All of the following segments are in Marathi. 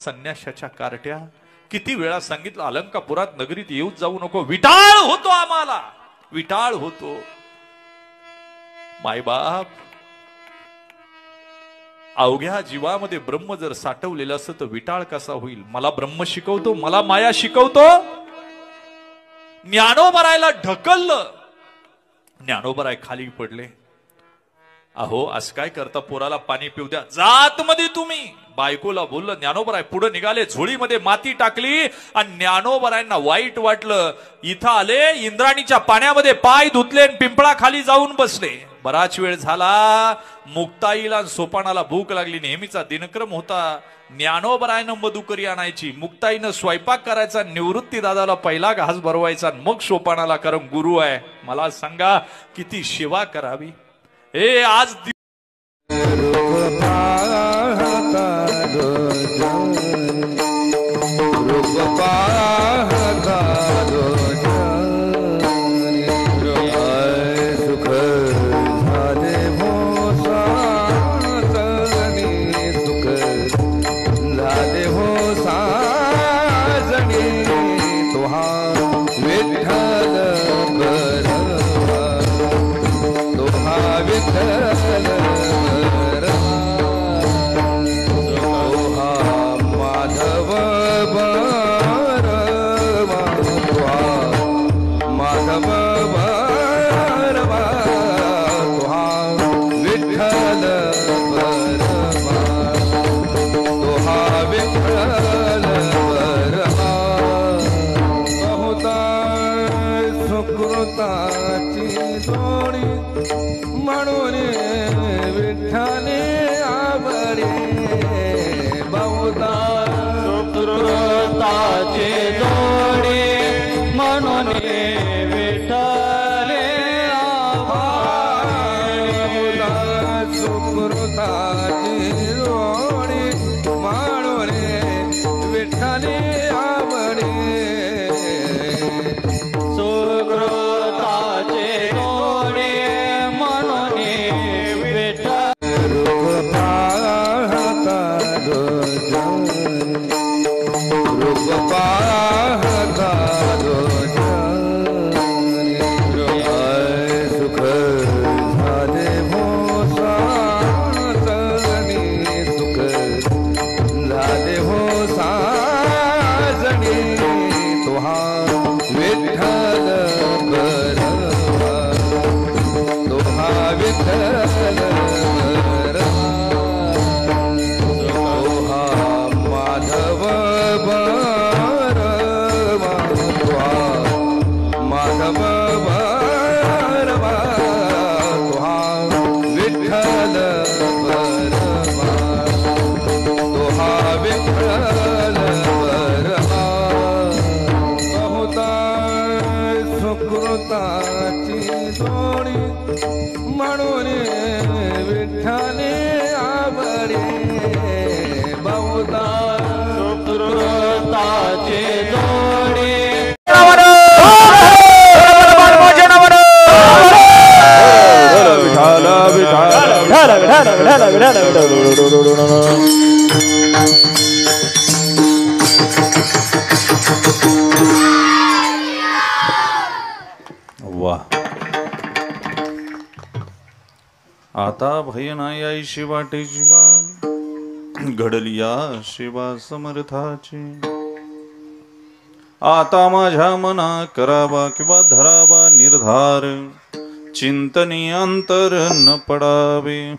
संन्याशाच्या कार्ट्या किती वेळा सांगितलं अलंकापुरात नगरीत येऊच जाऊ नको, विटाळ होतो आम्हाला, विटाळ होतो. मायबाप अवघ्या जीवामध्ये ब्रह्म जर साठवलेलं असतं तर विटाळ कसा होईल? मला ब्रह्म शिकवतो, मला माया शिकवतो. ज्ञानोबरायला ढकललं, ज्ञानोबराय खाली पडले. अहो असं काय करता, पोराला पाणी पिऊ द्या, जात मध्ये तुम्ही. बायकोला बोललं, ज्ञानोबराय पुढे निघाले, झोळीमध्ये माती टाकली आणि ज्ञानोबरायांना वाईट वाटलं. इथं आले, इंद्राणीच्या पाण्यामध्ये पाय धुतले आणि पिंपळा खाली जाऊन बसले. बराच वेळ झाला, मुक्ताईला सोपानाला भूक लागली. नेहमीचा दिनक्रम होता, ज्ञानोबरायनं मधुकरी आणायची, मुक्ताईनं स्वयंपाक करायचा, निवृत्ती दादाला पहिला घास भरवायचा, मग सोपानाला. कारण गुरु आहे. मला सांगा किती सेवा करावी. हे आज आता भय नाही आई शिवाटे जीवा, घडलिया शिवा समर्थाची. आता माझ्या मना करावा किंवा धरावा निर्धार, चिंतनी अंतर न पडावे.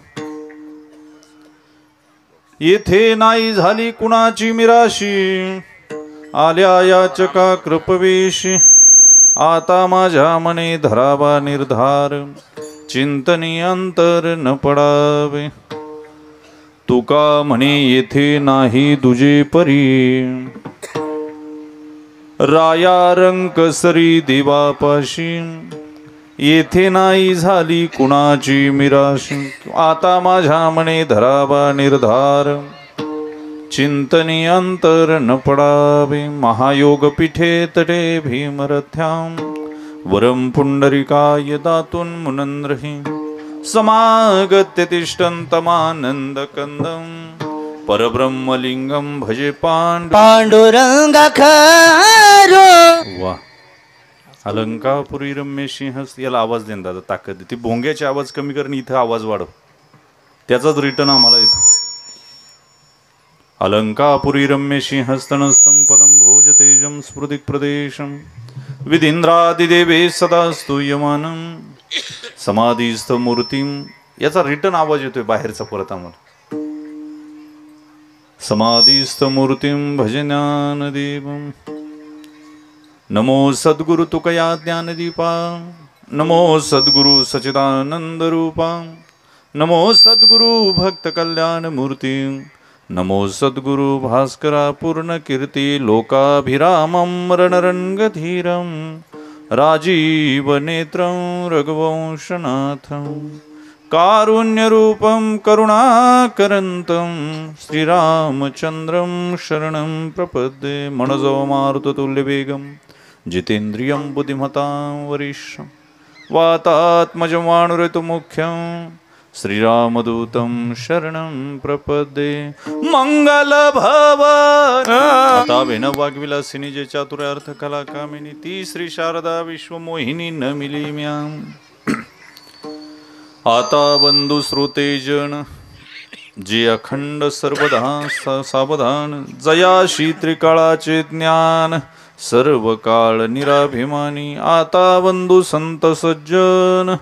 येथे नाही झाली कुणाची मिराशी, आल्या याचका कृपवेशी. आता माझ्या मने धरावा निर्धार, चिंतनी अंतर न पडावे. तुका म्हणे येथे नाही दुजे परी, राया रंक सरी देवापाशी. येथे नाही झाली कुणाची मिराशी, आता माझ्या मने धरावा निर्धार, चिंतनी अंतर न पडावे. महायोग पीठे तटे भीमरथ्याम, वरम पुंडरिकाय दातुन मुनंद्रहि. समागत्य तिष्ठन्तमानन्दकन्दं, परब्रह्मलिंगम भजे पांडुरंगा खरो. वा. अलंकापुरी रम्य सिंह. याला आवाज देन दादा, ताकद. ती भोंग्याचे आवाज कमी कर, इथं आवाज वाढव. त्याचाच रिटर्न आम्हाला येतो. अलंकापुरी रम्य सिंहस्तनस्थं पदं भोज तेजं स्फुदिक प्रदेशं विधींद्रादिदेवे सदा स्तूयमानं समाधीस्थ मूर्तिं. याचा रिटर्न आवाज येतोय बाहेरचा परत आम्हाला. समाधीस्थ मूर्तिं भजे ज्ञानदेवं. नमो सद्गुरु तुकया ज्ञानदीपा. नमो सद्गुरु सच्चिदानंद रूपा. नमो सद्गुरु भक्त कल्याण मूर्ति. नमो सद्गुरु भास्करा पूर्ण कीर्ति. लोकाभिरामं रणरंगधीरं राजीव नेत्रं रघुवंशनाथं. कारुण्यरूपं करुणाकरन्तं श्रीरामचन्द्रं शरणं प्रपद्ये. मनसो मारुततुल्यवेगं जितेन्द्रियं बुद्धिमतां वरिष्ठं वातात्मजं वाणुरतुमुख्यं श्रीरामदूतं शरणं प्रपद्ये. मंगल भवन. आता वेन वाग्विलासिनी जे चातुर्य अर्थ कला कामिनी. ती श्री शारदा विश्वमोहिनी न मिली म्यां. आता बंधु श्रोते जन जे अखंड सर्वदा सावधान. जयाशी त्रिकाळाचे ज्ञान सर्व काळ निराभिमानी. आता बंधु संत सज्जन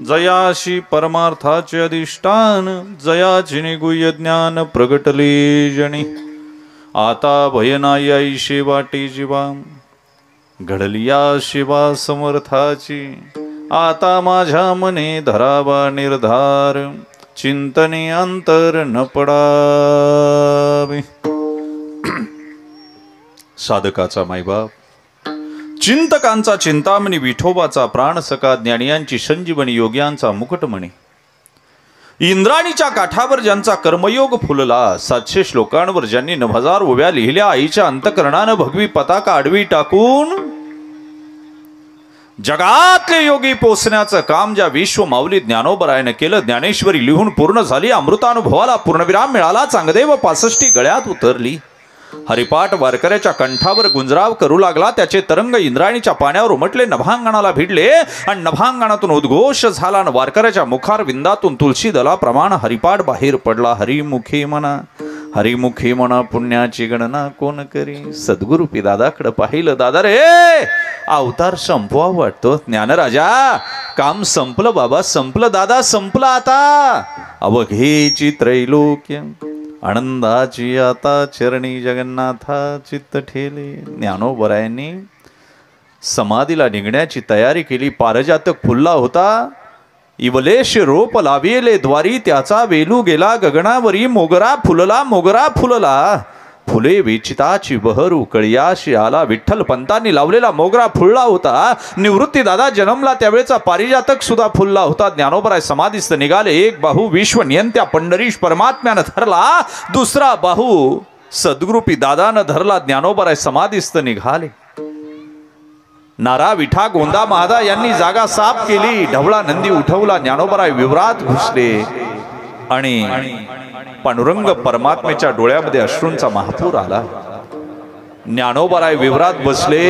जयाशी परमार्थाचे अधिष्ठान. जयाची निगुह्य ज्ञान प्रगटले जणी. आता भयनाई शेवाटे जीवा घडलिया शिवा समर्थाची. आता माझ्या मने धरावा निर्धार चिंतने अंतर न पडावे. साधकाचा मायबाप, चिंतकांचा चिंतामणी, विठोबाचा प्राणसखा, ज्ञानियांची संजीवनी, योग्यांचा मुकुटमणी. इंद्राणीच्या काठावर ज्यांचा कर्मयोग फुलला. 700 श्लोकांवर ज्यांनी 9000 उभ्या लिहिल्या. आईच्या अंतकरणानं भगवी पताका आडवी टाकून जगातले योगी पोचण्याचं काम ज्या विश्व माऊली ज्ञानोबरायनं केलं. ज्ञानेश्वरी लिहून पूर्ण झाली. अमृतानुभवाला पूर्णविराम मिळाला. चांगदेव 65 गळ्यात उतरली. हरिपाठ वारकऱ्याच्या कंठावर गुंजराव करू लागला. त्याचे तरंग इंद्राणीच्या पाण्यावर उमटले, नभांगणाला भिडले आणि नभांगणातून उद्घोष झाला. आणि वारकऱ्याच्या मुखार विंदातून तुलसी दला प्रमाण हरिपाठ बाहेर पडला. हरिमुखे म्हणा, हरिमुखे म्हणा, पुण्याची गणना कोण करी. सद्गुरुपी दादाकडे पाहिलं. दादा रे, अवतार संपवा वाटतो. ज्ञानराजा, काम संपलं बाबा, संपलं दादा, संपलं आता. अवघेची त्रैलोक्य आनंदाची आता चरणी जगन्नाथा चित्त ठेले. ज्ञानोबरायांनी समाधीला निघण्याची तयारी केली. पारजातक फुलला होता. इवलेश रोप लाविले द्वारी, त्याचा वेलू गेला गगनावरी. मोगरा फुलला, मोगरा फुलला, फुले वेचिताची बहरू कळियाशी आला. विठ्ठल पंतांनी लावलेला मोगरा फुलला होता. निवृत्ती दादा जन्मला त्यावेळेचा पारिजातक सुद्धा फुलला होता. ज्ञानोबराय समाधीस्थ निघाले. एक बाहू विश्व नियंत्या पंढरीश परमात्म्यानं धरला. दुसरा बाहू सद्गुरुपी दादानं धरला. ज्ञानोबराय समाधीस्थ निघाले. नारा विठा गोंदा महादा यांनी जागा साफ केली. ढवळा नंदी उठवला. ज्ञानोबराय विवरात घुसले आणि पांडुरंग परमात्मेच्या डोळ्यामध्ये अश्रूंचा महापूर आला. ज्ञानोबराय विवरात बसले.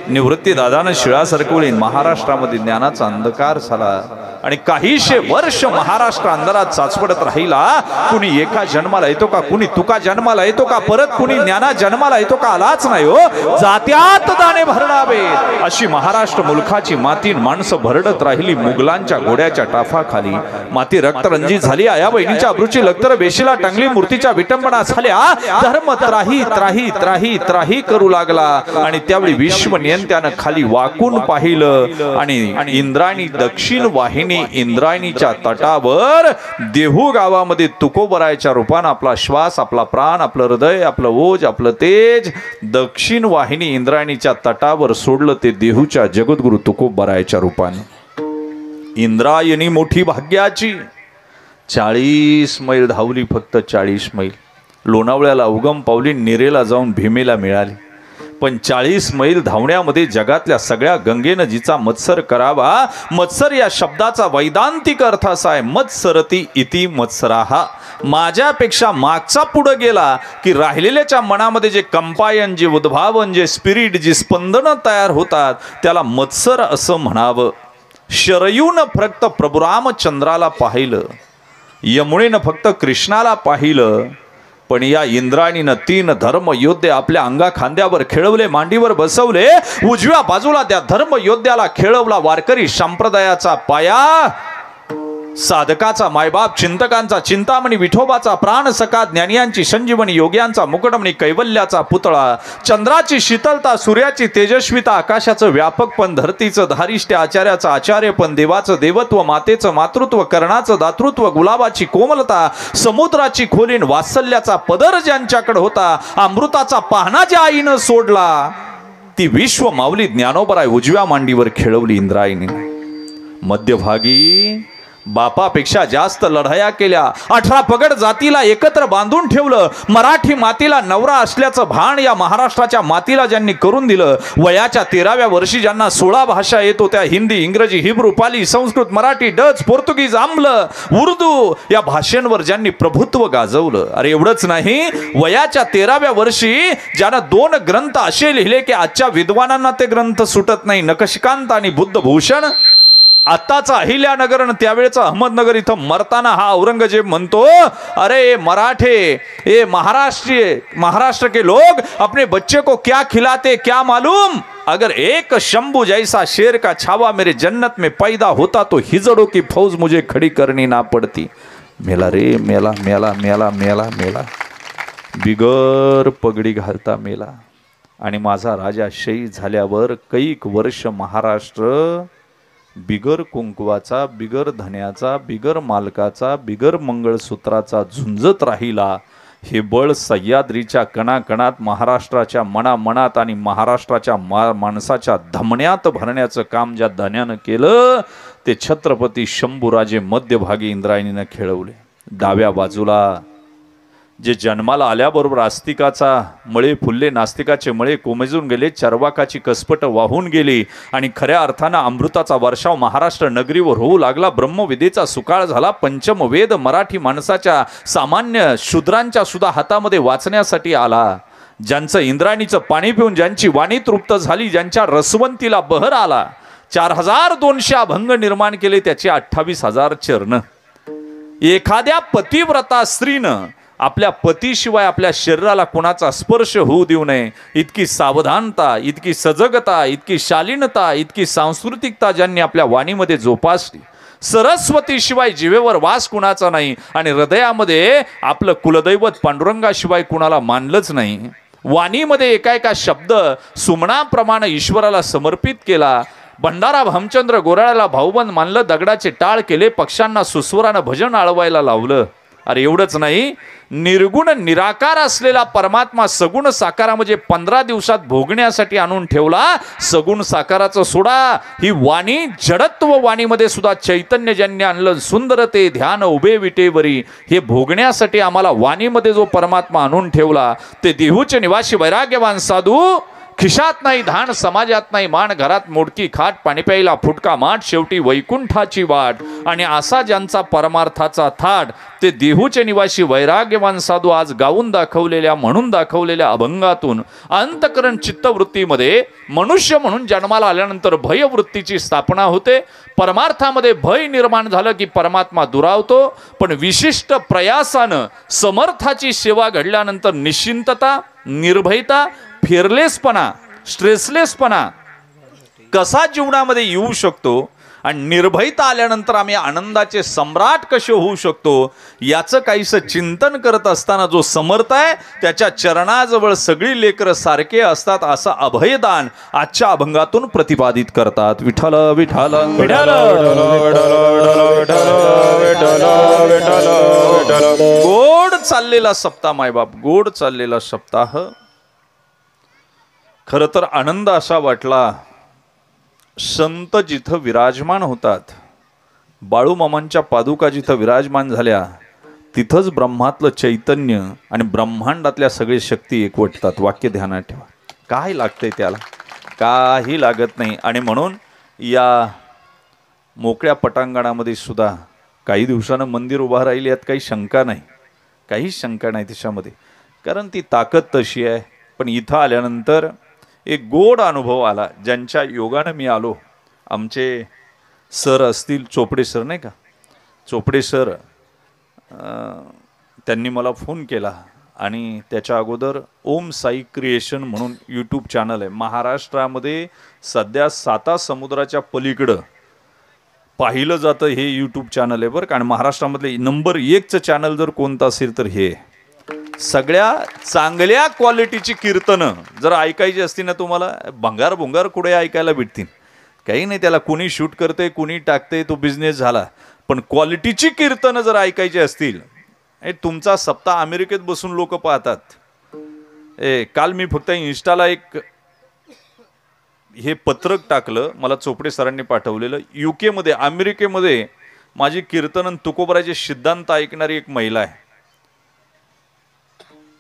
निवृत्ती दादानं शिळा सरकवली. महाराष्ट्रामध्ये ज्ञानाचा अंधकार झाला आणि काहीशे वर्ष महाराष्ट्र अंधारात चाचपडत राहिला. कुणी एका जन्माला येतो का, कुणी तुका जन्माला येतो का, परत कुणी ज्ञाना जन्माला येतो का, आलाच नाही हो. जात्यात दाणे भरडावे अशी महाराष्ट्र मुलखाची माती माणसं भरडत राहिली. मुघलांच्या घोड्याच्या टाफाखाली माती रक्तरंजित झाली. आया बहिणीच्या अब्रूची लक्तर वेशीला टांगली. मूर्तीच्या विटंबना झाल्या. धर्म त्राही त्राही त्राही त्राही करू लागला. आणि त्यावेळी विश्व नियंत्यानं खाली वाकून पाहिलं आणि इंद्रायणी दक्षिण वाहिनी इंद्रायणीच्या तटावर देहू गावामध्ये तुकोबरायच्या रूपानं आपला श्वास, आपला प्राण, आपलं हृदय, आपलं ओज, आपलं तेज दक्षिण वाहिनी इंद्रायणीच्या तटावर सोडलं. ते देहूच्या जगद्गुरु तुकोबरायच्या रूपानं. इंद्रायणी मोठी भाग्याची. 40 मैल धावली, फक्त 40 मैल. लोणावळ्याला उगम पावली. निरेला जाऊन भीमेला मिळाली. पण 40 मैल धावण्यामध्ये जगातल्या सगळ्या गंगेनं जिचा मत्सर करावा, मत्सर या शब्दाचा वैदांतिक अर्थ असा आहे, मत्सरती इति मत्सराहा. माझ्यापेक्षा मागचा पुढे गेला की राहिलेल्याच्या मनामध्ये जे कंपायन, जे उद्भावन, जे स्पिरिट, जी स्पंदनं तयार होतात त्याला मत्सर असं म्हणावं. शरयूनं फक्त प्रभू रामचंद्राला पाहिलं, यमुनेनं फक्त कृष्णाला पाहिलं, पण या इंद्राणीनं 3 धर्मयोद्धे आपल्या अंगा खांद्यावर खेळवले, मांडीवर बसवले. उजव्या बाजूला त्या धर्मयोद्ध्याला खेळवला वारकरी संप्रदायाचा पाया, साधकाचा मायबाप, चिंतकांचा चिंतामणी, विठोबाचा प्राण सखा, ज्ञानियांची संजीवनी, योग्यांचा मुकुटमणी, कैवल्याचा पुतळा. चंद्राची शीतलता, सूर्याची तेजस्विता, आकाशाचं व्यापकपण, धरतीचं धारिष्ट्य, आचार्याचं आचार्यपण, देवाचं देवत्व, मातेचं मातृत्व, कर्णाचं दातृत्व, गुलाबाची कोमलता, समुद्राची खोलीन, वात्सल्याचा पदर ज्यांच्याकडे होता, अमृताचा पाहणा ज्या आईनं सोडला, ती विश्व माऊली ज्ञानोबराय उजव्या मांडीवर खेळवली इंद्रायणीने. मध्यभागी बापापेक्षा जास्त लढाया केल्या, 18 पगड जातीला एकत्र बांधून ठेवलं. मराठी मातीला नवरा असल्याचं भान या महाराष्ट्राच्या मातीला ज्यांनी करून दिलं. वयाच्या 13व्या वर्षी ज्यांना 16 भाषा येत होत्या, हिंदी, इंग्रजी, हिब्रू, पाली, संस्कृत, मराठी, डच, पोर्तुगीज, आम्ल, उर्दू या भाषांवर ज्यांनी प्रभुत्व गाजवलं. अरे एवढंच नाही, वयाच्या 13व्या वर्षी ज्यानं 2 ग्रंथ असे लिहिले की आजच्या विद्वानांना ते ग्रंथ सुटत नाही, नखशिकांत आणि बुद्धभूषण. आताचा अहिल्यानगर आणि त्यावेळेचा अहमदनगर इथं मरताना हा औरंगजेब म्हणतो, अरे मराठे, ये महाराष्ट्र के लोग अपने बच्चे को क्या खिलाते क्या मालूम. अगर एक शंभू जैसा शेर का छावा मेरे जन्नत में पैदा होता तो हिजड़ों की फौज मुझे खड़ी करनी ना पड़ती. मेला रे मेला, मेला मेला मेला मेला, बिगर पगडी घालता मेला. आणि माझा राजा शहीद झाल्यावर कैक वर्ष महाराष्ट्र बिगर कुंकवाचा, बिगर धन्याचा, बिगर मालकाचा, बिगर मंगळसूत्राचा झुंजत राहिला. हे बळ सह्याद्रीच्या कणाकणात, महाराष्ट्राच्या मनामनात आणि महाराष्ट्राच्या माणसाच्या धमन्यात भरण्याचं काम ज्या धन्यानं केलं ते छत्रपती शंभूराजे मध्यभागी इंद्रायणीनं खेळवले. डाव्या बाजूला जे जन्माला आल्याबरोबर आस्तिकाचा मळे फुलले, नास्तिकाचे मळे कोमेजून गेले, चर्वाकाची कसपट वाहून गेली आणि खऱ्या अर्थानं अमृताचा वर्षाव महाराष्ट्र नगरीवर होऊ लागला. ब्रह्मविदेचा सुकाळ झाला. पंचमवेद मराठी माणसाच्या, सामान्य शूद्रांच्या सुद्धा हातामध्ये वाचण्यासाठी आला. ज्यांचं इंद्राणीचं पाणी पिऊन ज्यांची वाणी तृप्त झाली, ज्यांच्या रसवंतीला बहर आला, 4200 अभंग निर्माण केले, त्याचे 28,000 चरण. एखाद्या पतिव्रता स्त्रीनं आपल्या पतीशिवाय आपल्या शरीराला कोणाचा स्पर्श होऊ देऊ नये, इतकी सावधानता, इतकी सजगता, इतकी शालीनता, इतकी सांस्कृतिकता ज्यांनी आपल्या वाणीमध्ये जोपासली. सरस्वतीशिवाय जीवेवर वास कुणाचा नाही आणि हृदयामध्ये आपलं कुलदैवत पांडुरंगाशिवाय कुणाला मानलंच नाही. वाणीमध्ये एका शब्द सुमनाप्रमाणे ईश्वराला समर्पित केला. भंडारा भामचंद्र गोराळ्याला भाऊबंद मानलं, दगडाचे टाळ केले, पक्ष्यांना सुस्वरानं भजन आळवायला लावलं. अरे एवढंच नाही, निर्गुण निराकार असलेला परमात्मा सगुण साकारामध्ये 15 दिवसात भोगण्यासाठी आणून ठेवला. सगुण साकाराचं सोडा, ही वाणी जडत्व वाणीमध्ये सुद्धा चैतन्य ज्यांनी आणलं. सुंदरते ध्यान उभे विटेवरी, हे भोगण्यासाठी आम्हाला वाणीमध्ये जो परमात्मा आणून ठेवला ते देहूचे निवासी वैराग्यवान साधू. खिशात नाही धान, समाजात नाही मान, घरात मोडकी खाट, पाणी प्यायला फुटका माठ, शेवटी वैकुंठाची वाट. आणि असा ज्यांचा परमार्थाचा थाट ते देहूचे निवासी वैराग्यवान साधू आज गाऊन दाखवलेल्या, म्हणून दाखवलेल्या अभंगातून अंतकरण चित्तवृत्तीमध्ये मनुष्य म्हणून जन्माला आल्यानंतर भयवृत्तीची स्थापना होते. परमार्थामध्ये भय निर्माण झालं की परमात्मा दुरावतो. पण विशिष्ट प्रयासानं समर्थाची सेवा घडल्यानंतर निश्चिंतता, निर्भयता, फिअरलेसपणा, स्ट्रेसलेसपणा कसा जीवनामध्ये येऊ शकतो आणि निर्भयता आल्यानंतर आम्ही आनंदाचे सम्राट कसे होऊ शकतो याचं काहीसं चिंतन करत असताना जो समर्थ आहे त्याच्या चरणाजवळ सगळी लेकरं सारखे असतात असं अभयदान आजच्या अभंगातून प्रतिपादित करतात. विठ्ठल विठ्ठल विठ्ठल गोड चाललेला सप्ताह मायबाप, गोड चाललेला सप्ताह. खरं तर आनंद असा वाटला, संत जिथं विराजमान होतात, बाळूमामांच्या पादुका जिथं विराजमान झाल्या तिथंच ब्रह्मातलं चैतन्य आणि ब्रह्मांडातल्या सगळे शक्ती एकवटतात. वाक्य ध्यानात ठेवा. काय लागतंय त्याला? काही लागत नाही. आणि म्हणून या मोकळ्या पटांगणामध्ये सुद्धा काही दिवसानं मंदिर उभा राहील यात काही शंका नाही, काही शंका नाही त्याच्यामध्ये, कारण ती ताकद तशी आहे. पण इथं आल्यानंतर एक गोड अनुभव आला. ज्यांच्या योगानं मी आलो, आमचे सर असतील, चोपडे सर नाही का, चोपडे सर, त्यांनी मला फोन केला. आणि त्याच्या अगोदर ओम साई क्रिएशन म्हणून यूट्यूब चॅनल आहे. महाराष्ट्रामध्ये सध्या 7 समुद्राच्या पलीकडं पाहिलं जातं हे यूट्यूब चॅनल आहे बरं का. आणि महाराष्ट्रामधले नंबर 1चं चॅनल जर कोणतं असेल तर हे. सगळ्या चांगल्या क्वालिटीची कीर्तनं जर ऐकायची असतील ना तुम्हाला, भंगार भुंगार कुठे ऐकायला भेटतील, काही नाही. त्याला कुणी शूट करते, कुणी टाकते, तो बिझनेस झाला. पण क्वालिटीची कीर्तनं जर ऐकायची असतील, तुमचा सप्ताह अमेरिकेत बसून लोक पाहतात. काल मी फक्त इन्स्टाला एक हे पत्रक टाकलं, मला चोपडे सरांनी पाठवलेलं. UK मध्ये, अमेरिकेमध्ये माझी कीर्तन तुकोबराचे सिद्धांत ऐकणारी एक महिला आहे.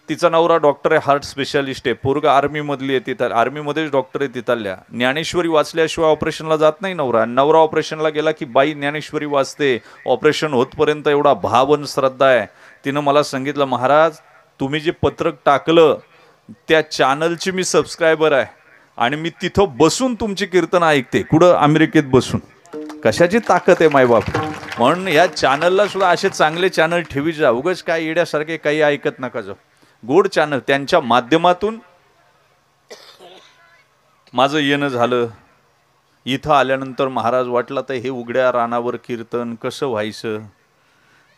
तिचा नवरा डॉक्टर आहे, हार्ट स्पेशालिस्ट आहे. पोरगा आर्मी मधली आहे, तिथं आर्मीमध्येच डॉक्टर आहे तिथल्या. ज्ञानेश्वरी वाचल्याशिवाय ऑपरेशनला जात नाही नवरा. नवरा ऑपरेशनला गेला की बाई ज्ञानेश्वरी वाचते. ऑपरेशन होतपर्यंत एवढा भाव आणि श्रद्धा आहे. तिनं मला सांगितलं, महाराज तुम्ही जे पत्रक टाकलं त्या चॅनलची मी सबस्क्रायबर आहे आणि मी तिथं बसून तुमची कीर्तन ऐकते. कुठं? अमेरिकेत बसून. कशाची ताकद आहे मायबाप. म्हणून या चॅनलला सुद्धा असे चांगले चॅनल ठेवी जा. उगाच काय येड्यासारखे काही ऐकत नका जाऊ. गोड चॅनल, त्यांच्या माध्यमातून माझं येणं झालं. इथं आल्यानंतर महाराज वाटलं तर हे उघड्या रानावर कीर्तन कसं व्हायचं,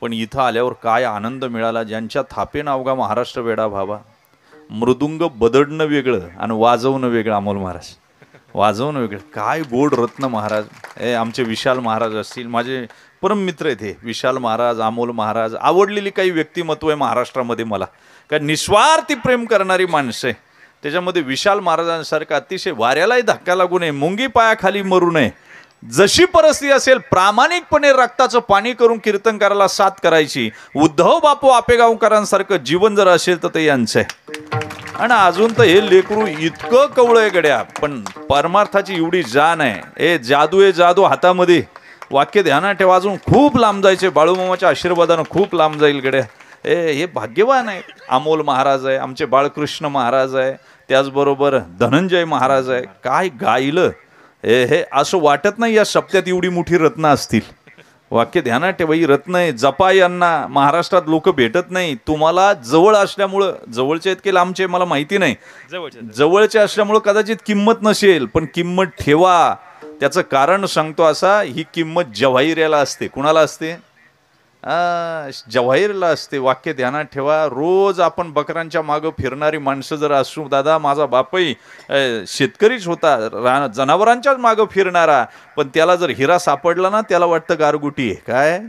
पण इथं आल्यावर काय आनंद मिळाला. ज्यांच्या थापेनं अवघा महाराष्ट्र वेडा व्हावा. मृदुंग बदडणं वेगळं आणि वाजवणं वेगळं. अमोल महाराज वाजवणं वेगळं. काय गोड रत्न महाराज. आमचे विशाल महाराज असतील, माझे परम मित्र आहेत हे विशाल महाराज, अमोल महाराज. आवडलेली काही व्यक्तिमत्व आहे महाराष्ट्रामध्ये मला, कारण निस्वार्थी प्रेम करणारी माणसं आहे. त्याच्यामध्ये विशाल महाराजांसारखं अतिशय वाऱ्यालाही धक्का लागू नये, मुंगी पायाखाली मरू नये, जशी परिस्थिती असेल प्रामाणिकपणे रक्ताचं पाणी करून कीर्तनकाराला साथ करायची. उद्धव बापू आपेगावकरांसारखं जीवन जर असेल तर ते यांचं आहे. आणि अजून तर हे लेकरू इतकं कवळं आहे गड्या, पण परमार्थाची एवढी जाण आहे. जादू आहे जादू हातामध्ये. वाक्य ध्यानात ठेवा, अजून खूप लांब जायचे. बाळूमामाच्या आशीर्वादानं खूप लांब जाईल गड्या. हे भाग्यवान आहे. अमोल महाराज आहे, आमचे बाळकृष्ण महाराज आहे, त्याचबरोबर धनंजय महाराज आहे. काय गायलं हे असं वाटत नाही या सप्त्यात एवढी मोठी रत्न असतील. वाक्य ध्यानात ठेवा, ही रत्न आहे. जपा यांना महाराष्ट्रात लोक भेटत नाही. तुम्हाला जवळ असल्यामुळं, जवळचे आहेत की लांबचे मला माहिती नाही, जवळचे असल्यामुळं कदाचित किंमत नसेल, पण किंमत ठेवा. त्याचं कारण सांगतो असा, ही किंमत जवाहिऱ्याला असते. कुणाला असते? जवाहीरला असते. वाक्य ध्यानात ठेवा. रोज आपण बकरांच्या मागं फिरणारी माणसं जर असू, दादा माझा बापही शेतकरीच होता, जनावरांच्याच मागं फिरणारा, पण त्याला जर हिरा सापडला ना त्याला वाटतं गारगुटी आहे काय,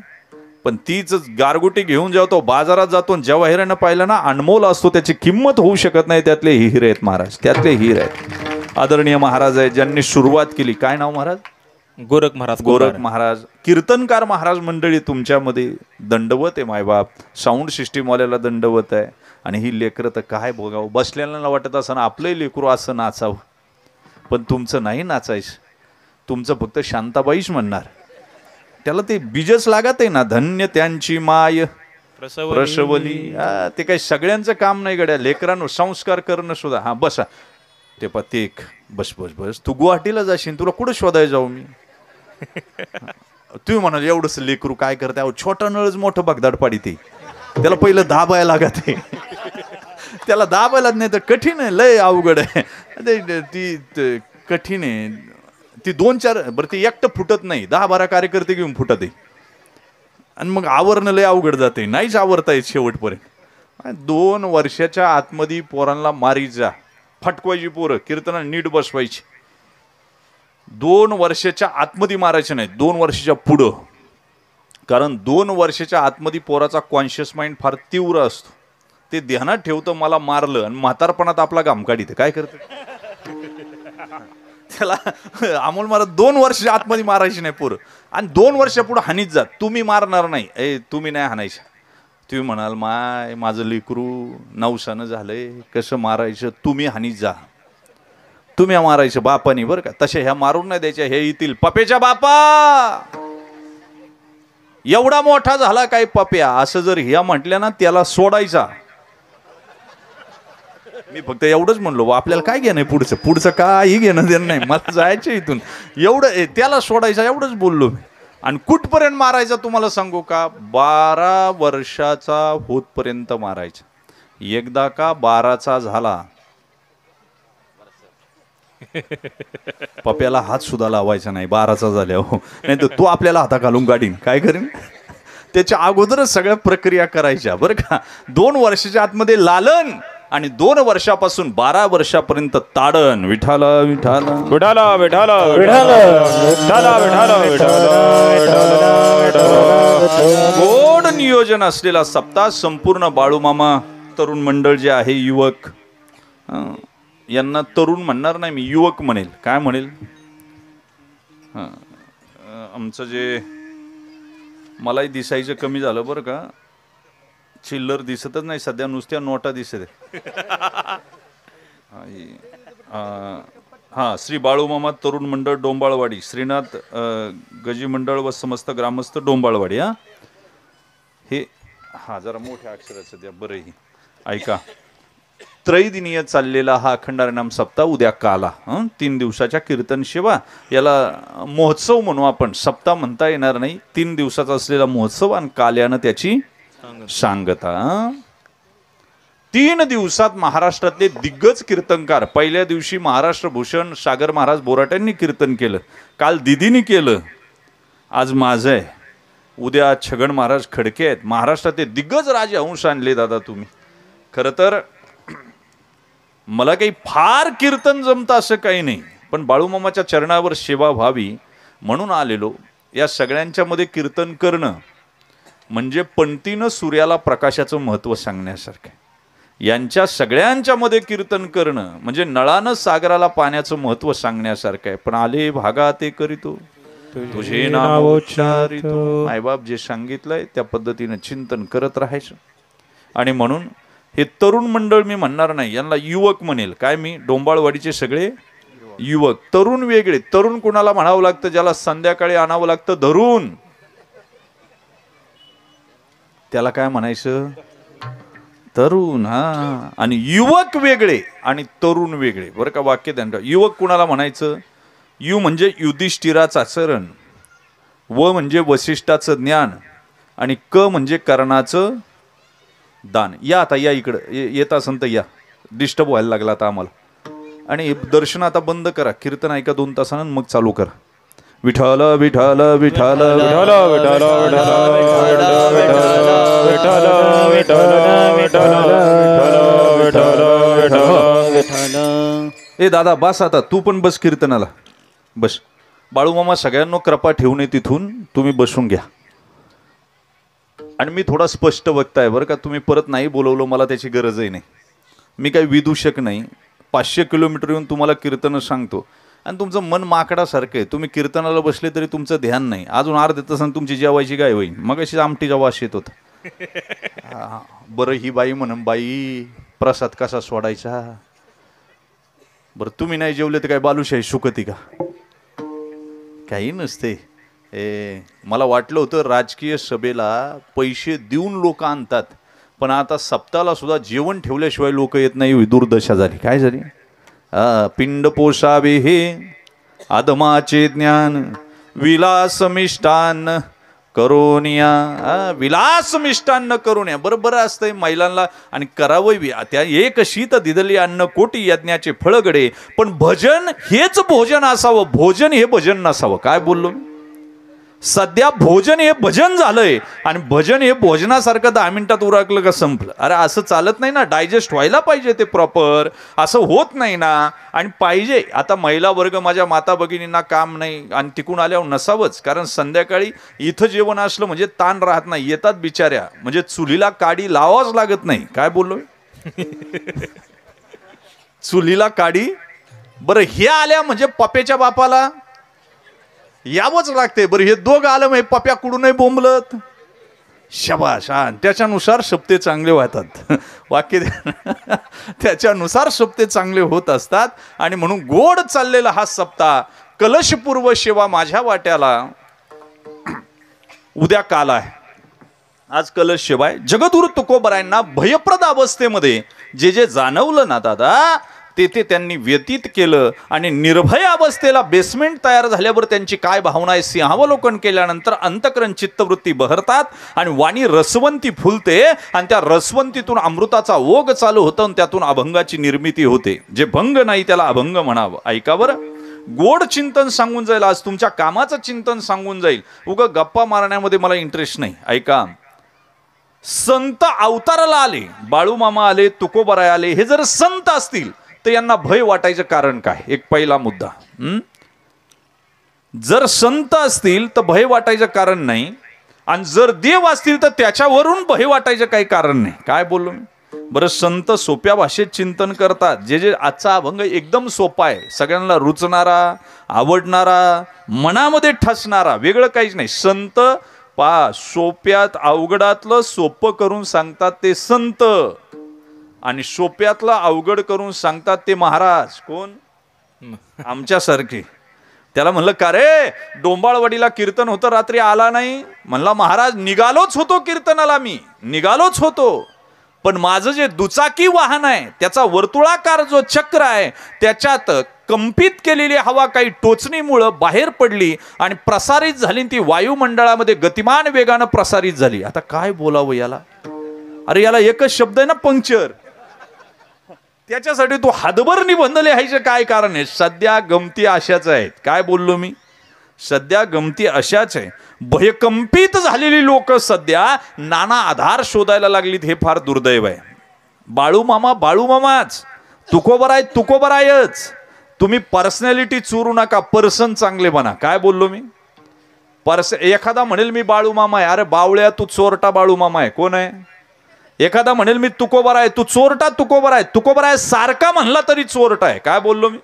पण तीच गारगुटी घेऊन जेव्हा तो बाजारात जातो, जवाहिरानं पाहिलं ना अनमोल असतो, त्याची किंमत होऊ शकत नाही. त्यातले हिरे आहेत महाराज, त्यातले हिरे आहेत. आदरणीय महाराज आहे ज्यांनी सुरुवात केली. काय नाव महाराज? गोरख महाराज. गोरख महाराज. कीर्तनकार महाराज मंडळी तुमच्यामध्ये दंडवत आहे मायबाप. साऊंड सिस्टीमवाल्याला दंडवत आहे. आणि ही लेकरं तर काय बघावं. बसलेल्यांना वाटत असं ना आपलंही लेकरू असं नाचावं, पण तुमचं नाही नाचायचं. तुमचं फक्त शांताबाईच म्हणणार. त्याला ते बीजच लागत आहे ना, धन्य त्यांची माय प्रसवली. ते काही सगळ्यांचं काम नाही गड्या. लेकरांवर संस्कार करणं सुद्धा. हा बसा ते पतिक, बस बस बस. तू गुवाहाटीला जाशील, तुला कुठं शोधायला जाऊ मी? तुम्ही म्हणाल एवढंच लेकरू काय करते? अहो छोटा नळच मोठं बगदाड पाडी. ते त्याला पहिलं दाबायला लागत आहे. त्याला दाबायला नाही तर कठीण आहे, लय अवघड आहे ती कठीण आहे ती. 2-4 बरं ती एकटं फुटत नाही, 10-12 कार्यकर्ते घेऊन फुटत आहे. आणि मग आवरणं लय अवघड जाते, नाहीच आवरता येत शेवटपर्यंत. 2 वर्षाच्या आतमध्ये पोरांना मारी जा, फटकवायची पोरं, कीर्तना नीट बसवायची. 2 वर्षाच्या आतमध्ये मारायचे नाही, 2 वर्षाच्या पुढं. कारण 2 वर्षाच्या आतमध्ये पोराचा कॉन्शियस माइंड फार तीव्र असतो. ते ध्यानात ठेवतं मला मारलं आणि म्हातारपणात आपला घामकाढीत काय करत त्याला. अमोल महाराज 2 वर्ष आतमध्ये मारायची नाही पोरं, आणि 2 वर्षा पुढे हानीत जात. तुम्ही मारणार नाही, तुम्ही नाही हाणायचं. तुम्ही म्हणाल माझं लेकरू नवसानं झालंय, कसं मारायचं, तुम्ही हानीत जा. तुम्ही मारायचे बापानी बरं का, तसे ह्या मारून नाही द्यायच्या, हे येतील पप्याच्या बापा. एवढा मोठा झाला काय पप्या, असं जर ह्या म्हटल्या ना त्याला सोडायचा. मी फक्त एवढंच म्हणलो, आपल्याला काय घेणं पुढचं पुढचं काही घेणं देणं नाही, मला जायचं इथून, एवढं त्याला सोडायचा एवढंच बोललो मी. आणि कुठपर्यंत मारायचा तुम्हाला सांगू का, 12 वर्षाचा होतपर्यंत मारायचा. एकदा का 12चा झाला पप्याला हात सुद्धा लावायचा नाही 12चा झाल्या, हो नाही तर तो आपल्याला हाता घालून गाडीन काय करेन. त्याच्या अगोदरच सगळ्या प्रक्रिया करायच्या बरं का. 2 वर्षाच्या आतमध्ये लालन आणि 2 वर्षापासून 12 वर्षापर्यंत ताडण. विठाला विठाला विठाला विठाला विठाला विठाला विठाला. गोड नियोजन असलेला सप्ताह संपूर्ण बाळूमामा तरुण मंडळ जे आहे, युवक, यांना तरुण म्हणणार नाही मी, युवक म्हणेल. काय म्हणेल, आमचं जे मलाही दिसायचं कमी झालं बरं का, चिल्लर दिसतच नाही सध्या, नुसत्या नोटा दिसत. हा, श्री बाळूमामा तरुण मंडळ डोंबाळवाडी, श्रीनाथ गजी मंडळ व समस्त ग्रामस्थ डोंबाळवाडी. हे जरा मोठ्या अक्षराचं द्या बरं. ही ऐका, त्रैदिनीय चाललेला हा अखंड हरिनाम सप्ताह उद्या काला 3 दिवसाच्या कीर्तन सेवा, याला महोत्सव म्हणू आपण, सप्ताह म्हणता येणार नाही, 3 दिवसाचा असलेला महोत्सव आणि काल्यानं त्याची सांगता. 3 दिवसात महाराष्ट्रातले दिग्गज कीर्तनकार, पहिल्या दिवशी महाराष्ट्र भूषण सागर महाराज बोराट्यांनी कीर्तन केलं, काल दिदीनी केलं, आज माझं आहे, उद्या छगन महाराज खडके आहेत. महाराष्ट्रातले दिग्गज राजहंस आणले दादा तुम्ही. खरं तर मला काही फार कीर्तन जमतं असं काही नाही, पण बाळूमामाच्या चरणावर सेवा व्हावी म्हणून आलेलो. या सगळ्यांच्या मध्ये कीर्तन करणं म्हणजे पंक्तीनं सूर्याला प्रकाशाचं महत्त्व सांगण्यासारखं. यांच्या सगळ्यांच्या मध्ये कीर्तन करणं म्हणजे नळानं सागराला पाण्याचं महत्त्व सांगण्यासारखं आहे. पण आले भागा ते करीतो, तुझे नाव उच्चारितो. आईबाप जे सांगितलंय त्या पद्धतीनं चिंतन करत राहायचं. आणि म्हणून हे तरुण मंडळ मी म्हणणार नाही, यांना युवक म्हणेल. काय मी, डोंबाळवाडीचे सगळे युवक. तरुण वेगळे. तरुण कुणाला म्हणावं लागतं, ज्याला संध्याकाळी आणावं लागतं धरून, त्याला काय म्हणायचं, तरुण. आणि युवक वेगळे आणि तरुण वेगळे बरं का, वाक्य ध्यान ठेवा. युवक कुणाला म्हणायचं, यु म्हणजे युधिष्ठिराचं आचरण, व म्हणजे वसिष्ठाचं ज्ञान, आणि क म्हणजे कर्णाचं दान. या आता, या इकडं येत असन तर या, डिस्टर्ब व्हायला लागला आता आम्हाला. आणि दर्शन आता बंद करा, कीर्तन ऐका 2 तासानं मग चालू करा. विठ्ठल विठ्ठल विठ्ठल विठ्ठल विठ्ठल. ए दादा बस आता, तू पण बस कीर्तनाला बस. बाळूमामा सगळ्यांना कृपा ठेवून ये, तिथून तुम्ही बसून घ्या. आणि मी थोडा स्पष्ट वक्ता आहे बरं का, तुम्ही परत नाही बोलवलं मला त्याची गरजही नाही. मी काही विदूषक नाही. 500 किलोमीटर येऊन तुम्हाला कीर्तन सांगतो आणि तुमचं मन माकडासारखं आहे. तुम्ही कीर्तनाला बसले तरी तुमचं ध्यान नाही. अजून अर्ध्या तासानं तुमची जेवायची गाय होईल. मग अशी आमटीचा वास येत होता. बरं ही बाई म्हणून, बाई प्रसाद कसा सोडायचा. बरं तुम्ही नाही जेवले तर काय बालुशाही सुकती का, काही नसते. मला वाटलं होतं राजकीय सभेला पैसे देऊन लोक आणतात, पण आता सप्ताहाला सुद्धा जेवण ठेवल्याशिवाय लोक येत नाही. दुर्दशा झाली. काय झाली, पिंड पोसावे हे आदमाचे ज्ञान, विलास मिष्टान्न करोनिया. विलास मिष्टान्न करोनिया बरोबर असतंय महिलांना, आणि करावं त्या एक शीत दिदली अन्न कोटी यज्ञाचे फळगडे. पण भजन हेच भोजन असावं, भोजन हे भजन नसावं. काय बोललो, सध्या भोजन हे भजन झालंय आणि भजन हे भोजनासारखं 10 मिनिटात उरकलं का संपलं. अरे असं चालत नाही ना, डायजेस्ट व्हायला पाहिजे ते प्रॉपर, असं होत नाही ना. आणि पाहिजे आता महिला वर्ग, माझ्या माता भगिनींना काम नाही आणि तिकून आल्यावर नसावंच, कारण संध्याकाळी इथं जेवण असलं म्हणजे ताण राहत नाही. येतात बिचाऱ्या, म्हणजे चुलीला काडी लावाच लागत नाही. काय बोललो, चुलीला काडी. बरं हे आल्या म्हणजे पप्याच्या बापाला यावंच लागते. बरं हे दोघं आलं म्हणजे पप्या कुठूनही बोंबलत, शबाश. हा, त्याच्यानुसार शब्दे चांगले वाहतात. वाक्य त्याच्यानुसार शब्दे चांगले होत असतात. आणि म्हणून गोड चाललेला हा सप्ताह, कलशपूर्व सेवा माझ्या वाट्याला, उद्या काल आहे, आज कलश सेवा आहे. जगद्गुरु तुकोबरायांना भयप्रद अवस्थेमध्ये जे जे जाणवलं ना दादा, ते त्यांनी व्यतीत केलं. आणि निर्भय अवस्थेला बेसमेंट तयार झाल्यावर त्यांची काय भावना आहे सिंहावलोकन केल्यानंतर अंतकरण चित्तवृत्ती बहरतात आणि वाणी रसवंती फुलते. आणि त्या रसवंतीतून अमृताचा ओघ चालू होतं आणि त्यातून अभंगाची निर्मिती होते. जे भंग नाही त्याला अभंग म्हणावं. ऐका बरं, गोड चिंतन सांगून जाईल, आज तुमच्या कामाचं चिंतन सांगून जाईल. उगा गप्पा मारण्यामध्ये मला इंटरेस्ट नाही. ऐका, संत अवताराला आले, बाळूमामा आले, तुकोबराय आले, हे जर संत असतील तर यांना भय वाटायचं कारण काय? एक पहिला मुद्दा. जर संत असतील तर भय वाटायचं कारण नाही, आणि जर देव असतील तर त्याच्यावरून भय वाटायचं काही कारण नाही. काय बोललो मी? बरं, संत सोप्या भाषेत चिंतन करतात. जे जे आजचा अभंग एकदम सोपा आहे, सगळ्यांना रुचणारा, आवडणारा, मनामध्ये ठसणारा, वेगळं काहीच नाही. संत सोप्यात अवघडातलं सोपं करून सांगतात ते संत, आणि सोप्यातलं अवघड करून सांगतात ते महाराज. कोण? आमच्यासारखे. त्याला म्हणलं, का रे डोंबाळवाडीला कीर्तन होतं, रात्री आला नाही? म्हणला, महाराज निघालोच होतो कीर्तनाला, मी निघालोच होतो, पण माझं जे दुचाकी वाहन आहे त्याचा वर्तुळाकार जो चक्र आहे त्याच्यात कंपित केलेली हवा काही टोचणीमुळं बाहेर पडली आणि प्रसारित झाली. ती वायुमंडळामध्ये गतिमान वेगानं प्रसारित झाली. आता काय बोलावं याला? अरे याला एकच शब्द आहे ना, पंक्चर. त्याच्यासाठी तू हातभर निबंध लिहायचं काय कारण आहे? सध्या गमती अशाच आहेत. काय बोललो मी? सध्या गमती अशाच आहे. भयकंपित झालेली लोक सध्या नाना आधार शोधायला लागलीत. हे फार दुर्दैव आहे. बाळूमामा बाळूमामाच, तुकोबराय तुकोबरायच. तुम्ही पर्सनॅलिटी चोरू नका, पर्सन चांगले बना. काय बोललो मी? एखादा म्हणेल मी बाळूमामा आहे, अरे बावळ्या तू चोरटा बाळूमामा आहे. कोण आहे? एखादा म्हणेल मी तुकोबरा आहे, तू चोरटा तुकोबरा आहे. तुकोबरा आहे सारखा म्हणला तरी चोरटा आहे. काय बोललो मी?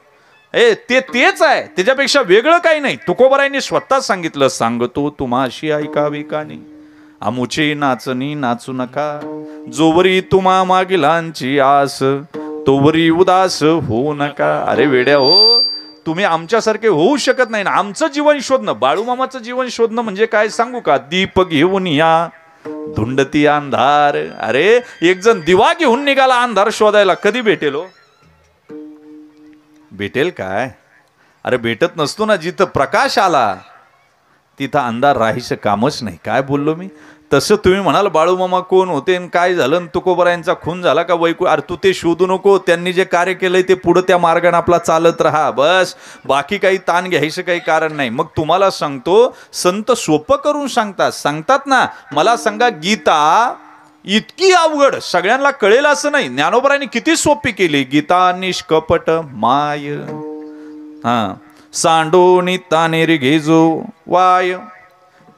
तेच आहे, त्याच्यापेक्षा वेगळं काही नाही. तुकोबरायांनी स्वतः सांगितलं, सांगतो तुम्हाशी ऐकावी कानी, आमुची नाचणी नाचू नका, जोवरी तुम्हा मागिलांची आस, तोवरी उदास होऊ नका. अरे वेड्या हो, तुम्ही आमच्यासारखे होऊ शकत नाही ना. आमचं जीवन शोधणं, बाळूमामाचं जीवन शोधणं म्हणजे काय सांगू का? दीप घेऊन या धुंडती अंधार. अरे एक जण दिवा घेऊन निघाला अंधार शोधायला, कधी भेटेल हो? भेटेल काय? अरे भेटत नसतो ना. जिथं प्रकाश आला तिथं अंधार राहायचं कामच नाही. काय बोललो मी? तसं तुम्ही म्हणाल बाळूमामा कोण होते आणि काय झालं, तुकोबरायांचा खून झाला का वैकू? अरे तू ते शोधू नको. त्यांनी जे कार्य केलंय ते पुढे त्या मार्गाने आपला चालत राहा, बस. बाकी काही ताण घ्यायचं काही कारण नाही. मग तुम्हाला सांगतो, संत सोपं करून सांगतात ना. मला सांगा, गीता इतकी अवघड सगळ्यांना कळेल असं नाही. ज्ञानोबरायांनी किती सोपी केली. गीता निष्कपट माय, सांडोनी तानेरी घेजो वाय,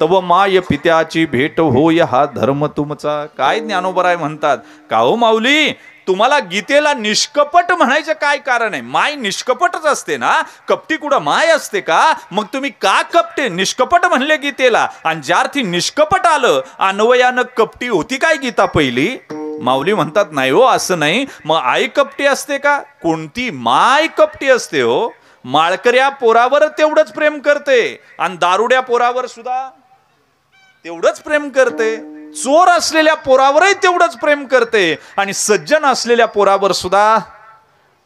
तव माय पित्याची भेट होय हा धर्म तुमचा. काय ज्ञानोबराय म्हणतात? का हो माऊली, तुम्हाला गीतेला निष्कपट म्हणायचं काय कारण आहे? माय निष्कपटच असते ना, कपटी कुठं माय असते का? मग तुम्ही का कपटे निष्कपट म्हणले गीतेला? आणि ज्या अर्थी निष्कपट आलं, अन्वयानं कपटी होती काय गीता पहिली? माऊली म्हणतात नाही हो, असं नाही. मग आई कपटी असते का? कोणती माय कपटी असते हो? माळकऱ्या पोरावर तेवढंच प्रेम करते आणि दारुड्या पोरावर सुद्धा तेवढंच प्रेम करते. चोर असलेल्या पोरावरही तेवढंच प्रेम करते आणि सज्जन असलेल्या पोरावर सुद्धा.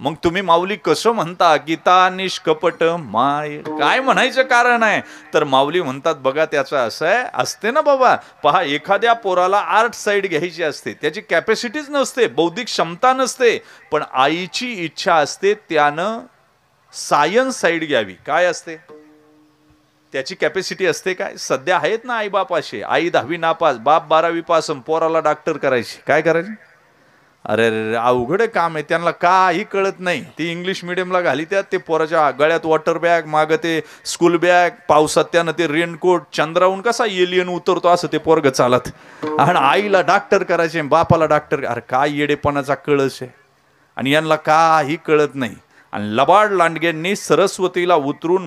मग तुम्ही माऊली कसं म्हणता गीता निष्कपट माय? काय म्हणायचं कारण आहे? तर माऊली म्हणतात, बघा त्याचं असं आहे, असते ना बाबा. पहा, एखाद्या पोराला आर्ट साईड घ्यायची असते, त्याची कॅपॅसिटीच नसते, बौद्धिक क्षमता नसते, पण आईची इच्छा असते त्यानं सायन्स साईड घ्यावी. काय असते? त्याची कॅपॅसिटी असते काय? सध्या आहेत ना आई बाप असे, आई 10वी नापास, बाप 12वी पास, पोराला डॉक्टर करायचे. काय करायचे? अरे अवघड काम आहे. त्यांना काही कळत नाही. ती इंग्लिश मिडियमला घाली त्यात, ते पोराच्या गळ्यात वॉटर बॅग, मागं ते स्कूल बॅग, पावसात त्यानं ते रेनकोट, चंद्रावून कसा एलियन उतरतो असं ते पोरग चालत. आणि आईला डॉक्टर करायचे, बापाला डॉक्टर. अरे काय येडेपणाचा कळस आहे. आणि यांना काही कळत नाही. आणि लबाड लांडग्यांनी सरस्वतीला उतरून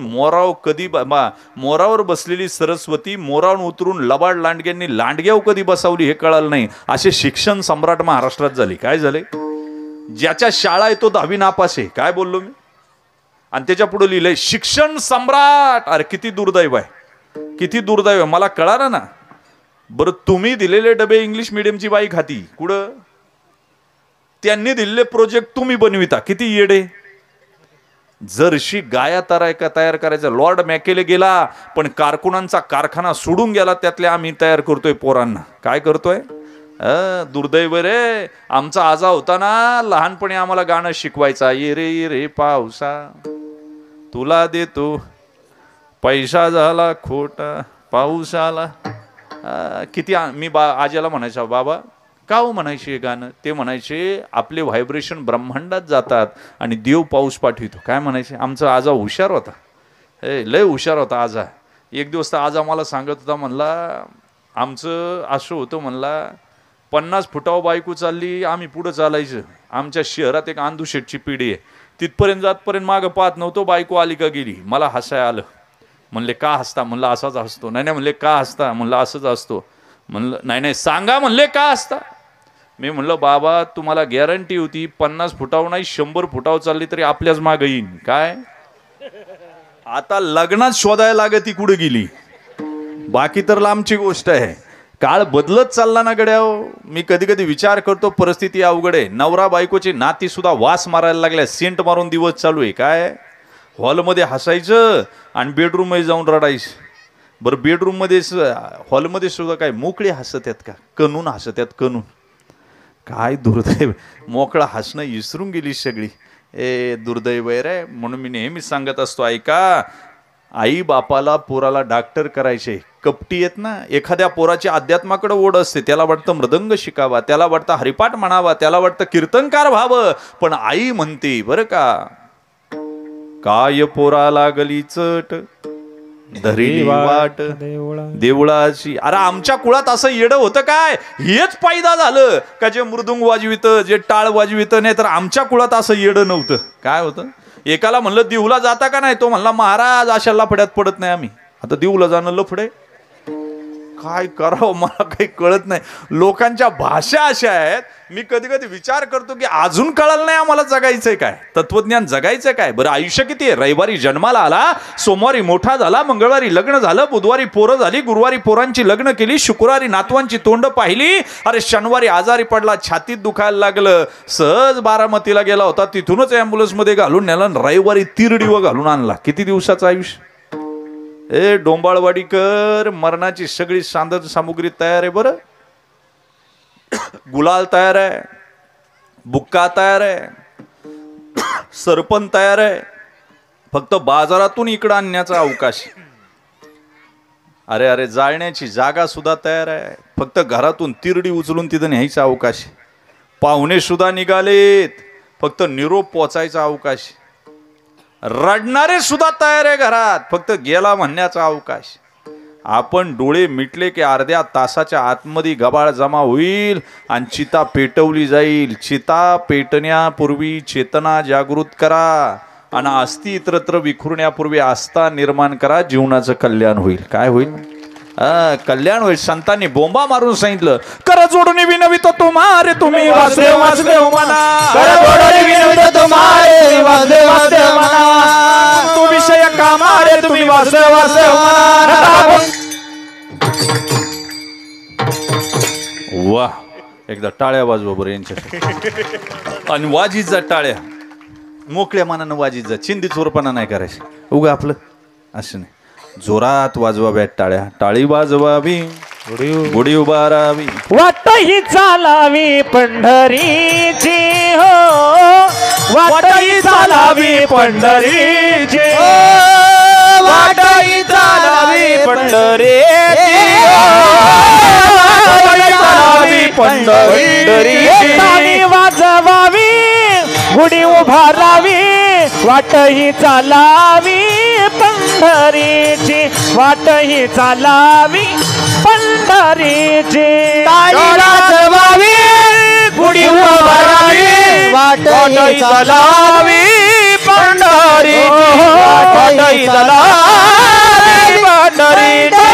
मोरावर बसलेली सरस्वती मोरावर उतरून लबाड लांडग्यांनी लांडग्यावर कधी बसावली हे कळालं नाही. असे शिक्षण सम्राट महाराष्ट्रात झाले. काय झाले? ज्याच्या शाळा आहे तो 10वी नापास आहे. काय बोललो मी? आणि त्याच्या पुढे लिहिलंय शिक्षण सम्राट. अरे किती दुर्दैव आहे, किती दुर्दैव आहे. मला कळालं ना. बरं तुम्ही दिलेले डबे इंग्लिश मिडियमची बाई खाती कुठं? त्यांनी दिलेले प्रोजेक्ट तुम्ही बनविता. किती येडे. जर्शी गाया तयार करायचा लॉर्ड मॅकेले गेला पण कारकुनांचा कारखाना सोडून गेला. त्यातले आम्ही तयार करतोय पोरांना. काय करतोय? दुर्दैव रे. आमचा आजा होता ना लहानपणी आम्हाला गाणं शिकवायचा. ये रे पावसा तुला देतो पैसा झाला खोटा पाऊस आला. किती मी आज्याला म्हणायचा बाबा का हो म्हणायचे गाणं. ते म्हणायचे आपले व्हायब्रेशन ब्रह्मांडात जातात आणि देव पाऊस पाठवितो. काय म्हणायचे? आमचा आजा हुशार होता. लय हुशार होता आजा. एक दिवस तर आजा मला सांगत होता. म्हणला आमचं असं होतं म्हणला 50 फुटावर बायको चालली आम्ही पुढं चालायचं. आमच्या शहरात एक आंधू शेटची पिढी आहे. तिथपर्यंत जातपर्यंत मागं पाहत नव्हतो. बायको आली का गेली. मला हसाय आलं. म्हणले का हसता? म्हणलं असाच हसतो. नाही म्हणले का हसता? म्हणलं असंच असतो. म्हणलं नाही सांगा. म्हणले का हसता? मी म्हणलं बाबा तुम्हाला गॅरंटी होती 50 फुटावर नाही 100 फुटावर चालली तरी आपल्याच मागं येईन. काय आता लग्नात शोधायला लागत ती कुठे गेली. बाकी तर लांबची गोष्ट आहे. काळ बदलत चालला ना गड्याव. मी कधी कधी विचार करतो परिस्थिती अवघड आहे. नवरा बायकोची नाती सुद्धा वास मारायला लागल्या. सेंट मारून दिवस चालू आहे. काय हॉलमध्ये हसायचं आणि बेडरूममध्ये जाऊन रडायचं. बरं बेडरूममध्ये हॉलमध्ये सुद्धा काय मोकळे हसत आहेत का? कणून हसत आहेत कणून. काय दुर्दैव. मोकळा हसणं विसरून गेली सगळी. दुर्दैव आहे रे. म्हणून मी नेहमी सांगत असतो ऐका आई बापाला पोराला डॉक्टर करायचे कपटी आहेत ना. एखाद्या पोराची अध्यात्माकडे ओढ असते. त्याला वाटतं मृदंग शिकावा, त्याला वाटतं हरिपाठ म्हणावा, त्याला वाटतं कीर्तनकार व्हावं. पण आई म्हणते बरं का काय पोरा लागली चट धरी वाट देवळाची. अरे आमच्या कुळात असं येडं होतं काय? हेच फायदा झालं का जे मृदुंग वाजवित जे टाळ वाजवित. नाही तर आमच्या कुळात असं येडं नव्हतं. काय होतं? एकाला म्हणलं देऊला जाता का नाही? तो म्हणला महाराज अशा लफड्यात पडत नाही आम्ही. आता देऊला जाणं लफडे. काय करावं मला काही कळत नाही. लोकांच्या भाषा अशा आहेत. मी कधी कधी विचार करतो की अजून कळलं नाही आम्हाला जगायचंय काय, तत्वज्ञान जगायचं काय. बरं आयुष्य किती आहे? रविवारी जन्माला आला, सोमवारी मोठा झाला, मंगळवारी लग्न झालं, बुधवारी पोरं झाली, गुरुवारी पोरांची लग्न केली, शुक्रवारी नातवांची तोंड पाहिली. अरे शनिवारी आजारी पडला, छातीत दुखायला लागलं, सहज बारामतीला गेला होता, तिथूनच ॲम्ब्युलन्समध्ये घालून नेला, रविवारी तिरडीवर घालून आणला. किती दिवसाचं आयुष्य. डोंबाळवाडीकर मरणाची सगळी साधन सामुग्री तयार आहे. बरं गुलाल तयार आहे, बुक्का तयार आहे, सरपण तयार आहे. फक्त बाजारातून इकडं आणण्याचा अवकाश. अरे जाळण्याची जागा सुद्धा तयार आहे. फक्त घरातून तिरडी उचलून तिथं न्यायचा अवकाश. पाहुणे सुद्धा निघालेत. फक्त निरोप पोचायचा अवकाश. रडणारे सुद्धा तयार आहे घरात. फक्त गेला म्हणण्याचा अवकाश. आपण डोळे मिटले की अर्ध्या तासाच्या आतमध्ये गबाळ जमा होईल आणि चिता पेटवली जाईल. चिता पेटण्यापूर्वी चेतना जागृत करा आणि अस्थि इतरत्र विखुरण्यापूर्वी आस्था निर्माण करा. जीवनाचं कल्याण होईल. काय होईल? कल्याण होईल. संतांनी बोंबा मारून सांगितलं कर जोडून विनवितो तुम्हारे तुम्ही वासुदेव वासुदेव म्हणा. कर जोडून विनवितो तुम्हारे वासुदेव वासुदेव म्हणा. तू विषय कामारे तुम्ही वासुदेव वासुदेव म्हणा. वा एकदा टाळ्या वाजवा बरं यांच्या. आणि वाजीचा टाळ्या मोकळ्या मनानं वाजीत जा. चिंदी चोरपणा नाही करायची. उगा आपलं असं नाही. जोरात वाजवाव्यात टाळ्या. टाळी वाजवावी गुढी उभारावी. वाटही चालावी पंढरीची हो. वाटही चालावी पंढरीची. वाटही चालावी पंढरीची. पंढरी वाजवावी गुढी उभारावी. वाटही चालावी पंढरीची. वाटही चालावी पंढरीची. वाजवावी गुढी उभारावी. वाटही चालावी पंढरीची पाटई दलाली पंढरीची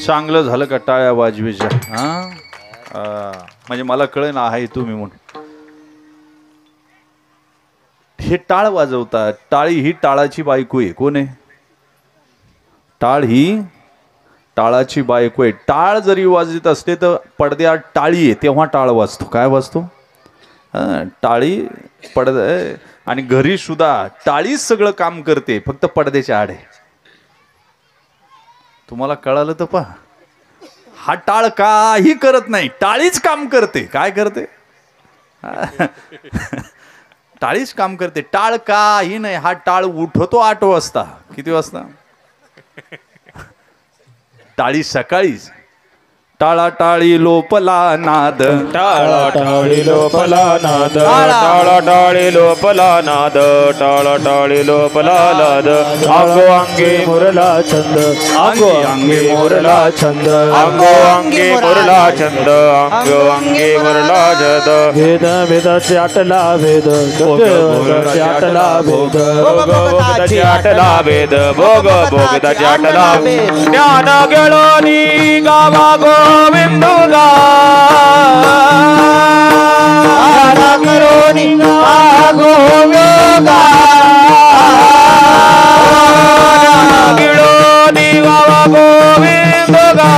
चांगलं झालं का टाळ्या वाजवीच्या म्हणजे मला कळे ना आहे तुम्ही म्हणून हे टाळ वाजवतात टाळी ही टाळाची बायको आहे कोण आहे टाळ ही टाळाची बायको आहे टाळ जरी वाजत असते तर पडद्यात टाळी आहे तेव्हा टाळ वाजतो काय वाजतो टाळी पडद आणि घरी सुद्धा टाळीच सगळं काम करते फक्त पडद्याच्या आड आहे तुम्हाला कळालं तर पहा हा टाळ काही करत नाही टाळीच काम करते काय करते टाळीच काम करते टाळ काही नाही हा टाळ उठवतो 8 वाजता किती वाजता टाळी सकाळीच टाळा टाळी लोपला नाद टाळा टाळी लोपला नाद टाळा टाळी लोपला नाद टाळा टाळी लोपला नाद अंगो अंगे मुरला छंद अंगो अंगे मुरला छंद अंगो अंगे मुरला छंद अंगो अंगे मुरला छंद वेद वेदाचे आटला वेद वेदाचे आटला वेद भोगताचे आटला वेद भोग भोगताचे आटला ज्ञान गेलोनी गावा गोविंदुगा करोनी गोविंदुगा गिळोनी गावा गोविंदुगा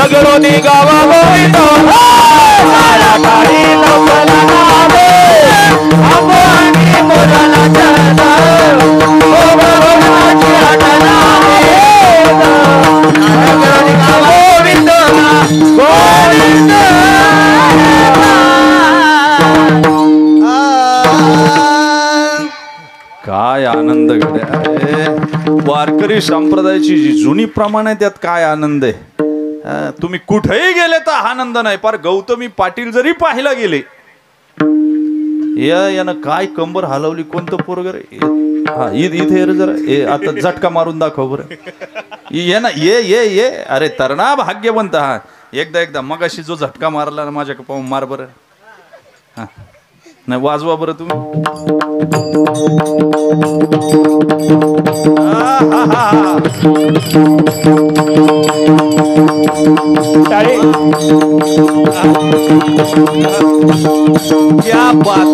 गिळोनी गावा गोविंदुगा काय आनंद गड्या वारकरी संप्रदायाची जी जुनी प्रमाण आहे त्यात काय आनंद आहे तुम्ही कुठेही गेले तर आनंद नाही पार गौतमी पाटील जरी पाहायला गेले यानं काय कंबर हलवली कोणतं पोरग रे हा इथे रे जरा आता झटका मारून दाखव बरं ये ना ये अरे तरणा भाग्यवंत हा एकदा मगाशी जो झटका मारला ना माझ्या पाहून मार बरं हा नाही वाजवा बरं तुम्ही क्या बात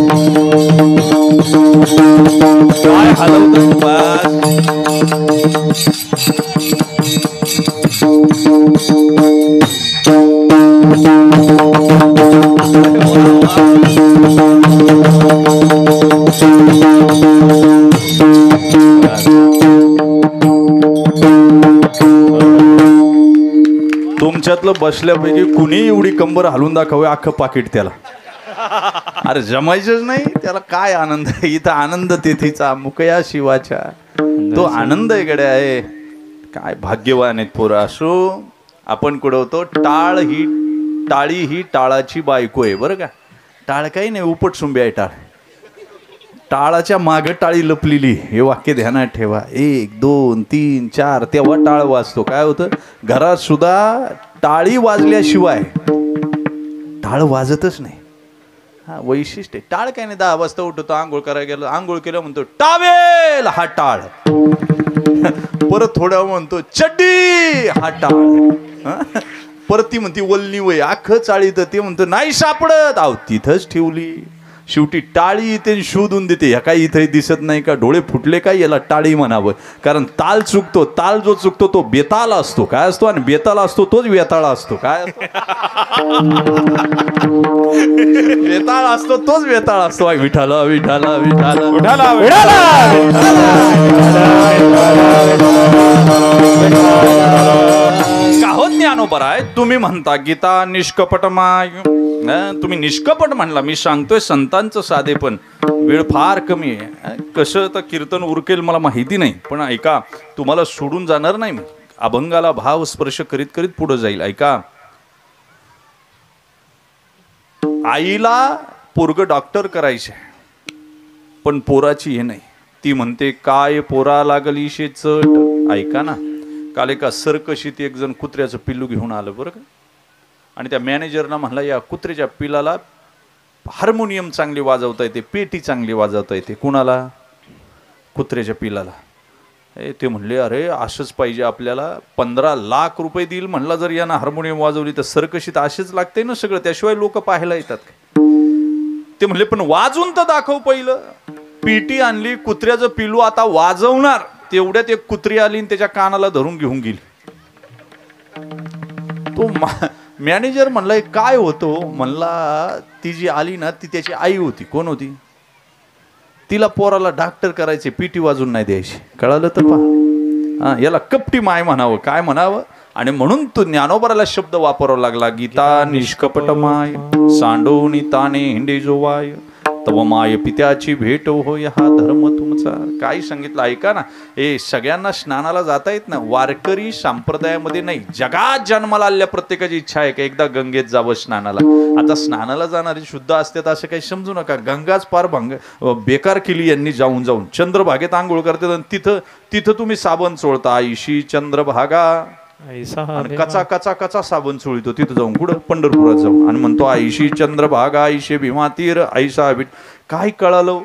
काय हलवत तुमच्यातलं बसल्यापैकी कुणी एवढी कंबर हलवून दाखवे अख्खं पाकिट त्याला अरे जमायचंच नाही त्याला. काय आनंद आहे इथं, आनंद तिथीचा मुकया शिवाच्या, तो आनंद इकडे आहे. काय भाग्यवान आहेत पोरं. असो आपण कुडवतो टाळी ही टाळाची बायको आहे बरं का. टाळ काही नाही, उपट सुंबी आहे टाळ. टाळाच्या माग टाळी लपलेली, हे वाक्य ध्यानात ठेवा. 1 2 3 4 तेव्हा टाळ वाजतो. काय होतं घरात सुद्धा टाळी वाजल्याशिवाय टाळ वाजतच नाही. हा वैशिष्ट्य. टाळ काय नाही, 10 वाजता उठतो, आंघोळ करायला गेलो, आंघोळ केलं म्हणतो टावेल, हा टाळ. परत थोड्या म्हणतो चड्डी, हा टाळ. परत ती म्हणती वल्ली वय अख्खं चाळी, तर ते म्हणतो नाही सापडत. आहो तिथंच ठेवली. शेवटी टाळी इथे शोधून देते. ह्या काही इथे दिसत नाही का, डोळे फुटले काय, याला टाळी म्हणावं. कारण ताल चुकतो, ताल जो चुकतो तो बेताल असतो. काय असतो, आणि बेताल असतो तोच वेताळा असतो. काय वेताळ असतो तोच वेताळ असतो. विठाला विठाला विठाला विठाला विठाला. का हो ज्ञानोबराय, तुम्ही म्हणता गीता निष्कपटमाय, तुम्ही निष्कपट म्हणला. मी सांगतोय संतांचं साधेपण. वेळ फार कमी आहे. कसं तर कीर्तन उरकेल मला माहिती नाही, पण ऐका, तुम्हाला सोडून जाणार नाही मी. अभंगाला भाव स्पर्श करीत करीत पुढे जाईल. ऐका, आईला पोरग डॉक्टर करायचे, पण पोराची हे नाही. ती म्हणते काय पोरा लागली शे चट. ऐका ना, काल एका सरकशीत एक जण कुत्र्याचं पिल्लू घेऊन आलं बरं का. आणि त्या मॅनेजरना म्हणला या कुत्र्याच्या पिलाला हार्मोनियम चांगली वाजवता येते, पेटी चांगली वाजवता येते. कुणाला? कुत्र्याच्या पिलाला. ते म्हणले अरे असंच पाहिजे आपल्याला, 15 लाख रुपये देईल म्हणला जर यानं हार्मोनियम वाजवली तर. सरकशीत असेच लागते ना सगळं, त्याशिवाय लोक पाहायला येतात. ते म्हणले पण वाजवून तर दाखव पहिलं. पेटी आणली, कुत्र्याचं पिलू आता वाजवणार. तेवढ्यात एक कुत्री आली आणि त्याच्या कानाला धरून घेऊन गेली. तो मॅनेजर म्हणला काय होतो, म्हणला ती जी आली ना ती त्याची आई होती. कोण होती? तिला पोराला डॉक्टर करायचे, पीटी वाजून नाही द्यायची. कळालं तर पहा. याला कपटी माय म्हणावं, काय म्हणावं. आणि म्हणून तो ज्ञानोबराला शब्द वापरावा लागला. गीता निष्कपट माय, सांडोनी ताने हिंडे जोवाय, तव माय पित्याची भेट होय हा धर्म तुमचा. काय सांगितलं ऐका ना. सगळ्यांना स्नानाला जाता येत ना. वारकरी संप्रदायामध्ये नाही, जगात जन्माला आलेल्या प्रत्येकाची इच्छा आहे का एकदा गंगेत जावं स्नानाला. आता स्नानाला जाणारे शुद्ध असतात असं काही समजू नका. गंगाच फार बेकार केली यांनी जाऊन जाऊन. चंद्रभागेत आंघोळ करतात आणि तिथं तुम्ही साबण चोळता. आईशी चंद्रभागा, कचा कचा कचा साबण चोळीतो तिथं जाऊन. कुठं? पंढरपुरात जाऊन. आणि म्हणतो आईशी चंद्रभागा, आईशे भीमातीर, आईसा बीट. काय कळालं.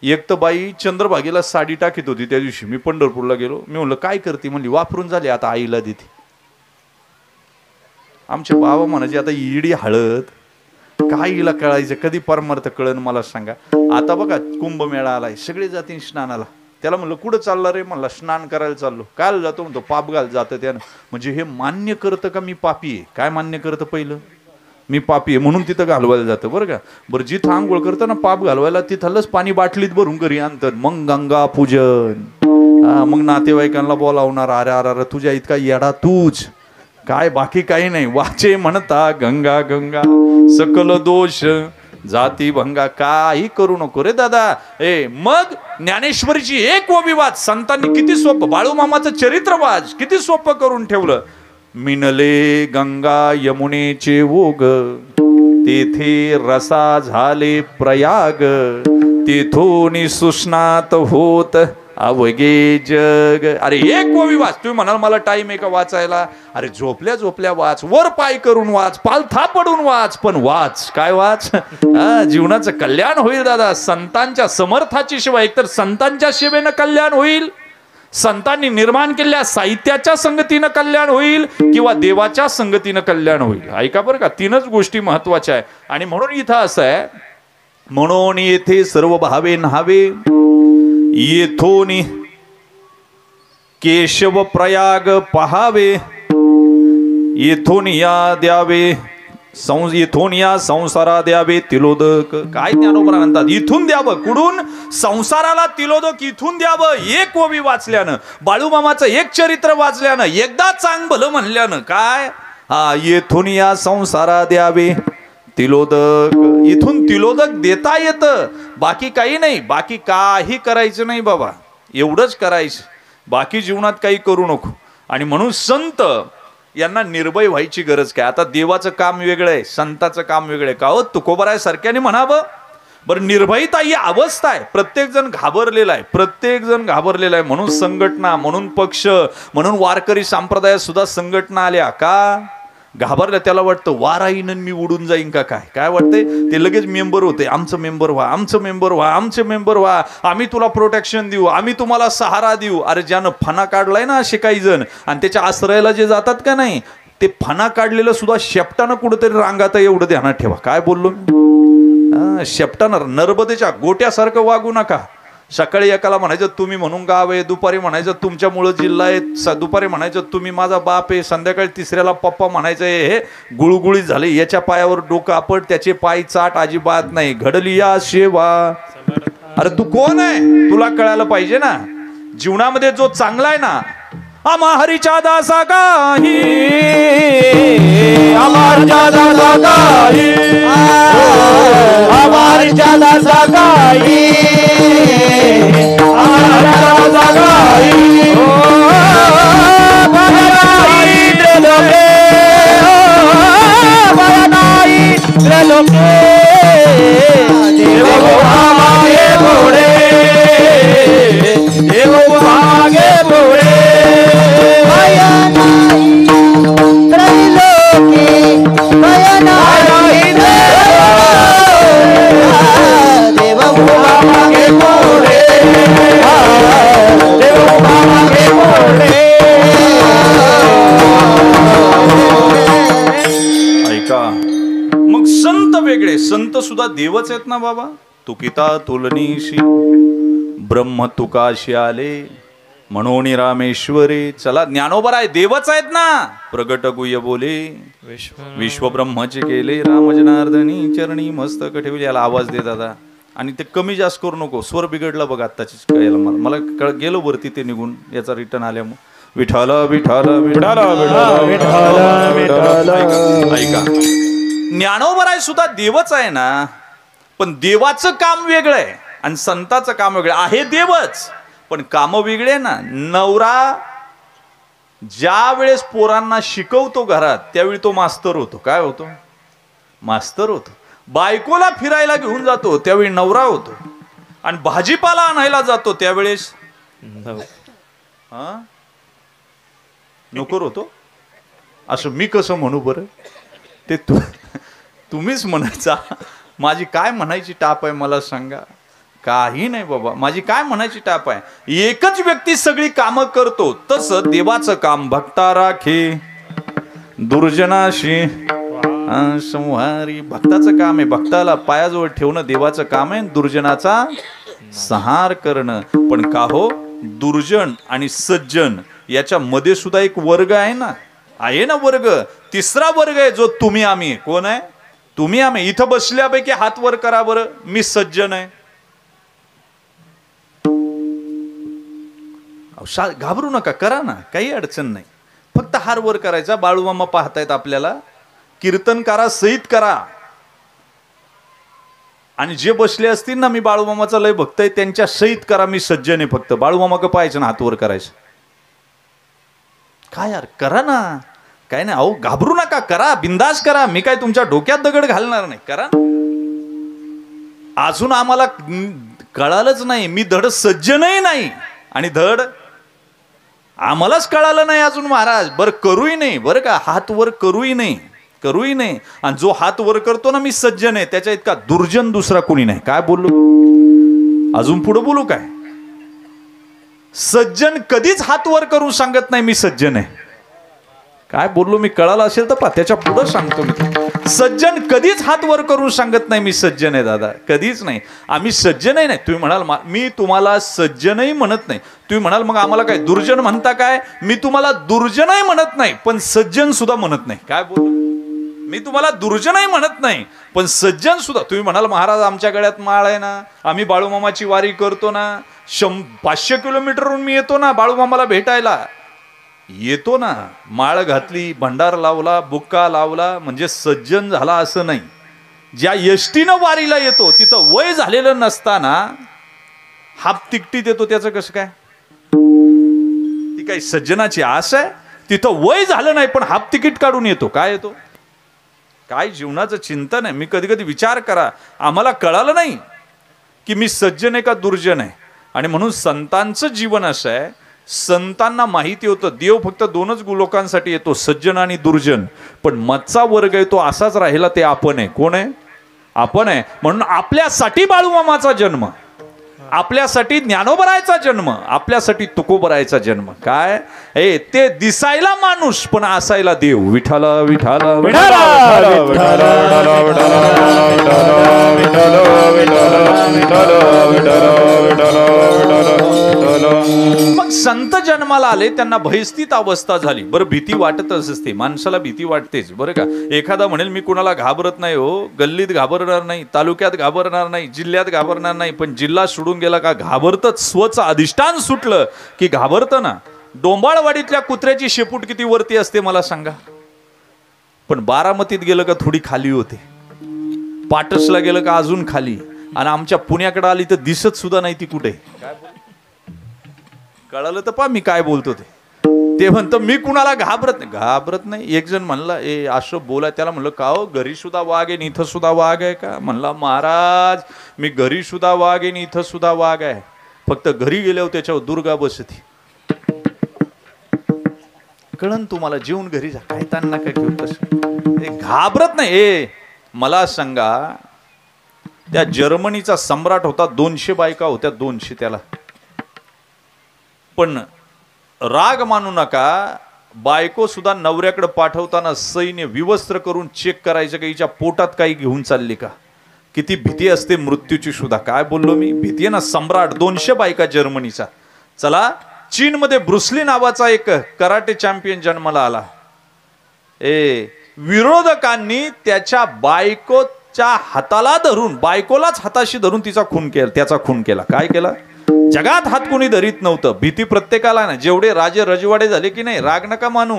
एक तर बाई चंद्रभागेला साडी टाकीत होती त्या दिवशी. मी पंढरपूरला गेलो. मी म्हणलं काय करते, म्हणली वापरून झाली आता आईला देते. आमचे बाबा म्हणायचे आता ईडी हळद काय हिला कळायचं, कधी परमार्थ कळण मला सांगा. आता बघा कुंभमेळा आलाय, सगळे जातील स्नानाला. त्याला म्हणलं कुठं चालला रे, म्हणला स्नान करायला चाललो. काय जातो म्हणतो पाप घाल जातं त्यानं. म्हणजे हे मान्य करतं का मी पापी आहे. काय मान्य करतं पहिलं, मी पापी आहे म्हणून तिथं घालवायला जातं बरं का. बरं जिथं आंघोळ करतं ना पाप घालवायला तिथलंच पाणी बाटलीत भरून घरी आणतात. मग गंगा पूजन, मग नातेवाईकांना बोलावणार. अरे अरे अरे तुझ्या इतका येडा तूच काय, बाकी काही नाही. वाचे म्हणता गंगा गंगा सकल दोष जाती भंगा. काही करू नको रे दादा. मग ज्ञानेश्वरीची एक ओवी वाच. संतांनी किती सोपं, बाळूमामाचं चरित्र वाच, किती सोपं करून ठेवलं. मिनले गंगा यमुनेचे ओग, तेथे रसा झाले प्रयाग, तेथून सुस्नात होत अवघे जग. अरे एक ओवी वाच. तुम्ही म्हणाल मला टाइम आहे का वाचायला. अरे झोपल्या झोपल्या वाच, वर पाय करून वाच, पालथा पडून वाच, पण वाच. काय वाच. जीवनाचं कल्याण होईल दादा. संतांच्या समर्थाची शिवाय, एकतर संतांच्या सेवेनं कल्याण होईल, संतांनी निर्माण केलेल्या साहित्याच्या संगतीनं कल्याण होईल, किंवा देवाच्या संगतीनं कल्याण होईल. ऐका बरं का, तीनच गोष्टी महत्वाच्या आहे. आणि म्हणून इथं असं आहे, म्हणून येथे सर्व भावे न्हावे, येथोनी केशव प्रयाग पहावे, येथून या द्यावे येथून या संसारा द्यावे तिलोदक. काय ज्ञानोबरा म्हणतात, इथून द्यावं. कुठून? संसाराला तिलोदक इथून द्यावं. एक ओवी वाचल्यानं, बाळूमामाचं एक चरित्र वाचल्यानं, एकदा चांग भलं म्हणल्यानं. काय? येथून या संसारा द्यावे तिलोदक, इथून तिलोदक देता येतं, बाकी काही नाही. बाकी काही करायचं नाही बाबा, एवढंच करायचं, बाकी जीवनात काही करू नको. आणि म्हणून संत यांना निर्भय व्हायची गरज काय. आता देवाचं काम वेगळं आहे, संताचं काम वेगळं आहे. का हो तुकोबराय सारख्याने म्हणावं. बरं, निर्भयता ही अवस्था आहे. प्रत्येक जण घाबरलेला आहे, प्रत्येक जण घाबरलेला आहे. म्हणून संघटना, म्हणून पक्ष, म्हणून वारकरी संप्रदायात सुद्धा संघटना आल्या. का घाबरल्या? त्याला वाटतं वारा येईन मी उडून जाईन का काय. काय वाटतंय ते लगेच मेंबर होते. आमचं मेंबर व्हा, आमचं मेंबर व्हा, आमचे मेंबर व्हा, आम्ही तुला प्रोटेक्शन देऊ, आम्ही तुम्हाला सहारा देऊ. अरे ज्यानं फणा काढलाय ना असे काही जण, आणि त्याच्या आश्रयाला जे जातात का नाही, ते फणा काढलेलं सुद्धा शेपटानं कुठेतरी रांगात, एवढं ध्यानात ठेवा. काय बोललो मी? शेपटानं नर्मदेच्या गोट्यासारखं वागू नका. सकाळी एकाला म्हणायचं तुम्ही म्हणून गाव आहे, दुपारी म्हणायचं तुमच्यामुळं जिल्हा आहे, दुपारी म्हणायचं तुम्ही माझा बाप आहे, संध्याकाळी तिसऱ्याला पप्पा म्हणायचं. हे गुळगुळी झाले. याच्या पायावर डोकं आपट, त्याचे पाय चाट, अजिबात नाही. घडली या सेवा. अरे तू कोण आहे तुला कळायला पाहिजे ना. जीवनामध्ये जो चांगला आहे ना, आम्हा हरीच्या दासा काही, हमारच्या दासा काही, हमारच्या दासा काही, हमारच्या दासा काही, भगनाई त्रिलोके, भगनाई त्रिलोके, देव मागे पुढे, देव मागे पुढे, ऐका मग संत वेगळे, संत सुद्धा देवच आहेत ना बाबा. तुकिता तुलनीशी ब्रह्म तुकाशी आले, म्हणून रामेश्वरे. चला ज्ञानोबराय देवच आहेत ना. प्रगट गुह्य बोले विश्व ब्रह्मचे केले, राम जनार्दनी चरणी मस्तक ठेवले. याला आवाज दे दादा, आणि ते कमी जास्त करू नको. स्वर बिघडला बघ आत्ताच. मला गेलो वरती ते निघून, याचा रिटर्न आल्यामुळे. विठाला विठाला विठाला विठाला विठाला. ऐका ज्ञानोबराय सुद्धा देवच आहे ना, पण देवाचं काम वेगळं आहे आणि संताचं काम वेगळं आहे. देवच पण काम वेगळे ना. नवरा ज्या वेळेस पोरांना शिकवतो घरात, त्यावेळी तो मास्तर होतो. काय होतो? मास्तर होतो. बायकोला फिरायला घेऊन जातो, त्यावेळी नवरा होतो. आणि भाजीपाला आणायला जातो, त्यावेळेस नोकर होतो. असं मी कसं म्हणू बरं? ते तुम्हीच म्हणायचा. माझी काय म्हणायची टाप आहे मला सांगा? काही नाही बाबा, माझी काय म्हणायची टाप आहे? एकच व्यक्ती सगळी कामं करतो. तसं देवाचं काम भक्ता राखे दुर्जनाशी संहारी. भक्ताचं काम आहे, भक्ताला पायाजवळ ठेवणं देवाचं काम आहे. दुर्जनाचा संहार करणं. पण का हो, दुर्जन आणि सज्जन याच्या मध्ये सुद्धा एक वर्ग आहे ना. आहे ना वर्ग. तिसरा वर्ग आहे जो तुम्ही आम्ही. कोण आहे? तुम्ही आम्ही. इथं बसल्यापैकी हात वर करा बरं, मी सज्जन आहे. घाबरू नका, करा ना, काही अडचण नाही. फक्त हार वर करायचा. बाळूमामा पाहतायत आपल्याला. कीर्तन करा, सहित करा. आणि जे बसले असतील ना, मी बाळूमामाचा लय भक्त आहे, त्यांच्या सहित करा मी सज्जन आहे. फक्त बाळूमामा का पाहायचं ना, हात वर करायचं. काय यार, करा ना, काय नाही. अहो घाबरू नका, करा, बिंदास करा. मी काय तुमच्या डोक्यात दगड घालणार नाही. करा. अजून आम्हाला कळालंच नाही, मी धड सज्जनही नाही आणि धड आम्हालाच कळालं नाही अजून महाराज. बरं करूही नाही बरं का, हात वर करूही नाही, करूही नाही. आणि जो हात वर करतो ना मी सज्जन आहे, त्याच्या इतका दुर्जन दुसरा कोणी नाही. काय बोललो? अजून पुढे बोलू काय? सज्जन कधीच हात वर करून सांगत नाही मी सज्जन आहे. काय बोललो मी? कळालं असेल तर पहा, त्याच्या पुढे सांगतो मी. सज्जन कधीच हात वर करून सांगत नाही मी सज्जन आहे दादा, कधीच नाही. आम्ही सज्जनही नाही. तुम्ही म्हणाल मी तुम्हाला सज्जनही म्हणत नाही. तुम्ही म्हणाल मग आम्हाला काय दुर्जन म्हणता काय? मी तुम्हाला दुर्जनही म्हणत नाही, पण सज्जन सुद्धा म्हणत नाही. काय बोललो? मी तुम्हाला दुर्जनही म्हणत नाही, पण सज्जन सुद्धा. तुम्ही म्हणाल महाराज आमच्या गळ्यात माळ आहे ना, आम्ही बाळूमामाची वारी करतो ना, 500 किलोमीटरहून मी येतो ना बाळूमामाला भेटायला. येतो ना, माळ घातली, भंडार लावला, बुक्का लावला म्हणजे सज्जन झाला असं नाही. ज्या एसटीनं वारीला येतो तिथं वय झालेलं नसताना हाफ तिकटीत येतो, त्याचं कसं काय? ती काही सज्जनाची आस आहे? तिथं वय झालं नाही पण हाफ तिकीट काढून येतो, काय येतो? काय जीवनाचं चिंतन आहे? मी कधी कधी विचार करा, आम्हाला कळालं नाही की मी सज्जन आहे का दुर्जन आहे. आणि म्हणून संतांचं जीवन असं आहे, संतांना माहिती होतं देव फक्त दोनच लोकांसाठी येतो, सज्जन आणि दुर्जन. पण मधचा वर्ग आहे तो असाच राहिला, ते आपण आहे. कोण आहे? आपण आहे. म्हणून आपल्यासाठी बाळूमामाचा जन्म, आपल्यासाठी ज्ञानोबरायचा जन्म, आपल्यासाठी तुकोबरायचा जन्म. काय ते दिसायला माणूस पण असायला देव. विठाला विठाला विठाला मग संत जन्माला आले, त्यांना भयस्थित अवस्था झाली. बरं, भीती वाटतच असते माणसाला, भीती वाटतेच बरं का. एखादा म्हणेल मी कुणाला घाबरत नाही हो, गल्लीत घाबरणार नाही, तालुक्यात घाबरणार नाही, जिल्ह्यात घाबरणार नाही. पण जिल्हा सोडून गेला का घाबरतच. स्वचं अधिष्ठान सुटलं की घाबरतं ना. डोंबाळवाडीतल्या कुत्र्याची शेपूट किती वरती असते मला सांगा. पण बारामतीत गेलं का थोडी खाली होते, पाटसला गेलं का अजून खाली, आणि आमच्या पुण्याकडे आली तर दिसत सुद्धा नाही ती कुठे. कळलं तर पा मी काय बोलतो ते म्हणतं मी कुणाला घाबरत नाही. एक जण म्हणला असं बोला, त्याला म्हणलं का हो, घरी सुद्धा वाघ आहे इथं सुद्धा वाघ आहे का? म्हणला महाराज मी घरी सुद्धा वाघ आहे इथं सुद्धा वाघ आहे, फक्त घरी गेल्यावर त्याच्यावर दुर्गा बसती. कळण तुम्हाला, जेवून घरी जा, काय ताण नका घेऊन. तसं घाबरत नाही. मला सांगा, त्या जर्मनीचा सम्राट होता, 200 बायका होत्या, 200 त्याला. पण राग मानू नका, बायको सुद्धा नवऱ्याकडे पाठवताना सैन्य विवस्त्र करून चेक करायचं का हिच्या पोटात काही घेऊन चालली का. किती भीती असते मृत्यूची सुद्धा. काय बोललो मी, भीती आहे ना. सम्राट, 200 बायका जर्मनीचा. चला, चीनमध्ये ब्रुसली नावाचा एक कराटे चॅम्पियन जन्माला आला. विरोधकांनी त्याच्या बायकोच्या हाताला धरून, बायकोलाच हाताशी धरून तिचा खून केला, त्याचा खून केला. काय केला? जगात हात कोणी धरीत नव्हतं. भीती प्रत्येकाला ना. जेवढे राजे रजवाडे झाले की नाही, राग नका मानू,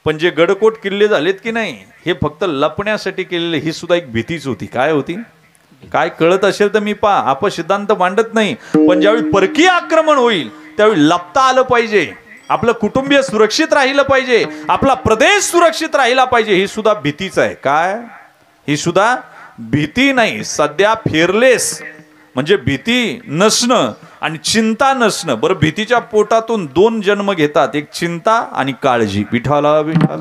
पण जे गडकोट किल्ले झालेत की नाही, हे फक्त लपण्यासाठी केलेले. ही सुद्धा एक भीतीच होती. काय होती? काय कळत असेल तर मी अपसिद्धांत मांडत नाही, पण ज्यावेळी परकीय आक्रमण होईल त्यावेळी लपता आलं पाहिजे, आपलं कुटुंबीय सुरक्षित राहिलं पाहिजे, आपला प्रदेश सुरक्षित राहिला पाहिजे. ही सुद्धा भीतीच आहे. काय? ही सुद्धा भीती नाही. सध्या फेअरलेस म्हणजे भीती नसणं आणि चिंता नसणं. बरं, भीतीच्या पोटातून 2 जन्म घेतात, एक चिंता आणि काळजी. विठाला विठाला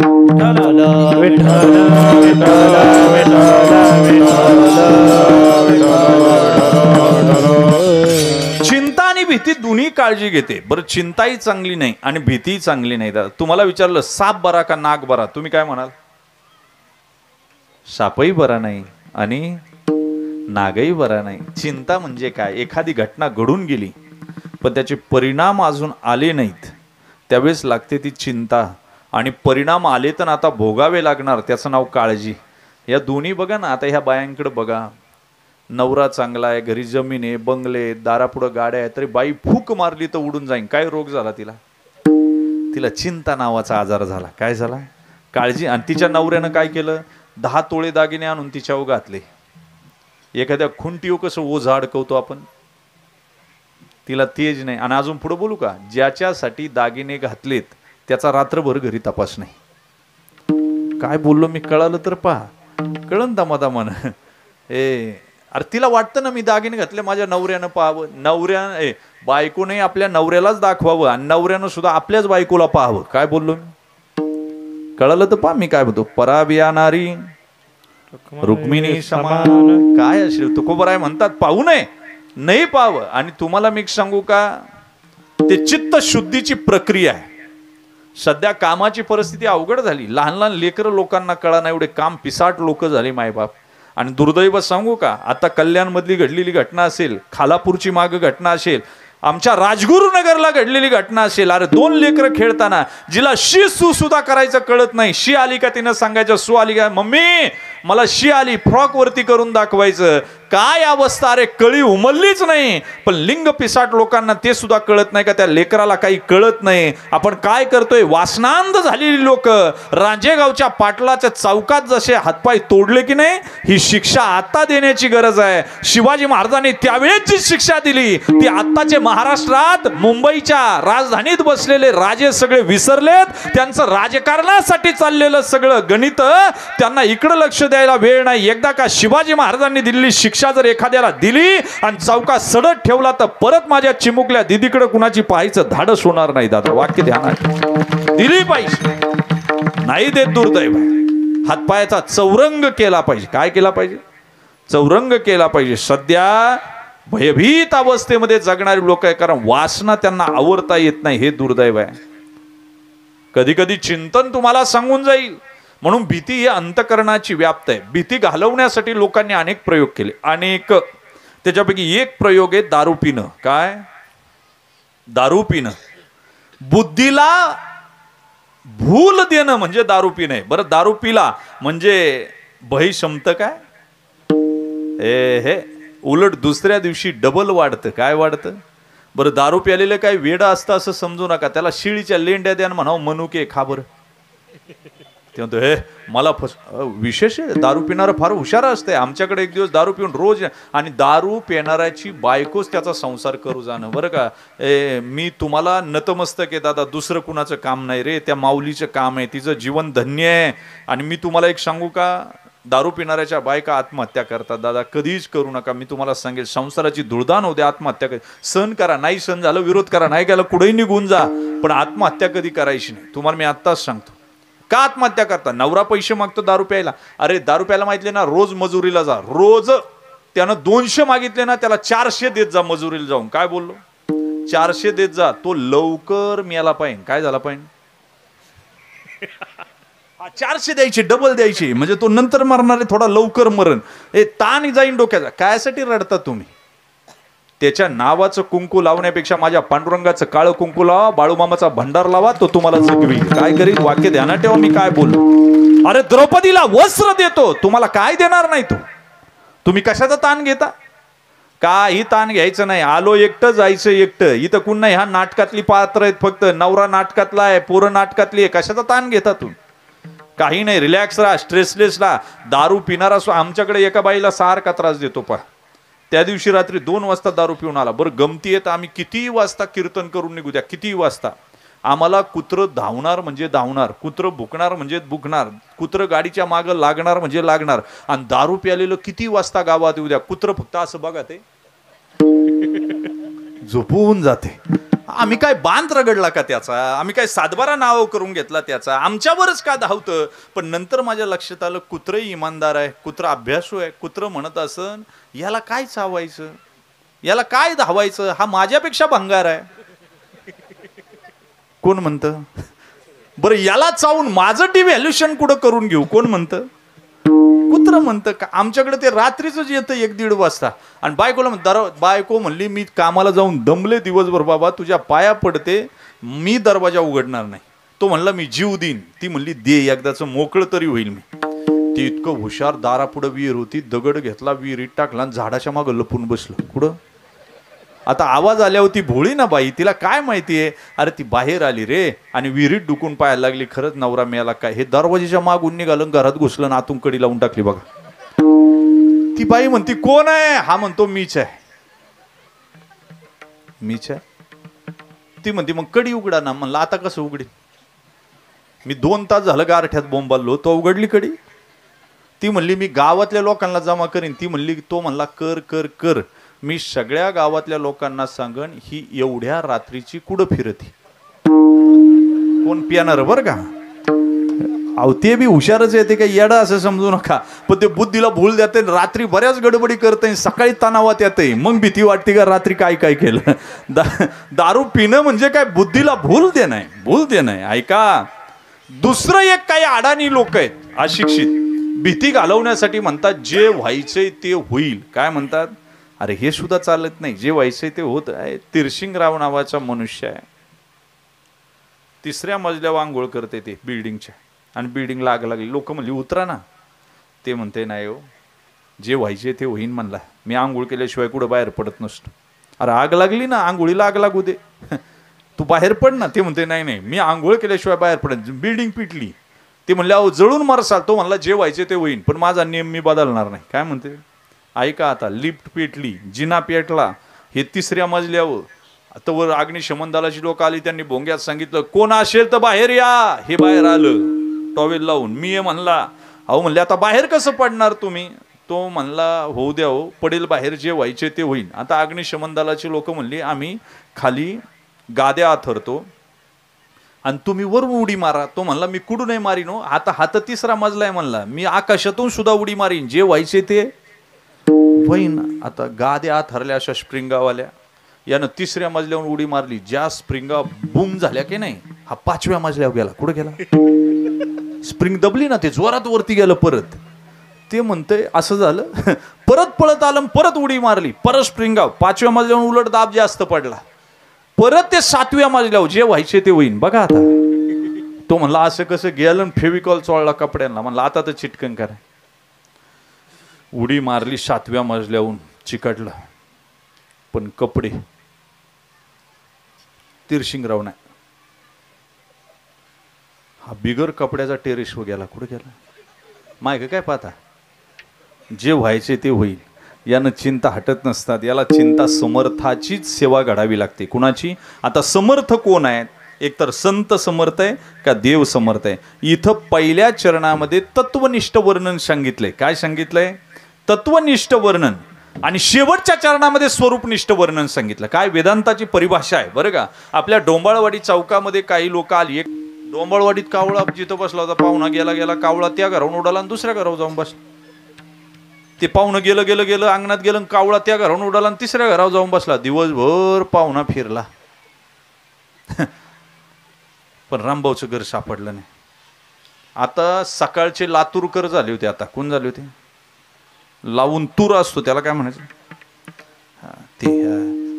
चिंता आणि भीती दोन्ही काळजी घेते. बरं, चिंताही चांगली नाही आणि भीतीही चांगली नाही. तुम्हाला विचारलं साप बरा का नाग बरा, तुम्ही काय म्हणाल? सापही बरा नाही आणि नागही बरा नाही. चिंता म्हणजे काय? एखादी घटना घडून गेली पण त्याचे परिणाम अजून आले नाहीत, त्यावेळेस लागते ती चिंता. आणि परिणाम आले तर आता भोगावे लागणार, त्याचं नाव काळजी. या दोन्ही बघा ना. आता ह्या बायांकडे बघा, नवरा चांगला आहे, घरी जमीन आहे, बंगले, दारापुढं गाड्या आहेत, तरी बाई फूक मारली तर उडून जाईन. काय रोग झाला तिला? तिला चिंता नावाचा आजार झाला. काय झाला? काळजी. आणि तिच्या नवऱ्यानं काय केलं? 10 तोळे दागिने आणून तिच्यावर घातले. एखाद्या खुंटीव कसं ओझं अडकवतो आपण, तिला तेज नाही. आणि अजून पुढे बोलू का, ज्याच्यासाठी दागिने घातलेत त्याचा रात्रभर घरी तपास नाही. काय बोललो मी? कळालं तर पहा, कळन दमादमानं. अरे तिला वाटतं ना मी दागिने घातले, माझ्या नवऱ्यानं पाहावं. बायकोने आपल्या नवऱ्यालाच दाखवावं आणि नवऱ्यानं सुद्धा आपल्याच बायकोला पाहावं. काय बोललो मी? कळालं तर पहा मी काय बोलतो. पराबिया नारी रुक्मिणी समान. काय असेल तुकोबराय म्हणतात, पाहू नये, नाही पाहावं. आणि तुम्हाला मी सांगू का, ते चित्त शुद्धीची प्रक्रिया आहे. सध्या कामाची परिस्थिती अवघड झाली. लहान लहान लेकरं लोकांना कळा नाही, एवढे काम पिसाट लोक झाले मायबाप. आणि दुर्दैव सांगू का, आता कल्याणमधली घडलेली घटना असेल, खालापूरची माग घटना असेल, आमच्या राजगुरुनगरला घडलेली घटना असेल. अरे 2 लेकरं खेळताना जिला शी सू सुद्धा करायचं कळत नाही. शी आली का तिनं सांगायचं, सू आली का? मम्मी मला शी आली, फ्रॉक वरती करून दाखवायचं. काय अवस्था, अरे कळी उमललीच नाही. पण लिंग पिसाट लोकांना ते सुद्धा कळत नाही का त्या लेकराला काही कळत नाही. आपण काय करतोय, वासनांध झालेली लोक रांजेगावच्या पाटलाच्या चौकात जसे हातपाय तोडले की नाही, ही शिक्षा आता देण्याची गरज आहे. शिवाजी महाराजांनी त्यावेळेस जी शिक्षा दिली ती आत्ताचे महाराष्ट्रात मुंबईच्या राजधानीत बसलेले राजे सगळे विसरलेत. त्यांचं राजकारणासाठी चाललेलं सगळं गणित त्यांना इकडे लक्ष द्यायला वेळ नाही. एकदा का शिवाजी महाराजांनी दिलेली शिक्षा जर एखाद्याला दिली आणि चौकात सडत ठेवला तर परत माझ्या चिमुकल्या दिदीकडे कुणाची पाहायचं धाडस होणार नाही. दादा वाक्य ध्यानात दिली पाहिजे, नाही देत दुर्दैव. हातपायाचा चौरंग केला पाहिजे. काय केला पाहिजे? चौरंग केला पाहिजे. सध्या भयभीत अवस्थेमध्ये जगणारी लोक आहे, कारण वासना त्यांना आवरता येत नाही. हे दुर्दैव आहे. कधी कधी चिंतन तुम्हाला सांगून जाईल. म्हणून भीती ही अंतकरणाची व्याप्त आहे. भीती घालवण्यासाठी लोकांनी अनेक प्रयोग केले, अनेक. त्याच्यापैकी एक प्रयोग आहे दारू पिणं. काय? दारू पिणं. बुद्धीला भूल देणं म्हणजे दारू पिणं. बरं, दारू पिला म्हणजे भय शमतं काय? हे उलट दुसऱ्या दिवशी डबल वाढतं. काय वाढतं? बरं, दारू प्यालेलं काय वेडा असतं असं समजू नका. त्याला शिळीच्या लेंड्या द्या म्हणाव मनुके खा बरं. ते म्हणतो हे मला विशेष दारू पिणारं फार हुशार असते. आमच्याकडे एक दिवस दारू पिऊन रोज, आणि दारू पिणाऱ्याची बायकोच त्याचा संसार करू जाणं. बरं का, मी तुम्हाला नतमस्तक आहे दादा, दुसरं कुणाचं काम नाही रे, त्या माऊलीचं काम आहे, तिचं जीवन धन्य आहे. आणि मी तुम्हाला एक सांगू का, दारू पिणाऱ्याच्या बायका आत्महत्या करतात दादा, कधीच करू नका. मी तुम्हाला सांगेल, संसाराची धुळदाण होते. आत्महत्या कधी सहन करा, नाही सहन झालं विरोध करा, नाही केलं कुठेही निघून जा, पण आत्महत्या कधी करायची नाही. तुम्हाला मी आत्ताच सांगतो. का आत्महत्या करता? नवरा पैसे मागतो दारू प्यायला. अरे दारू प्यायला मागितले ना, रोज मजुरीला जा. रोज त्यानं 200 मागितले ना, त्याला 400 देत जा मजुरीला जाऊन. काय बोललो? 400 देत जा. तो लवकर मिळाला पाहिजे. काय झाला पाहिजे? 400 द्यायचे, डबल द्यायचे, म्हणजे तो नंतर मरणारे थोडा लवकर मरण. ताण जाईन डोक्याचा. कायसाठी रडता तुम्ही? त्याच्या नावाचं कुंकू लावण्यापेक्षा माझ्या पांडुरंगाचं काळं कुंकू लावा, बाळूमामाचा भंडार लावा, तो तुम्हाला जगवी. काय करील? वाक्य ध्यानात ठेवा मी काय बोललो. अरे द्रौपदीला वस्त्र देतो, तुम्हाला काय देणार नाही तो? तुम्ही कशाचा ताण घेता? काही ताण घ्यायचं नाही. आलो एकटं, जायचं एकटं. इथं कुण नाही. ह्या नाटकातली पात्र आहेत फक्त. नवरा नाटकातला आहे, पोरं नाटकातली आहे. कशाचा ताण घेता तुम्ही? काही नाही. रिलॅक्स राहा, स्ट्रेसलेस राहा. दारू पिणारा आमच्याकडे एका बाईला सारखा त्रास देतो पहा. त्या दिवशी रात्री 2 वाजता दारू पिऊन आला. बरं गमती येत, आम्ही कितीही वाजता कीर्तन करून निघू द्या, कितीही वाजता, आम्हाला कुत्रं धावणार म्हणजे धावणार, कुत्रं भुकणार म्हणजे भुकणार, कुत्रं गाडीच्या मागं लागणार म्हणजे लागणार. आणि दारू प्यालेलं किती वाजता गावात येऊ द्या, कुत्रं फक्त असं बघा ते झोपून जाते. आम्ही काय बांध रगडला का त्याचा? आम्ही काय सातबारा नाव करून घेतला त्याचा? आमच्यावरच का धावतं? पण नंतर माझ्या लक्षात आलं, कुत्रही इमानदार आहे, कुत्र अभ्यासू आहे. कुत्र म्हणत असन, याला काय चावायचं, याला काय धावायचं, हा माझ्यापेक्षा भंगार आहे. कोण म्हणतं? बरं याला चावून माझं डिव्हॅल्युशन कुठं करून घेऊ? कोण म्हणतं? कुत्र म्हणतं. का आमच्याकडे ते रात्रीच येतं 1-1:30 वाजता. आणि बायको म्हणली, मी कामाला जाऊन दमले दिवसभर बाबा, तुझ्या पाया पडते, मी दरवाजा उघडणार नाही. तो म्हणला मी जीव देईन. ती म्हणली दे, एकदाच मोकळं तरी होईल मी. ती इतकं हुशार, दारापुढं विहीर होती, दगड घेतला, विहिरीत टाकला, झाडाच्या मागं लपून बसलं. कुठं? आता आवाज आल्यावर ती भोळी ना बाई, तिला काय माहितीये? अरे ती बाहेर आली रे, आणि विहिरीत डुकून पाहायला लागली, खरंच नवरा मिळाला काय. हे दरवाजाच्या मागून निघालं, घरात घुसलं ना, आतून कडी लावून टाकली बघा. ती बाई म्हणती कोण आहे? हा म्हणतो मीच आहे. मीच आहे. ती म्हणती मग कडी उघडा ना. म्हणलं आता कसं उघडी? मी 2 तास झालं गारठ्यात बोंबाललो, तो उघडली कडी. ती म्हणली मी गावातल्या लोकांना जमा करीन. ती म्हणली, तो म्हणला कर कर कर, मी सगळ्या गावातल्या लोकांना सांगन ही एवढ्या रात्रीची कुठं फिरती. कोण पियाणार? बरं का, अहो ते बी हुशारच येते का येडा असं समजू नका. पण ते बुद्धीला भूल देते, रात्री बऱ्याच गडबडी करते, सकाळी तणावात येते, मग भीती वाटते का रात्री काय काय केलं. दारू पिणं म्हणजे काय? बुद्धीला भूल देणं आहे, भूल देणं आहे. ऐका, दुसरं एक काही अडाणी लोक आहेत अशिक्षित, भीती घालवण्यासाठी म्हणतात जे व्हायचंय ते होईल. काय म्हणतात? अरे हे सुद्धा चालत नाही, जे व्हायचंय ते होत आहे. तिरशिंगराव नावाचा मनुष्य आहे, 3ऱ्या मजल्यावर आंघोळ करते ते बिल्डिंगच्या, आणि बिल्डिंगला आग लागली. लोक म्हणली उतरा ना. ते म्हणते नाही हो, जे व्हायचे ते होईन म्हणला. मी आंघोळ केल्याशिवाय कुठं बाहेर पडत नसतो. अरे आग लागली ना, आंघोळीला आग लागू दे, तू बाहेर पड ना. ते म्हणते नाही नाही, मी आंघोळ केल्याशिवाय बाहेर पडत. बिल्डिंग पिटली, ते म्हणले अहो जळून मरसाल. तो म्हणला जे व्हायचे ते होईन, पण माझा नियम मी बदलणार नाही. काय म्हणते ऐका आता, लिफ्ट पेटली, जिना पेटला, हे 3ऱ्या मजल्यावर. आता वर अग्निशमन दलाची लोक आली, त्यांनी भोंग्यात सांगितलं कोण असेल तर बाहेर या. हे बाहेर आलं टॉवेल लावून. मी म्हणला अहो म्हणले आता बाहेर कसं पडणार तुम्ही. तो म्हणला होऊ द्या हो, पडेल बाहेर, जे व्हायचे ते होईल. आता अग्निशमन दलाची लोक म्हणली आम्ही खाली गाद्या आथरतो आणि तुम्ही वरून उडी मारा. तो म्हणला मी कुठून नाही मारीन हो, आता हा तर 3रा मजला आहे. म्हणला मी आकाशातून सुद्धा उडी मारीन, जे व्हायचे ते होईन. आता गाद्या आथरल्या अशा स्प्रिंगावाल्या. यानं 3ऱ्या मजल्यावर उडी मारली. ज्या स्प्रिंगा बूम झाल्या की नाही, हा 5व्या मजल्यावर गेला. कुठं गेला, स्प्रिंग दबली ना, ते जोरात वरती गेलं परत. ते म्हणतंय असं झालं, परत पळत आलं, परत उडी मारली, परत स्प्रिंगा 5व्या मजल्यावर उलट दाब जास्त पडला, परत ते 7व्या मजल्यावर जे व्हायचे ते होईन. बघा आता. तो म्हणला असं कसं गेलं, फेविकॉल चोळला कपड्यांना. म्हणला आता तर चिटकन करा. उडी मारली 7व्या मजल्याहून, चिकटला, पण कपडे तिरशिंगराव नाही. हा बिगर कपड्याचा टेरेसवर गेला. कुठे गेला मायक काय पाहता, जे व्हायचे ते होईल. यानं चिंता हटत नसतात. याला चिंता समर्थाचीच सेवा घडावी लागते. कुणाची. आता समर्थ कोण आहेत, एकतर संत समर्थ आहे का देव समर्थ आहे. इथं पहिल्या चरणामध्ये तत्वनिष्ठ वर्णन सांगितलंय. काय सांगितलंय, तत्वनिष्ठ वर्णन. आणि शेवटच्या चरणामध्ये स्वरूपनिष्ठ वर्णन सांगितलं. काय वेदांताची परिभाषा आहे बरं का. आपल्या डोंबाळवाडी चौकामध्ये काही लोक आली. एक डोंबाळवाडीत कावळा जिथं बसला होता, पाहुणा गेला गेला, कावळा त्या घरावरून उडाला आणि दुसऱ्या घरावर जाऊन बसला. ते पाहुणं गेलं गेलं गेलं अंगणात गेलं, कावळा त्या घरावरून उडाला आणि 3ऱ्या घरावर जाऊन बसला. दिवसभर पाहुणा फिरला, पण रामभाऊचं घर सापडलं नाही. आता सकाळचे लातूरकर झाले होते. आता कोण झाले होते, लावून तूर असतो त्याला काय म्हणायचं,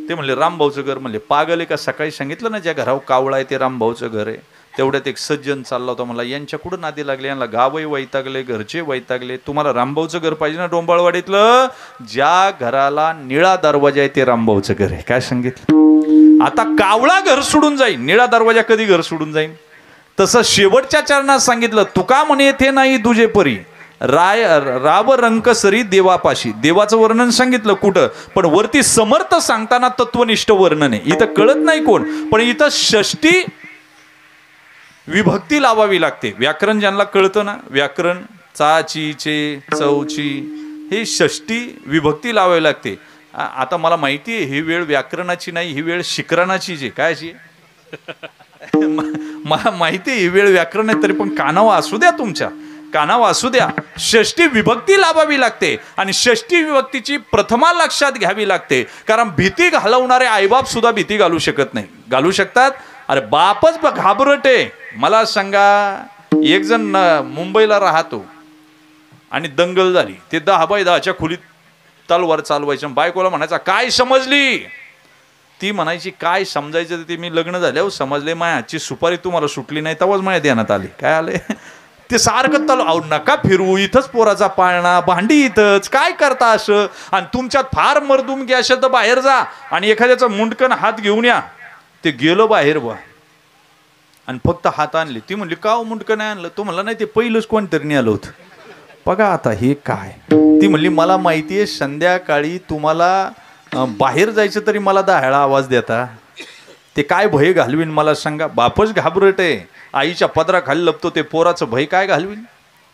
ते म्हणले रामभाऊचं घर. म्हणले पागल आहे का, सकाळी सांगितलं ना ज्या घरावर कावळा आहे ते रामभाऊचं घर आहे. तेवढ्यात एक सज्जन चालला होता. मला यांच्या कुठं नादी लागले, यांना गावही वैतागले, घरचे वैतागले. तुम्हाला रामभाऊचं घर पाहिजे ना डोंबाळवाडीतलं, ज्या घराला निळा दरवाजा आहे ते रामभाऊचं घर आहे. काय सांगितलं. आता कावळा घर सोडून जाईल, निळा दरवाजा कधी घर सोडून जाईल. तसं शेवटच्या चरणात सांगितलं, तुका म्हणे येथे नाही तुझे परी, राव रंकसरी देवापाशी. देवाचं वर्णन सांगितलं कुठं, पण वरती समर्थ सांगताना तत्वनिष्ठ वर्णन आहे. इथं कळत नाही कोण, पण इथं षष्टी विभक्ती लावावी लागते. व्याकरण ज्यांना कळतं ना, व्याकरण चाची चे चौची, हे षष्टी विभक्ती लावावी लागते. आता मला माहिती आहे ही वेळ व्याकरणाची नाही, ही वेळ शिकरणाची जे काय अशी मला माहिती आहे ही वेळ व्याकरण आहे, तरी पण कानावा असू द्या, तुमच्या कानावा असू द्या. षष्टी विभक्ती लावावी लागते आणि षष्टी विभक्तीची प्रथमा लक्षात घ्यावी लागते. कारण भीती घालवणारे आईबाप सुद्धा भीती घालू शकत नाही. घालू शकतात, अरे बापच घाबरटे. मला सांगा, एक जण मुंबईला राहतो आणि दंगल झाली. ते 10x10च्या खोलीत तलवार चालवायच्या. बायकोला म्हणायचा काय समजली, ती म्हणायची काय समजायचं ते मी लग्न झाल्यावर समजले, माझ्या हातची सुपारी तुम्हाला सुटली नाही तेव्हाच माझ्या ध्यानात आली. काय आले ते सारखं अहो नका फिरवू, इथंच पोराचा पाळणा, भांडी इथंच, काय करता असं. आणि तुमच्यात फार मर्दुमकी असेल तर बाहेर जा आणि एखाद्याचा मुंडकन हात घेऊन या. ते गेलो बाहेर बा आणि फक्त हात आणले. ती म्हणली का मुंडकं नाही आणलं. तो म्हणला नाही ते पहिलंच कोणतरी नाही आलं होतं. बघा आता हे काय. ती म्हणली मला माहिती आहे संध्याकाळी तुम्हाला बाहेर जायचं तरी मला दहाळा आवाज देता, ते काय भय घालवीन मला सांगा. बापच घाबरट आहे, आईच्या पदराखाली लपतो, ते पोराचं भय काय घालवीन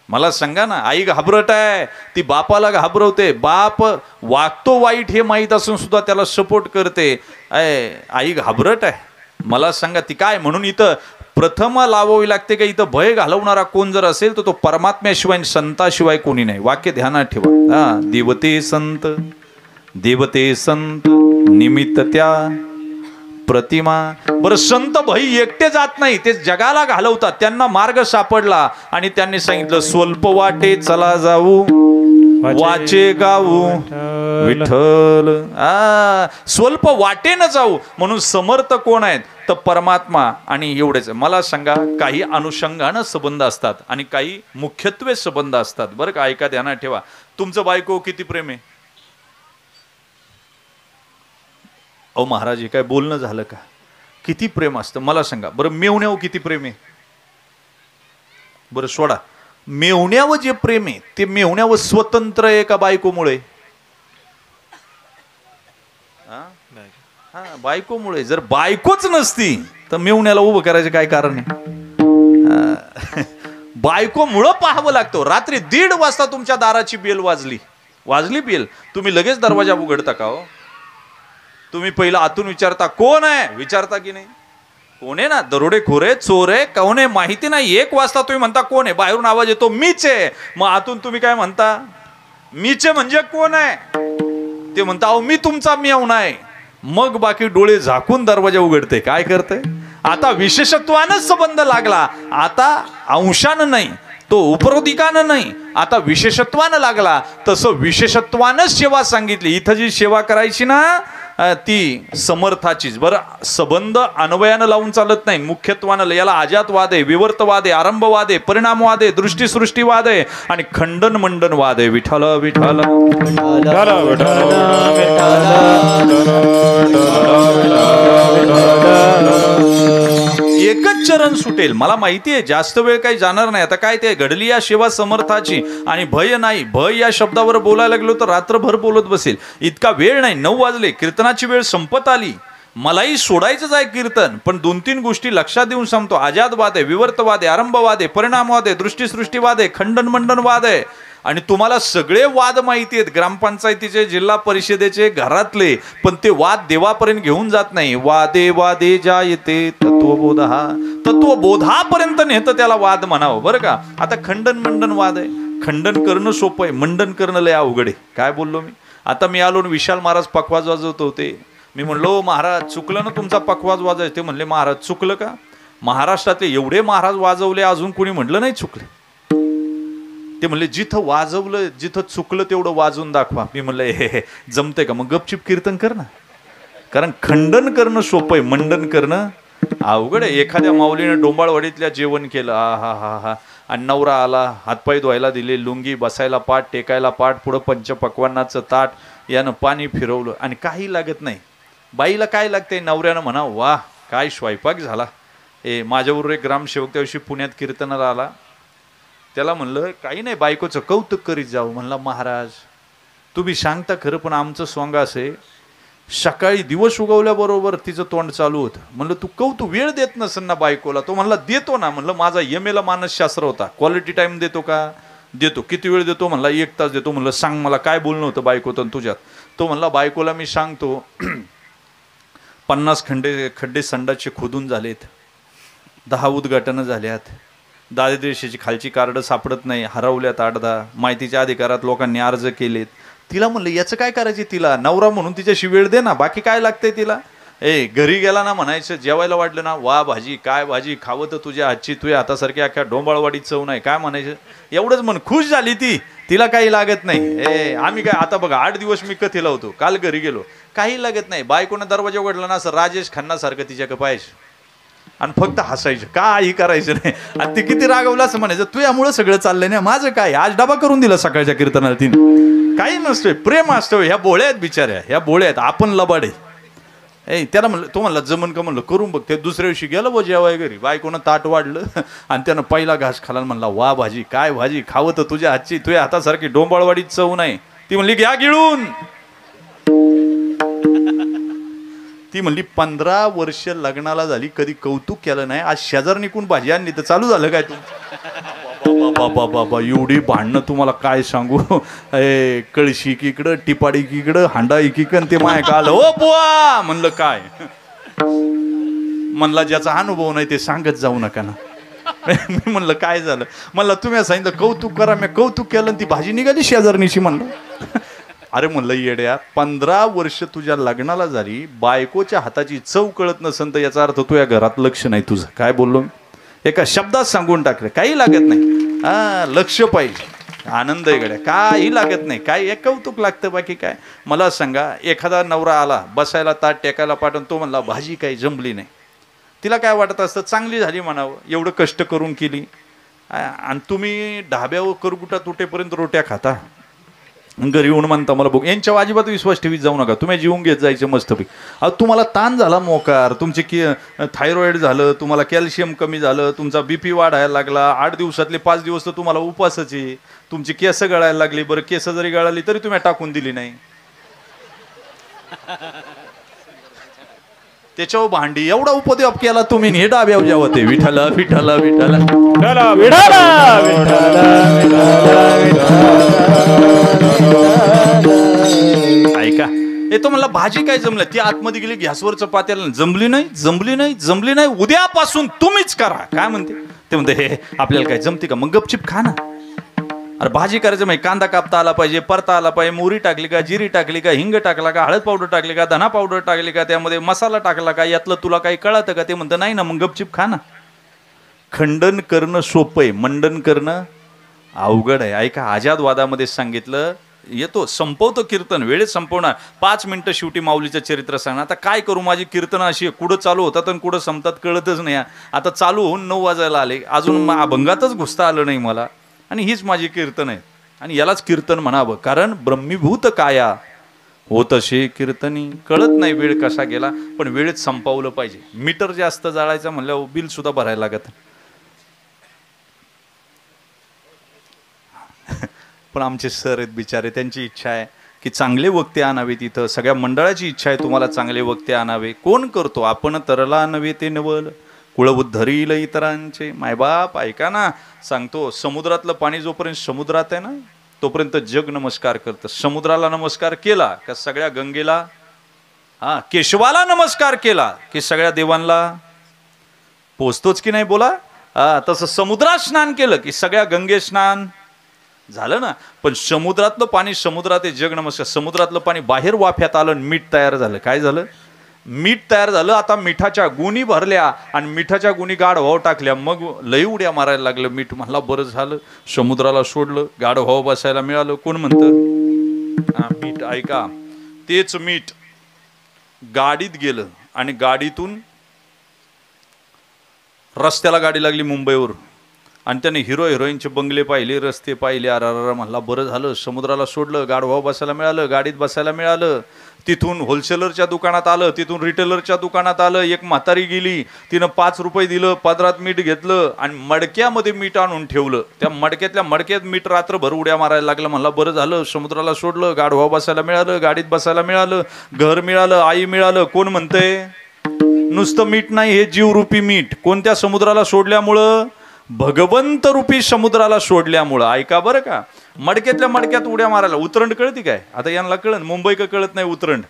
मला सांगा ना. आई घाबरट आहे, ती बापाला घाबरवते. बाप वागतो वाईट हे माहीत असून सुद्धा त्याला सपोर्ट करते. आई घाबरट आहे मला सांगा ती काय. म्हणून इथं प्रथम लावावी लागते का इथं भय घालवणारा कोण जर असेल तर तो परमात्म्याशिवाय संताशिवाय कोणी नाही. वाक्य ध्यानात ठेवा. देवते संत, देवते संत निमित्त त्या प्रतिमा. बरं संत भई एकटे जात नाही, ते जगाला घालवतात. त्यांना मार्ग सापडला आणि त्यांनी सांगितलं स्वल्प वाटे चला जाऊ, वाचे गाऊ विठ्ठल. स्वल्प वाटेनं जाऊ. म्हणून समर्थ कोण आहेत तर परमात्मा. आणि एवढेच मला सांगा, काही अनुषंगानं संबंध असतात आणि काही मुख्यत्वे संबंध असतात बरं का. ऐका ध्यानात ठेवा. तुमचं बायको किती प्रेम आहे, अहो महाराज हे काय बोलणं झालं का? किती प्रेम असतं मला सांगा बरं. मेवण्यावर किती प्रेम आहे बरं सोडा. मेवण्यावर जे प्रेम आहे ते मेवण्यावर स्वतंत्र आहे का बायकोमुळे? हा बायकोमुळे. जर बायकोच नसती तर मेवण्याला उभं करायचं काय कारण आहे? बायकोमुळं पाहावं लागतं. रात्री 1:30 वाजता तुमच्या दाराची बेल वाजली बेल, तुम्ही लगेच दरवाजा उघडता का हो? तुम्ही पहिला आतून विचारता कोण आहे, विचारता की नाही? कोण आहे ना, दरोडेखोर आहे, चोर आहे, कोण आहे माहिती नाही. 1 वाजता तुम्ही म्हणता कोण आहे, बाहेरून आवाज येतो मीच आहे. मग आतून तुम्ही काय म्हणता? मीच आहे म्हणजे कोण आहे? ते म्हणता अहो मी तुमचा मेवणा आहे. मग बाकी डोळे झाकून दरवाजा उघडते. काय करते? आता विशेषत्वानं संबंध लागला. आता अंशानं नाही, तो उपरोधिकानं नाही, आता विशेषत्वानं लागला. तसं विशेषत्वानं सेवा सांगितली. इथं जी सेवा करायची ना ती समर्थाचीच. बरं संबंध अन्वयानं लावून चालत नाही, मुख्यत्वानं. याला अजातवाद आहे, विवर्तवाद आहे, आरंभवाद आहे, परिणामवाद आहे, दृष्टीसृष्टीवाद आहे आणि खंडन मंडनवाद आहे. विठ्ठल विठ्ठल एकच चरण सुटेल. मला माहिती आहे जास्त वेळ काही जाणार नाही. आता काय ते घडली या सेवा समर्थाची आणि भय नाही. भय या शब्दावर बोलायला लागलो तर रात्रभर बोलत बसेल. इतका वेळ नाही. 9 वाजले, कीर्तनाची वेळ संपत आली. मलाही सोडायचंच आहे कीर्तन, पण 2-3 गोष्टी लक्षात देऊन सांगतो. अजातवाद आहे, विवर्तवाद आहे, आरंभवाद आहे, परिणामवाद आहे, दृष्टीसृष्टीवाद आहे, खंडन मंडनवाद आहे. आणि तुम्हाला सगळे वाद माहिती आहेत, ग्रामपंचायतीचे, जिल्हा परिषदेचे, घरातले. पण ते वाद देवापर्यंत घेऊन जात नाही. वादे वादे जायते तत्वबोध, तत्वबोधापर्यंत नेतं त्याला वाद म्हणावं बरं का. आता खंडन मंडन वाद आहे. खंडन करणं सोपं आहे, मंडन करणं लय अवघड आहे. काय बोललो मी? आता मी आलो विशाल महाराज पखवाज वाजवत होते. मी म्हणलो महाराज चुकलं ना तुमचा पखवाज वाजवायचं. ते म्हणले महाराज चुकलं का? महाराष्ट्रातले एवढे महाराज वाजवले, अजून कोणी म्हटलं नाही चुकले. ते म्हणले जिथं वाजवलं, जिथं चुकलं तेवढं वाजवून दाखवा. मी म्हणलं हे जमतंय का? मग गपचिप कीर्तन कर ना. कारण खंडन करणं सोपं आहे, मंडन करणं अवघड आहे. एखाद्या माऊलीनं डोंबाळवाडीतल्या जेवण केलं, हा हा हा, आणि नवरा आला, हातपाय धुवायला दिले, लुंगी, बसायला पाठ, टेकायला पाठ, पुढं पंचपक्वान्नाचं ताट, यानं पाणी फिरवलं आणि काही लागत नाही. बाईला काय लागतंय? नवऱ्यानं म्हणा वा काय स्वयंपाक झाला. माझ्याबरोबर एक ग्रामसेवक त्या दिवशी पुण्यात कीर्तनाला आला. त्याला म्हणलं काही नाही, बायकोचं कौतुक करीत जाऊ. म्हणला महाराज तुम्ही सांगता खरं, पण आमचं सोंग असे सकाळी दिवस उगवल्याबरोबर तिचं तोंड चालू होतं. म्हणलं तू कौतुक वेळ देत नसेल ना बायकोला? तो म्हणला देतो ना. म्हणलं माझा MA मानसशास्त्र होता. क्वालिटी टाइम देतो का? देतो. किती वेळ देतो? म्हणला 1 तास देतो. म्हणलं सांग मला काय बोलणं होतं बायकोतं तुझ्यात? तो म्हणला बायकोला मी सांगतो 50 खड्डे संडासचे खोदून झालेत, 10 उद्घाटनं झाल्यात, दारिद्र्यरेषेची खालची कार्ड सापडत नाही, हरवल्यात 8-10, माहितीच्या अधिकारात लोकांनी अर्ज केलेत. तिला म्हणलं याचं काय करायचे? तिला नवरा म्हणून तिच्याशी वेळ दे ना, बाकी काय लागतंय तिला? घरी गेला ना म्हणायचं, जेवायला वाटलं ना वा भाजी, काय भाजी, खावं तर तुझ्या हातची, तुझ्या हातासारखी अख्ख्या डोंबाळवाडीत चव नाही. काय म्हणायचं? एवढंच म्हण. खुश झाली ती. तिला काही लागत नाही. आम्ही काय आता बघा 8 दिवस मी कथेला होतो, काल घरी गेलो, काही लागत नाही. बायकोनं दरवाजा उघडला ना असं राजेश खन्नासारखं तिच्याकडे पाहायचं आणि फक्त हसायचं, काही करायचं नाही. आणि ती किती रागवलं असं म्हणायचं, तू यामुळं सगळं चाललंय ना, माझं काय? आज डबा करून दिला सकाळच्या कीर्तनाला तिने. काही नसतोय, प्रेम असतोय. ह्या बोळ्या आहेत बिचाऱ्या, ह्या बोळ्या आहेत, आपण लबाडे. त्याला म्हणलं, तो म्हणला जमन का? म्हणलं करून बघ. ते दुसऱ्या दिवशी गेलं बो जेवाय घरी, बायकोनं ताट वाढलं आणि त्यानं पहिला घास खाला. म्हणला वा भाजी, काय भाजी, खावं तर तुझ्या हातची, तुझ्या हातासारखी डोंबाळवाडीत चव नाही. ती म्हणली घ्या गिळून. ती म्हणली 15 वर्ष लग्नाला झाली, कधी कौतुक केलं नाही. आज शेजारनी कोण भाजी आणली तर चालू झालं काय? बाबा बाबा एवढी भांडणं तुम्हाला काय सांगू. कळशी एकीकडं, टिपाडी एकीकडं, हांडा एकीकडं. ते माय का आलं ओ बुवा. म्हणलं काय? म्हणला ज्याचा अनुभव नाही ते सांगत जाऊ नका ना. मी म्हणलं काय झालं? म्हणलं तुम्ही सांगितलं कौतुक करा, मी कौतुक केलं आणि ती भाजी निघाली शेजारणीची. म्हणलं अरे म्हणलं येड्या, 15 वर्ष तुझ्या लग्नाला झाली, बायकोच्या हाताची चव कळत नसेल तर याचा अर्थ तुझ्या घरात लक्ष नाही तुझं. काय बोललो? एका शब्दात सांगून टाकलं. काही लागत नाही. लक्ष पाहिजे, आनंद आहे गड्या, काही लागत नाही. काय एक कौतुक लागतं, बाकी काय? मला सांगा, एखादा नवरा आला, बसायला ताट टेकायला पाठवून, तो म्हणला भाजी काही जमली नाही. तिला काय वाटत असतं? चांगली झाली म्हणावं, एवढं कष्ट करून केली. आणि तुम्ही ढाब्यावर करगुटा तुटेपर्यंत रोट्या खाता. घरी येऊन म्हणता मला बघ, यांच्या अजिबात विश्वास ठेवीत जाऊ नका, तुम्ही जीवन घेत जायचं मस्तपैकी. अहो तुम्हाला ताण झाला मोकार, तुमचे थायरॉइड झालं, तुम्हाला कॅल्शियम कमी झालं, तुमचा BP वाढायला लागला, 8 दिवसातले 5 दिवस तर तुम्हाला उपासच आहे, तुमची केस गळायला लागली. बरं केस जरी गळाली तरी तुम्ही टाकून दिली नाही, त्याच्यावर भांडी. एवढा उपद्व्याप केला तुम्ही, हे डाब्यावर जेव्हा ते विठ्ठला विठ्ठला विठ्ठला विठ्ठला विठ्ठला ऐका, हे तो म्हणला भाजी काय जमलं, ती आतमध्ये गेली गॅसवर चपात्याला, जमली नाही जमली नाही जमली नाही, उद्यापासून तुम्हीच करा. काय म्हणते ते, म्हणते हे आपल्याला काय जमते का, मग गपचिप खा ना. अरे भाजी करायचं म्हणजे कांदा कापता आला पाहिजे, परता आला पाहिजे, मोहरी टाकली का, जिरी टाकली का, हिंग टाकला का, हळद पावडर टाकली का, धना पावडर टाकली का, त्यामध्ये मसाला टाकला का, यातलं तुला काही कळतं का. ते म्हणतं नाही ना, मग गपचिप खा ना. खंडन करणं सोपं आहे, मंडन करणं अवघड आहे. ऐका, आजादवादामध्ये सांगितलं, येतो संपवतो कीर्तन, वेळेत संपवणार, 5 मिनिटं शेवटी माऊलीचं चरित्र सांगणार. आता काय करू, माझी कीर्तन अशी आहे, कुठं चालू होतात आणि कुठं संपतात कळतच नाही. आता चालू होऊन 9 वाजायला आले, अजून अभंगातच घुसता आलं नाही मला, आणि हीच माझी कीर्तन आहे. आणि यालाच कीर्तन म्हणावं, कारण ब्रह्मीभूत काया होत असे कीर्तनी. कळत नाही वेळ कसा गेला, पण वेळेत संपवलं पाहिजे. मीटर जास्त जाळायचं म्हणल्यावर बिल सुद्धा भरायला लागत. पण आमचे सर आहेत बिचारे, त्यांची इच्छा आहे की चांगले वक्ते आणावे तिथं. सगळ्या मंडळाची इच्छा आहे तुम्हाला चांगले वक्ते आणावे. कोण करतो, आपण तरला नव्हे ते नवल, कुळबुद्धरील इतरांचे. मायबाप ऐका ना, सांगतो, समुद्रातलं पाणी जोपर्यंत समुद्रात आहे ना, तोपर्यंत जग नमस्कार करतं. समुद्राला नमस्कार केला का सगळ्या गंगेला, केशवाला नमस्कार केला की सगळ्या देवांना पोचतोच की नाही बोला. तसं समुद्रात स्नान केलं की सगळ्या गंगे स्नान झालं ना. पण समुद्रातलं पाणी समुद्रात आहे, जग नमस्कार. समुद्रातलं पाणी बाहेर वाफ्यात आलं, मीठ तयार झालं. काय झालं, मीठ तयार झालं. आता मिठाच्या गुणी भरल्या आणि मिठाच्या गुणी गाढ व्हाव टाकल्या, मग लई उड्या मारायला लागलं मीठ. म्हणला बरं झालं समुद्राला सोडलं, गाढ व्हाव बसायला मिळालं. कोण म्हणतं मीठ, ऐका, तेच मीठ गाडीत गेलं आणि गाडीतून रस्त्याला गाडी लागली मुंबईवर, आणि त्याने हिरो हिरोईनचे बंगले पाहिले, रस्ते पाहिले. अरे म्हणला बरं झालं समुद्राला सोडलं, गाढवा बसायला मिळालं, गाडीत बसायला मिळालं. तिथून होलसेलरच्या दुकानात आलं, तिथून रिटेलरच्या दुकानात आलं. एक म्हातारी गेली, तिनं 5 रुपये दिलं, पदरात मीठ घेतलं आणि मडक्यामध्ये मीठ आणून ठेवलं. त्या मडक्यातल्या मडक्यात मीठ रात्रभर उड्या मारायला लागलं. म्हणला बरं झालं समुद्राला सोडलं, गाढवा बसायला मिळालं, गाडीत बसायला मिळालं, घर मिळालं, आई मिळालं. कोण म्हणतंय नुसतं मीठ नाही, हे जीवरूपी मीठ. कोणत्या समुद्राला सोडल्यामुळं, भगवंत रूपी समुद्राला सोडल्यामुळं. ऐका बरं का, मडक्यातल्या मडक्यात उड्या मारायला. उतरंड कळती काय, आता यांना कळण, मुंबई का कळत नाही उतरंड.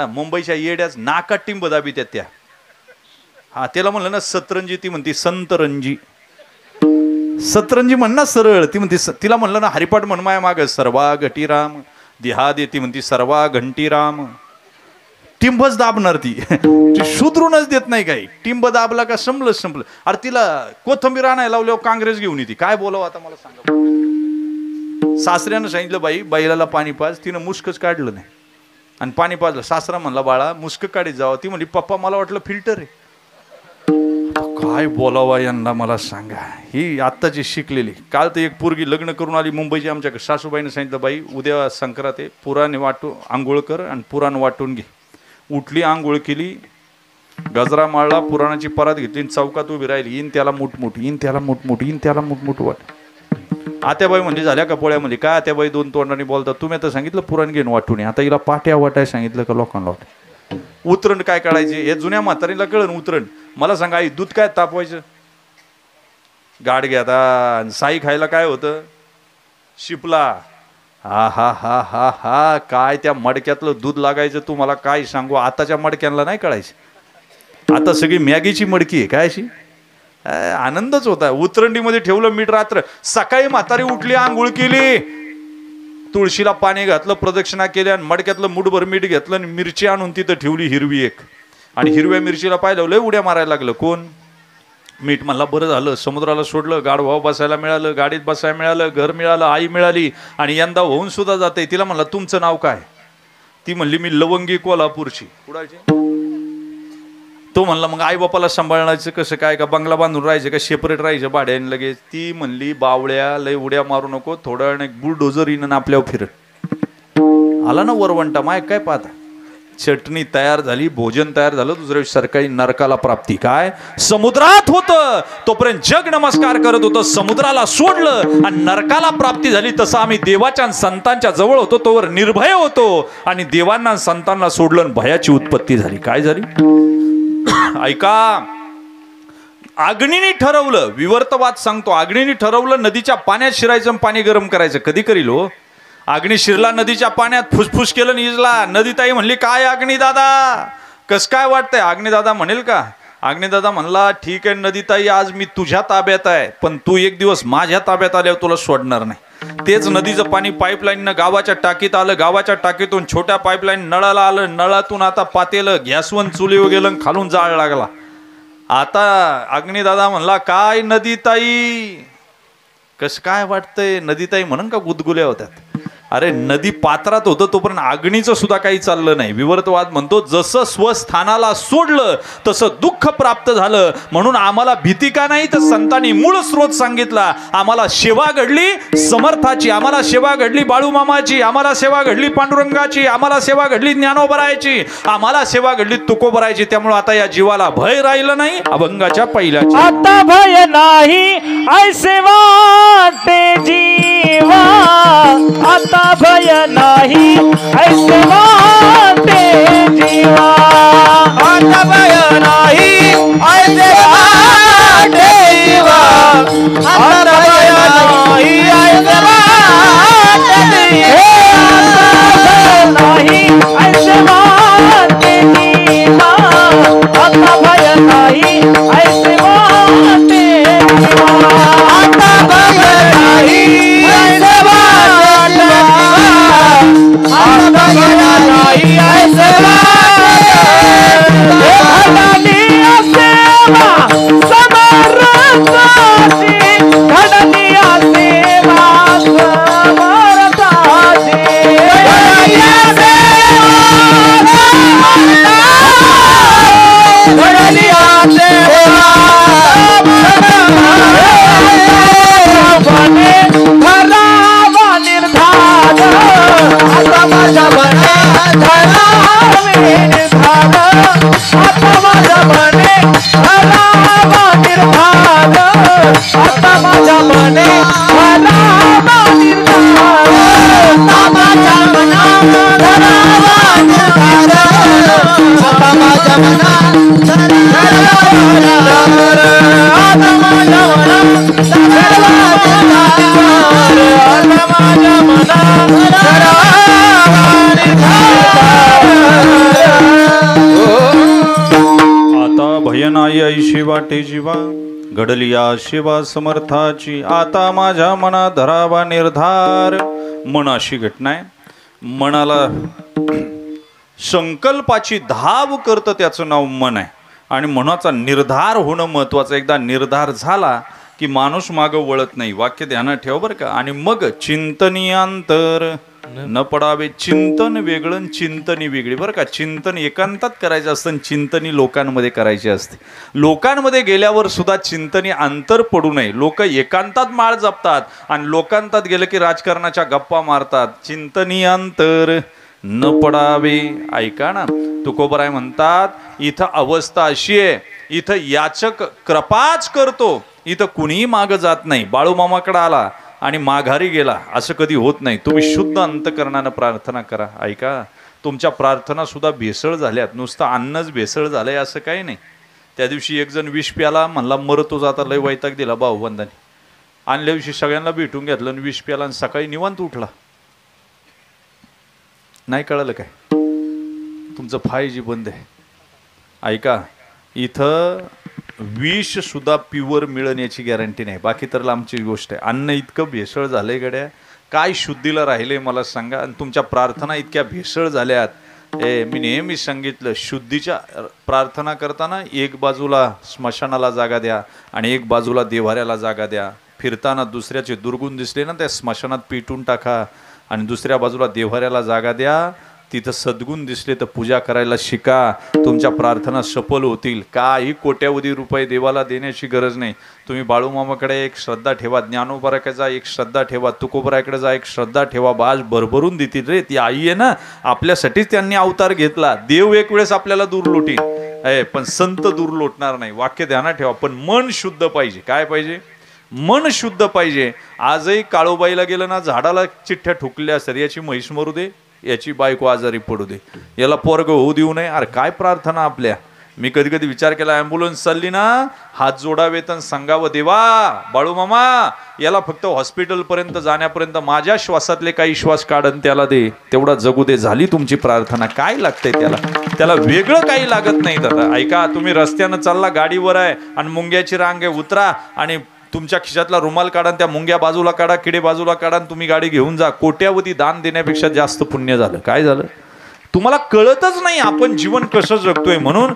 मुंबईच्या येड्याच नाकात टिंब दाबी त्या. त्याला म्हणलं ना सतरंजी, ती म्हणते संतरंजी. सतरंजी म्हण ना सरळ, ती म्हणते. तिला म्हणलं ना हरिपाठ म्हण माया माग, सर्वा घटीराम देहा देती म्हणती, सर्वा घंटीराम. टिंबच दाबणार ती सुधरूनच देत नाही काही. टिंब दाबला का संपलं. अरे तिला कोथंबीर आणायला लावल्यावर काँग्रेस घेऊन येते. काय बोलावं आता मला सांगा. सासऱ्यानं सांगितलं बाई बैलाला पाणी पाज, तिनं मुस्कच काढलं नाही आणि पाणी पाजलं. सासरा म्हणला बाळा मुस्क काढीत जावं. ती म्हणली पप्पा मला वाटलं फिल्टर आहे. काय बोलावा यांना मला सांगा. ही आत्ताची शिकलेली. काल तर एक पोरगी लग्न करून आली मुंबईची आमच्याकडे. सासूबाईनं सांगितलं बाई उद्या संक्रांत आहे, पुराण वाटू, आंघोळ कर आणि पुराण वाटून घे. उठली, आंघोळ केली, गजरा माळला, पुराणाची परात घेतली, चौकात उभी राहिली. इन त्याला मुठमुठ, इन त्याला मुठमुठ, इन त्याला मुठमुठ वाट. आत्याबाई म्हणजे झाल्या का पोळ्यामध्ये. काय आत्याबाई 2 तोंडाने बोलतात. तुम्ही आता सांगितलं पुराण घेऊन वाटून, आता हिला पाट्या वाटाय सांगितलं का लोकांना वाट. उतरण काय काढायचे हे जुन्या म्हातारीला कळण. उतरण मला सांगा, आई दूध काय तापवायचं, गाड घ्या. साई खायला काय होतं, शिपला. हा हा हा हा हा काय त्या मडक्यातलं दूध लागायचं तुम्हाला काय सांगू. आताच्या मडक्यांना नाही कळायचं. आता सगळी मॅगीची मडकी आहे काय अशी. आनंदच होता. उतरंडीमध्ये ठेवलं मीठ रात्र. सकाळी म्हातारी उठली, आंघोळ केली, तुळशीला पाणी घातलं, प्रदक्षिणा केल्या आणि मडक्यातलं मुठभर मीठ घेतलं आणि मिरची आणून तिथं ठेवली हिरवी एक. आणि हिरव्या मिरचीला पाहिलं लय उड्या मारायला लागलं. कोण, मीठ. म्हणला बरं झालं समुद्राला सोडलं, गाढवा बसायला मिळालं, गाडीत बसायला मिळालं, घर मिळालं, आई मिळाली. आणि यंदा होऊन सुद्धा जाते. तिला म्हणला तुमचं नाव काय. ती म्हणली मी लवंगी कोल्हापूरची. कुडायची. तो म्हणला मग आई बापाला सांभाळण्याचं कसं काय, का बंगला बांधून राहायचं का सेपरेट राहायचं भाड्याने लगेच. ती म्हणली बावळ्या लय उड्या मारू नको, थोड्या वेळाने बुलडोजर येणं आपल्यावर फिरत. आला ना वरवंटा माय काय पाहता चटणी तयार झाली भोजन तयार झालं दुसऱ्या दिवशी सकाळी नरकाला प्राप्ती काय समुद्रात होतं तोपर्यंत जग नमस्कार करत होतं समुद्राला सोडलं आणि नरकाला प्राप्ती झाली तसं आम्ही देवाच्या संतांच्या जवळ होतो तोवर निर्भय होतो आणि देवांना संतांना सोडलं आणि भयाची उत्पत्ती झाली काय झाली ऐका अग्नीने ठरवलं विवर्तवाद सांगतो अग्नीने ठरवलं नदीच्या पाण्यात शिरायचं आणि पाणी गरम करायचं कधी करील हो अग्नी शिरला नदीच्या पाण्यात फुसफुस केलं निजला नदीताई म्हणली काय अग्नी दादा कस काय वाटतंय अग्नी दादा म्हणेल का अग्नी दादा म्हणला ठीक आहे नदीताई आज मी तुझ्या ताब्यात आहे पण तू एक दिवस माझ्या ताब्यात आल्यावर तुला सोडणार नाही तेच नदीचं पाणी पाईपलाईननं गावाच्या टाकीत आलं गावाच्या टाकीतून छोट्या पाईपलाईन नळाला आलं नळातून आता पातेलं गॅसवर चुलीवर गेलं आणि खालून जाळ लागला आता अग्निदादा म्हणला काय नदीताई कस काय वाटतंय नदीताई म्हणून का गुदगुल्या होत्यात अरे नदी पात्रात होतं तोपर्यंत अग्नीचं सुद्धा काही चाललं नाही विवर्तवाद म्हणतो जसं स्वस्थानाला सोडलं तसं दुःख प्राप्त झालं म्हणून आम्हाला भीती का नाही तर संतांनी मूळ स्रोत सांगितला आम्हाला सेवा घडली समर्थाची आम्हाला सेवा घडली बाळूमामाची आम्हाला सेवा घडली पांडुरंगाची आम्हाला सेवा घडली ज्ञानोबरायची आम्हाला सेवा घडली तुकोबरायची त्यामुळे आता या जीवाला भय राहिलं नाही अभंगाच्या पहिल्याची आता भय नाही ऐसे वाटे जीवा आता भय नाही ऐसे वाटे जीवा आता भय नाही ऐसे वाटे जीवा आता भय नाही ऐसे वाटे नाही ऐसे वाटे जीवा आता भय नाही ऐसे वाटे जीवा आता भय नाही ऐसे वाटे आता भय नाही ऐसे ऐशी वाटे जीवा घडली या शिवा समर्थाची आता माझ्या मना धरावा निर्धार मन अशी घटना आहे मनाला संकल्पाची धाव करतं त्याचं नाव मन आहे आणि मनाचा निर्धार होणं महत्वाचं एकदा निर्धार झाला की माणूस मागं वळत नाही वाक्य ध्यानात ठेव बरं का आणि मग चिंतनीयांतर न पडावे चिंतन वेगळं चिंतनी वेगळी बरं का चिंतन एकांतात करायचं असतं चिंतनी लोकांमध्ये करायची असते लोकांमध्ये गेल्यावर सुद्धा चिंतनी अंतर पडू नये लोक एकांतात माळ जपतात आणि लोकांतात गेलं की राजकारणाच्या गप्पा मारतात चिंतनी अंतर न पडावे ऐका ना तुकोबराय म्हणतात इथं अवस्था अशी आहे इथं याचक कृपाच करतो इथं कुणीही मागं जात नाही बाळूमामाकडे आला आणि माघारी गेला असं कधी होत नाही तुम्ही शुद्ध अंतकरणानं प्रार्थना करा ऐका तुमच्या प्रार्थना सुद्धा भेसळ झाल्यात नुसतं अन्नच भेसळ झालंय असं काही नाही त्या दिवशी एक जण विष प्याला म्हणला मरतो जाता लय वैताग दिला भाऊबंधाने आणल्या दिवशी सगळ्यांना भेटून घेतलं आणि विष प्याला आणि सकाळी निवांत उठला नाही कळलं काय तुमचं 5G बंद आहे ऐका इथं विष सुद्धा प्युअर मिळण याची गॅरंटी नाही बाकी तर लांबची गोष्ट आहे अन्न इतकं भेसळ झालंय गड्या काय शुद्धीला राहिले मला सांगा आणि तुमच्या प्रार्थना इतक्या भेसळ झाल्यात मी नेहमी सांगितलं शुद्धीच्या प्रार्थना करताना एक बाजूला स्मशानाला जागा द्या आणि एक बाजूला देव्हाऱ्याला जागा द्या फिरताना दुसऱ्याचे दुर्गुण दिसले ना त्या स्मशानात पेटून टाका आणि दुसऱ्या बाजूला देव्हाऱ्याला जागा द्या तिथं सद्गुण दिसले तर पूजा करायला शिका, तुमच्या प्रार्थना सफल होतील. काही कोट्यावधी रुपये देवाला देण्याची गरज नाही. तुम्ही बाळूमामाकडे एक श्रद्धा ठेवा, ज्ञानोबाराकडे जा एक श्रद्धा ठेवा, तुकोबराकडे जा एक श्रद्धा ठेवा, बाज भरभरून देतील रे. ती आई आहे ना, आपल्यासाठीच त्यांनी अवतार घेतला. देव एक वेळेस आपल्याला दूर लोटील, पण संत दूर लोटणार नाही. वाक्य ध्यानात ठेवा. पण मन शुद्ध पाहिजे. काय पाहिजे? मन शुद्ध पाहिजे. आजही काळोबाईला गेलं ना, झाडाला चिठ्ठ्या ठुकल्या असतात, याची म्हैस मरू दे, याची बायको आजारी पडू दे, याला पोरग होऊ देऊ नये. अरे काय प्रार्थना आपल्या. मी कधी कधी विचार केला, ॲम्ब्युलन्स चालली ना, हात जोडावेत आणि सांगावं, देवा बाळूमामा याला फक्त हॉस्पिटलपर्यंत जाण्यापर्यंत माझ्या श्वासातले काही श्वास काढून त्याला दे, तेवढा जगू दे. झाली तुमची प्रार्थना. काय लागतंय त्याला वेगळं काही लागत नाही. दादा ऐका, तुम्ही रस्त्यानं चालला, गाडीवर आहे आणि मुंग्याची रांग आहे, उतरा आणि तुमच्या खिशातला रुमाल काढा, त्या मुंग्या बाजूला काढा, किडे बाजूला काढा, तुम्ही गाडी घेऊन जा. कोट्यावधी दान देण्यापेक्षा जास्त पुण्य झालं. काय झालं? तुम्हाला कळतच नाही आपण जीवन कसं जगतोय. म्हणून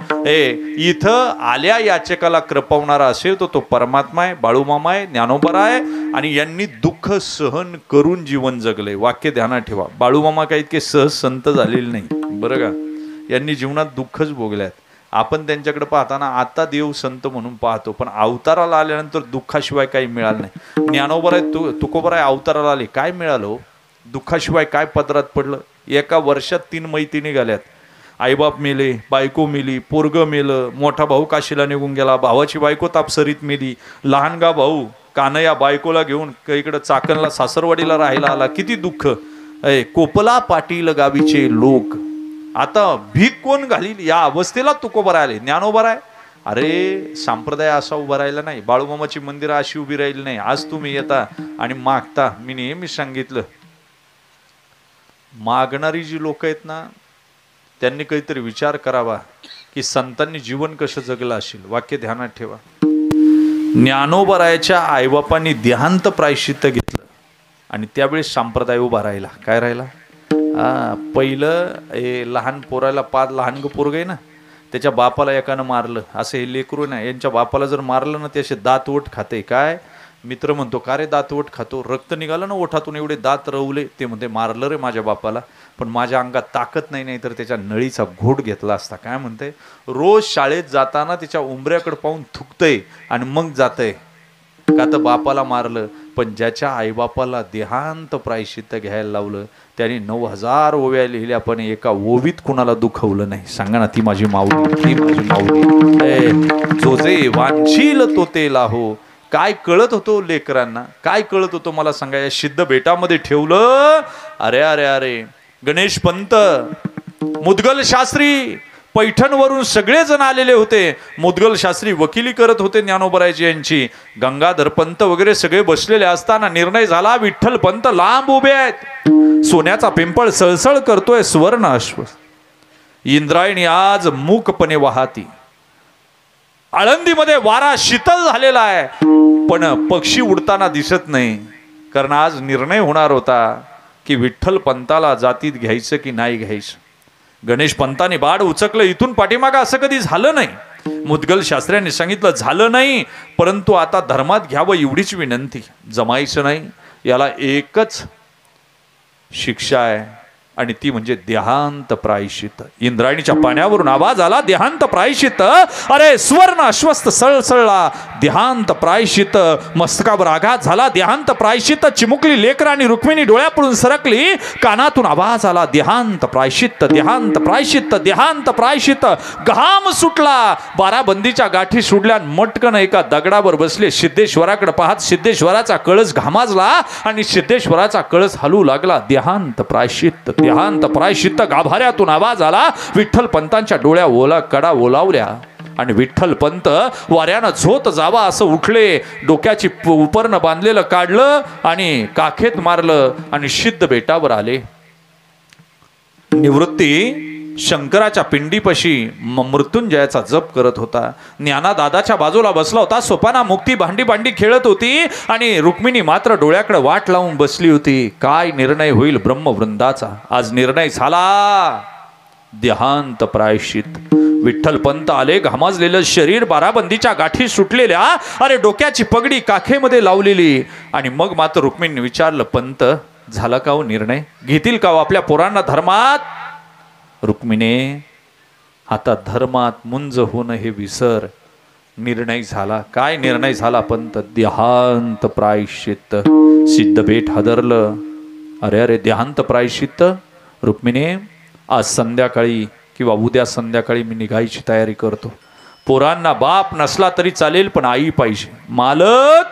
इथं आल्या याचकाला कृपवणारा असेल तो परमात्मा आहे, बाळूमामा आहे, ज्ञानोबा आहे. आणि यांनी दुःख सहन करून जीवन जगलंय. वाक्य ध्यानात ठेवा. बाळूमामा काही इतके सहज संत झालेले नाही बरं का. यांनी जीवनात दुःखच भोगल्यात. आपण त्यांच्याकडे पाहताना आता देव संत म्हणून पाहतो, पण अवताराला आल्यानंतर दुःखाशिवाय काही मिळालं नाही. ज्ञानोबा आहे, तुकोबा आहे, अवताराला आले, काय मिळालं? दुःखाशिवाय काय पदरात पडलं? एका वर्षात 3 मैत्रिणी गेल्यात. आईबाप मेले, बायको मेली, पोरग मेलं, मोठा भाऊ काशीला निघून गेला, भावाची बायको तापसरीत मेली, लहानगा भाऊ कानया बायकोला घेऊन इकडं चाकणला सासरवाडीला राहायला आला. किती दुःख. कोपला पाटील गावीचे लोक, आता भीक कोण घालील या अवस्थेला तुकोबा राहिले. ज्ञानोबा आहे, अरे संप्रदाय असा उभा राहिला नाही, बाळूमामाची मंदिरं अशी उभी राहिली नाही. आज तुम्ही येता आणि मागता. मी नेहमी सांगितलं, मागणारी जी लोक आहेत ना, त्यांनी काहीतरी विचार करावा की संतांनी जीवन कसं जगलं असेल. वाक्य ध्यानात ठेवा. ज्ञानोबरायाच्या आईबापांनी देहांत प्रायश्चित्त घेतलं आणि त्यावेळेस संप्रदाय उभा राहिला. काय राहिला? पहिलं लहान पोराला लहान पोरग आहे ना, त्याच्या बापाला एकानं मारलं. असं हे लेकरू ना, यांच्या बापाला जर मारलं ना, ते असे दात ओठ खाते. काय मित्र म्हणतो, का रे दात ओठ खातो? रक्त निघालं ना ओठातून, एवढे दात रवले. ते म्हणते, मारलं रे माझ्या बापाला, पण माझ्या अंगात ताकद नाही, तर त्याच्या नळीचा घोट घेतला असता. काय म्हणते, रोज शाळेत जाताना तिच्या उंबऱ्याकडे पाहून थुकतय आणि मग जातय. का तर बापाला मारलं. पण ज्याच्या आईबापाला देहांत प्रायश्चित्त घ्यायला लावलं, त्याने 9000 ओव्या लिहिल्या, पण एका ओवीत कुणाला दुखवलं नाही. सांगा ना, ती माझी माऊली, ती माझी माऊली. जो जे वांछील तो ते लाहो. काय कळत होतो लेकरांना? काय कळत होतं मला सांगा. या सिद्ध बेटामध्ये ठेवलं. अरे अरे अरे, गणेश पंत, मुदगल शास्त्री, पैठणवरून सगळेजण आलेले होते. मुदगल शास्त्री वकिली करत होते ज्ञानोबरायाची यांची. गंगाधर पंत वगैरे सगळे बसलेले असताना निर्णय झाला, विठ्ठल पंत लांब उभे आहेत. सोन्याचा पिंपळ सळसळ करतोय, सुवर्ण अश्व. इंद्रायणी आज मूकपणे वाहती. आळंदीमध्ये वारा शीतल झालेला आहे, पण पक्षी उडताना दिसत नाही. कारण आज निर्णय होणार होता की विठ्ठल पंताला जातीत घ्यायचं की नाही घ्यायचं. गणेश पंताने बाड उचकलं. इथून पाठीमागं असं कधी झालं नाही. मुदगल शास्त्र्यांनी सांगितलं, झालं नाही, परंतु आता धर्मात घ्यावं एवढीच विनंती. जमायचं नाही. याला एकच शिक्षा आहे आणि ती म्हणजे देहांत प्रायश्चित्त. इंद्रायणीच्या पाण्यावरून आवाज आला, देहांत प्रायश्चित्त. अरे स्वर्ण अश्वस्त सळसळला, देहांत प्रायश्चित्त. मस्तकावर आघात झाला, देहांत प्रायश्चित्त. चिमुकली लेकरं आणि रुक्मिणी डोळ्यापुढून सरकली. कानातून आवाज आला, देहांत प्रायश्चित्त, देहांत प्रायश्चित्त, देहांत प्रायश्चित्त. घाम सुटला. बाराबंदीच्या गाठी सुडल्या. मटकन एका दगडावर बसले. सिद्धेश्वराकडे पाहत सिद्धेश्वराचा कळस घामाजला आणि सिद्धेश्वराचा कळस हलू लागला. देहांत प्रायश्चित्त, देहांत प्रायश्चित्त. गाभाऱ्यातून आवाज आला. विठ्ठल पंतांच्या डोळ्या कडा ओलावल्या आणि विठ्ठल पंत वाऱ्यानं झोत जावा असं उठले. डोक्याची उपरणं बांधलेलं काढलं आणि काखेत मारलं आणि सिद्ध बेटावर आले. निवृत्ती शंकराच्या पिंडीपाशी मृत्युंजयाचा जप करत होता. ज्ञाना दादाच्या बाजूला बसला होता. सोपाना मुक्ती भांडी भांडी खेळत होती आणि रुक्मिणी मात्र डोळ्याकडे वाट लावून बसली होती. काय निर्णय होईल ब्रह्मवृंदाचा? आज निर्णय झाला, देहांत प्रायश्चित्त. विठ्ठल पंत आले. घामाजलेलं शरीर, बाराबंदीच्या गाठी सुटलेल्या, अरे डोक्याची पगडी काखेमध्ये लावलेली. आणि मग मात्र रुक्मिणीने विचारलं, पंत झाला का हो निर्णय? घेतील का हो आपल्या पोरांना धर्मात? रुक्मिणे, आता धर्मात मुंज होणं हे विसर. निर्णय झाला. काय निर्णय झाला? पंत देहांत प्रायश्चित्त. सिद्धबेट हादरलं. अरे अरे, देहांत प्रायश्चित्त. रुक्मिणे, आज संध्याकाळी किंवा उद्या संध्याकाळी मी निघायची तयारी करतो. पोरांना बाप नसला तरी चालेल, पण आई पाहिजे. मालक,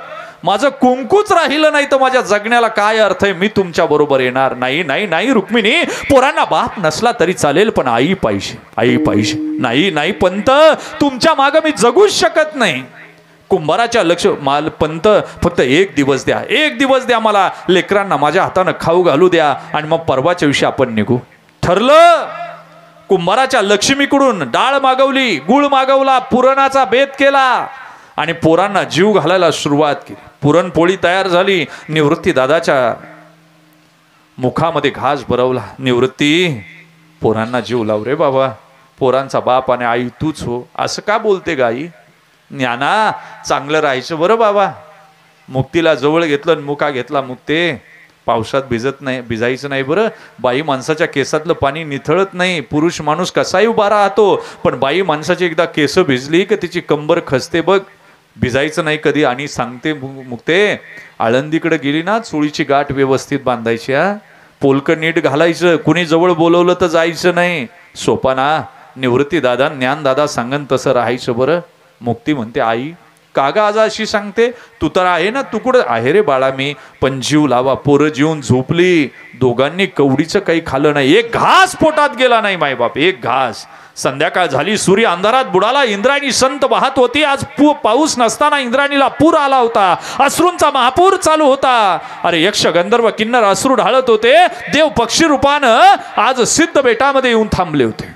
माझं कुंकूच राहिलं नाही तर माझ्या जगण्याला काय अर्थ आहे? मी तुमच्या बरोबर येणार नाही. नाही नाही रुक्मिणी, पोरांना बाप नसला तरी चालेल, पण आई पाहिजे. आई पाहिजे. नाही नाही पंत, तुमच्या मागं मी जगूच शकत नाही. कुंभाराच्या लक्ष माल पंत, फक्त 1 दिवस द्या. 1 दिवस द्या मला. लेकरांना माझ्या हातानं खाऊ घालू द्या आणि मग परवाच्या दिवशी आपण निघू. ठरलं. कुंभाराच्या लक्ष्मीकडून डाळ मागवली, गुळ मागवला, पुरणाचा बेत केला आणि पोरांना जीव घालायला सुरुवात केली. पुरणपोळी तयार झाली. निवृत्ती दादाच्या मुखामध्ये घास भरवला. निवृत्ती, पोरांना जीव लाव रे बाबा. पोरांचा बाप आणि आई तूच हो. असं का बोलते गाई? ज्ञाना, चांगलं राहायचं बरं बाबा. मुक्तीला जवळ घेतलं आणि मुका घेतला. मुक्ते, पावसात भिजायचं नाही बरं. बाई माणसाच्या केसातलं पाणी निथळत नाही. पुरुष माणूस कसाही उभा राहतो, पण बाई माणसाची एकदा केस भिजली की तिची कंबर खसते बघ. भिजायचं नाही कधी. आणि सांगते मुक्ते, आळंदीकडे गेली ना, चोळीची गाठ व्यवस्थित बांधायची. पोलकं नीट घालायचं. कुणी जवळ बोलवलं तर जायचं नाही. सोपा ना. निवृत्ती दादा, ज्ञान दादा सांगन तसं राहायचं बरं. मुक्ती म्हणते, आई कागा आज अशी सांगते? तू तर आहे ना. तू कुठं आहे रे बाळा? मी पण जीव लावा. पोरं जीवन झोपली. दोघांनी कवडीचं काही खाल्लं नाही. एक घास पोटात गेला नाही मायबाप. एक घास. संध्याकाळ झाली. सूर्य अंधारात बुडाला. इंद्रायणी संत वाहत होती. आज पाऊस नसताना इंद्रायणीला पूर आला होता. अश्रूंचा महापूर चालू होता. अरे, यक्ष गंधर्व किन्नर अश्रू ढाळत होते. देव पक्षी रूपानं आज सिद्ध बेटामध्ये येऊन थांबले होते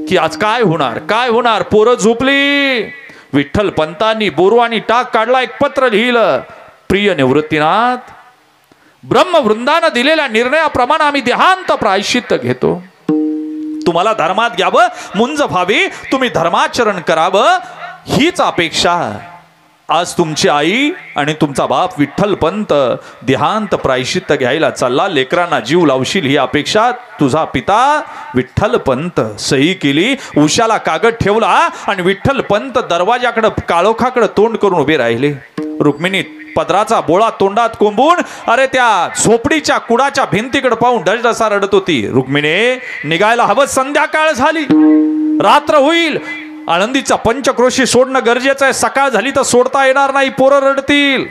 की आज काय होणार, काय होणार. पोरं झोपली. विठ्ठल पंतांनी बोरवानी टाक काढला. एक पत्र लिहिलं. प्रिय निवृत्तीनाथ, ब्रह्मवृंदानं दिलेल्या निर्णयाप्रमाणे आम्ही देहांत प्रायश्चित्त घेतो. तुम्हाला धर्मात घ्यावं, मुंज व्हावी, तुम्ही धर्माचरण करावं, हीच अपेक्षा. आज तुमची आई आणि तुमचा बाप विठ्ठल पंत देहांत प्रायश्चित्त घ्यायला चालला. लेकरांना जीव लावशील ही अपेक्षा. तुझा पिता विठ्ठल पंत. सही केली. उशाला कागद ठेवला आणि विठ्ठल पंत दरवाजाकडे काळोखाकडे तोंड करून उभे राहिले. रुक्मिणी पदराचा बोळा तोंडात कोंबून अरे त्या झोपडीच्या कुडाच्या भिंतीकडे पाहून डसडसा रडत होती. रुक्मिणी, निघायला हवं. संध्याकाळ झाली. रात्र होईल. आळंदीचा पंचक्रोशी सोडणं गरजेचं आहे. सकाळ झाली तर सोडता येणार नाही. पोरं रडतील.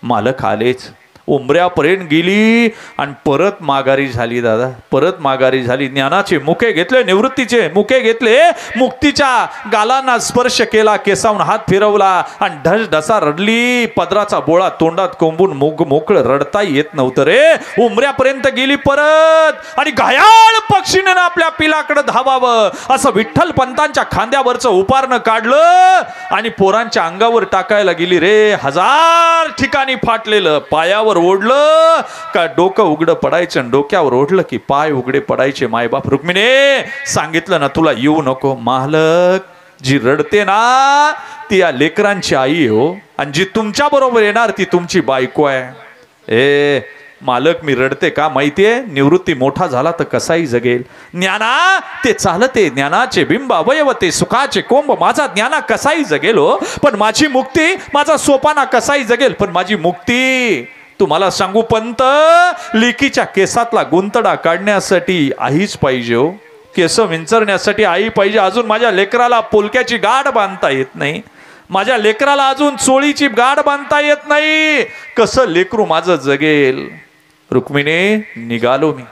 मालक आलेच. उंबऱ्यापर्यंत गेली आणि परत माघारी झाली. दादा, परत माघारी झाली. ज्ञानाचे मुके घेतले, निवृत्तीचे मुके घेतले. मुक्तीच्या गालांना स्पर्श केला. केसावून हात फिरवला आणि ढसढसा रडली. पदराचा बोळा तोंडात कोंबून मोकळं रडता येत नव्हतं रे. उंबऱ्यापर्यंत गेली परत. आणि घायाळ पक्षीने आपल्या पिलाकडे धावावं असं विठ्ठल पंतांच्या खांद्यावरचं उपारणं काढलं आणि पोरांच्या अंगावर टाकायला गेली रे. 1000 ठिकाणी फाटलेलं. पायावर ओढलं का डोकं उघडं पडायचं. डोक्यावर ओढलं की पाय उघडे पडायचे. मायबाप, रुक्मिणी सांगितलं ना तुला येऊ नको. मालक, जी रडते ना ती या लेकरांची आई हो. आणि जी तुमच्या बरोबर येणार ती तुमची बायको आहे. ए मालक, मी रडते का माहितीये? निवृत्ती मोठा झाला तर कसाही जगेल. ज्ञाना, ते चालते ज्ञानाचे बिंब अवयव, ते सुखाचे कोंब. माझा ज्ञाना कसाही जगेल हो, पण माझी मुक्ती, माझा सोपाना कसाही जगेल, पण माझी मुक्ती. तुम्हाला सांगू पंत, लेकीच्या केसातला गुंतडा काढण्यासाठी आईच पाहिजे हो. केस विंचरण्यासाठी आई पाहिजे. अजून माझ्या लेकराला पोलक्याची गाठ बांधता येत नाही. माझ्या लेकराला अजून चोळीची गाठ बांधता येत नाही. कसं लेकरू माझं जगेल? रुक्मिणी, निघालो मी.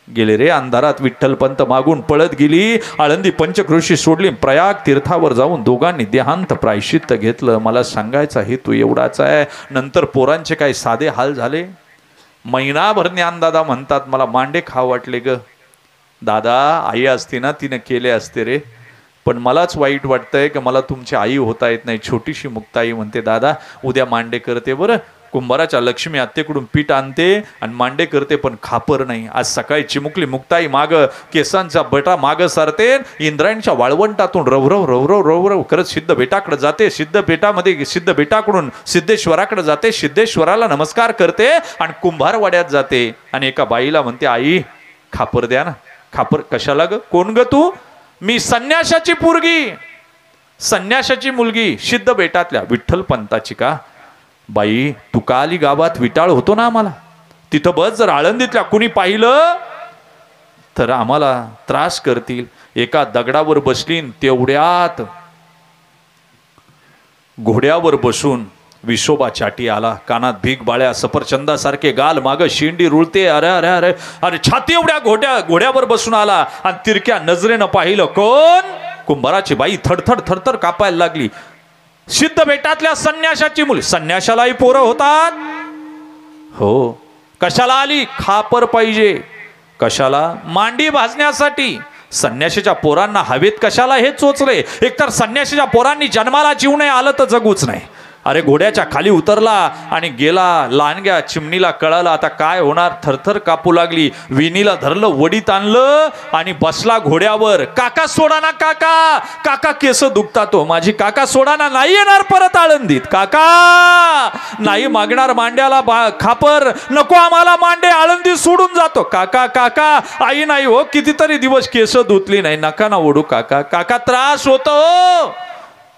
गेले रे अंधारात. विठ्ठल पंत मागून पळत गेली. आळंदी पंचक्रोशी सोडली. प्रयाग तीर्थावर जाऊन दोघांनी देहांत प्रायश्चित्त घेतलं. मला सांगायचा हेतू एवढाच आहे. नंतर पोरांचे काय साधे हाल झाले. महिनाभर ज्ञानदादा म्हणतात, मला मांडे खाव वाटले ग. दादा, आई असती ना तिने केले असते रे, पण मलाच वाईट वाटतंय की मला तुमची आई होता येत नाही. छोटीशी मुक्ताई म्हणते, दादा उद्या मांडे करते बरं. कुंभाराच्या लक्ष्मी आत्तेकडून पीठ आणते आणि मांडे करते, पण खापर नाही. आज सकाळी चिमुकली मुक्ताई माग केसांचा बटा माग सारते. इंद्रायणीच्या वाळवंटातून रवरव रवरव रवरव करत सिद्ध बेटाकडे जाते. सिद्ध बेटामध्ये सिद्ध बेटाकडून सिद्धेश्वराकडे जाते. सिद्धेश्वराला नमस्कार करते आणि कुंभारवाड्यात जाते आणि एका बाईला म्हणते, आई खापर द्या ना. खापर कशाला ग? कोण ग तू? मी संन्याशाची पोरगी, संन्याशाची मुलगी, सिद्ध बेटातल्या विठ्ठल पंताची का? बाई तू का आली गावात? विटाळ होतो ना आम्हाला तिथं. बस जर आळंदीतल्या कुणी पाहिलं तर आम्हाला त्रास करतील. एका दगडावर बसलीन तेवढ्यात घोड्यावर बसून विशोबा चाटी आला. कानात भीक बाळ्या, सफरचंदासारखे गाल, माग शेंडी रुळते. अरे अरे अरे अरे छाती एवढ्या घोड्यावर बसून आला आणि तिरक्या नजरेनं पाहिलं. कोण? कुंभाराची बाई. थरथर थरथर कापायला लागली. सिद्ध बेटातल्या संन्याशाची मुली. संन्याशालाही पोरं होतात हो. कशाला आली? खापर पाहिजे. कशाला? मांडी भाजण्यासाठी. संन्याशीच्या पोरांना हवेत कशाला हे चोचले? एकतर संन्याशीच्या पोरांनी जन्माला जीव नाही आलं तर जगूच नाही. अरे घोड्याच्या खाली उतरला आणि गेला. लांडग्या चिमणीला कळालं आता काय होणार. थरथर कापू लागली. विणीला धरलं, वडीत आणलं आणि बसला घोड्यावर. काका सोडा ना काका, काका केस दुखतात हो माझी, काका सोडा ना, नाही येणार परत आळंदीत. काका नाही मागणार मांड्याला खापर, नको आम्हाला मांडे, आळंदी सोडून जातो. काका काका आई नाही हो, कितीतरी दिवस केस धुतली नाही, नका ना ओढू काका, काका त्रास होतो.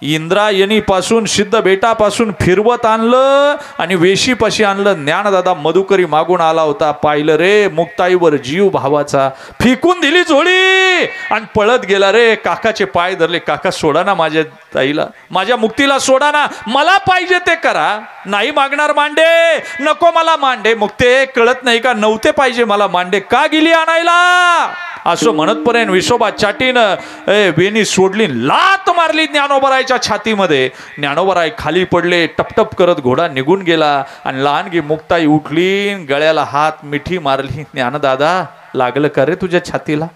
इंद्रायणी पासून सिद्ध बेटापासून फिरवत आणलं आणि वेशीपाशी आणलं. ज्ञानदादा मधुकरी मागून आला होता. पाहिलं रे मुक्ताईवर जीव भावाचा. फेकून दिली झोळी आणि पळत गेला रे. काकाचे पाय धरले. काका सोडा ना माझ्या ताईला, माझ्या मुक्तीला सोडा ना, मला पाहिजे ते करा. नाही मागणार मांडे, नको मला मांडे. मुक्ते कळत नाही का? नव्हते पाहिजे मला मांडे, का गेली आणायला? असं म्हणतपर्यंत विशोबा चाटीनं वेणी सोडली, लात मारली ज्ञानोबरायच्या छातीमध्ये. ज्ञानोबराय खाली पडले. टपटप करत घोडा निघून गेला आणि लहानगी मुक्ताई उठली, गळ्याला हात मिठी मारली. ज्ञानदादा लागलं का रे तुझ्या छातीला?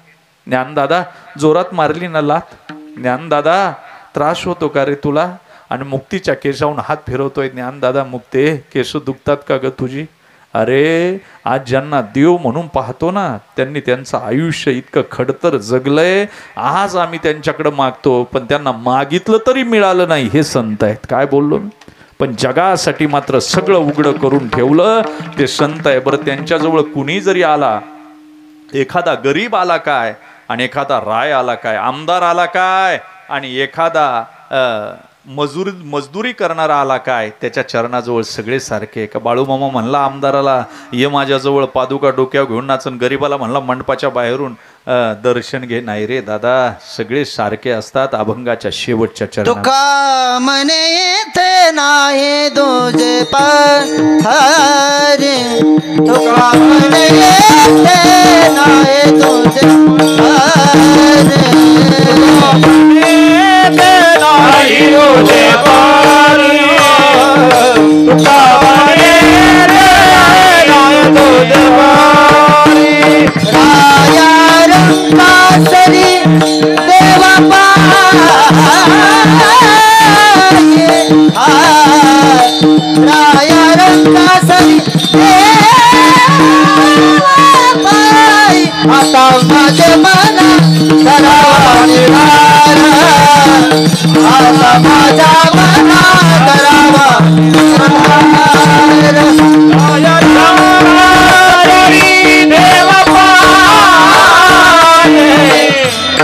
ज्ञानदादा जोरात मारली ना लात. ज्ञानदादा त्रास होतो का रे तुला? आणि मुक्तीच्या केसावून हात फिरवतोय. ज्ञानदादा मुक्ते केस दुखतात का ग तुझी? अरे आज ज्यांना देव म्हणून पाहतो ना, त्यांनी त्यांचं आयुष्य इतकं खडतर जगलंय. आज आम्ही त्यांच्याकडे मागतो पण त्यांना मागितलं तरी मिळालं नाही. हे संत आहेत. काय बोललो मी? पण जगासाठी मात्र सगळं उघडं करून ठेवलं ते संत आहे. बरं त्यांच्याजवळ कुणी जरी आला, एखादा गरीब आला काय आणि एखादा राय आला काय, आमदार आला काय आणि एखादा मजदुरी करणारा आला काय, त्याच्या चरणाजवळ सगळे सारखे. का बाळूमामा म्हणला आमदाराला ये माझ्याजवळ, पादुका डोक्यावर घेऊन नाचन. गरीबाला म्हणला मंडपाच्या बाहेरून दर्शन घे. नाही रे दादा, सगळे सारखे असतात अभंगाच्या शेवटच्या चरणात. तुका मने येथे नाही तुझे पहारे, तुका मने येथे नाही तुझे पहारे, नाही तुझे पारी, तुका मने नाही तुझे पारी. राया रंगासरी देवा राया रंगासरी आता माझे मना करावा निरार, आता माझा मना करावा निरार. राया रंगासरी देवा पारे,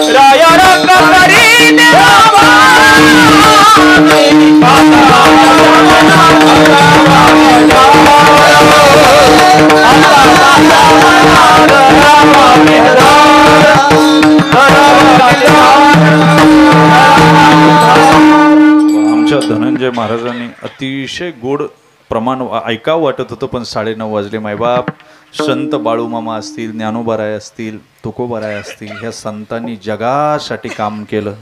राया रंगासरी देवा पारे. आमच्या धनंजय महाराजांनी अतिशय गोड प्रमाण ऐकावं वाटत होतं, पण 9:30 वाजले. मायबाप संत बाळूमामा असतील, ज्ञानोबाराय असतील, तुकोबाराय असतील, ह्या संतांनी जगासाठी काम केलं.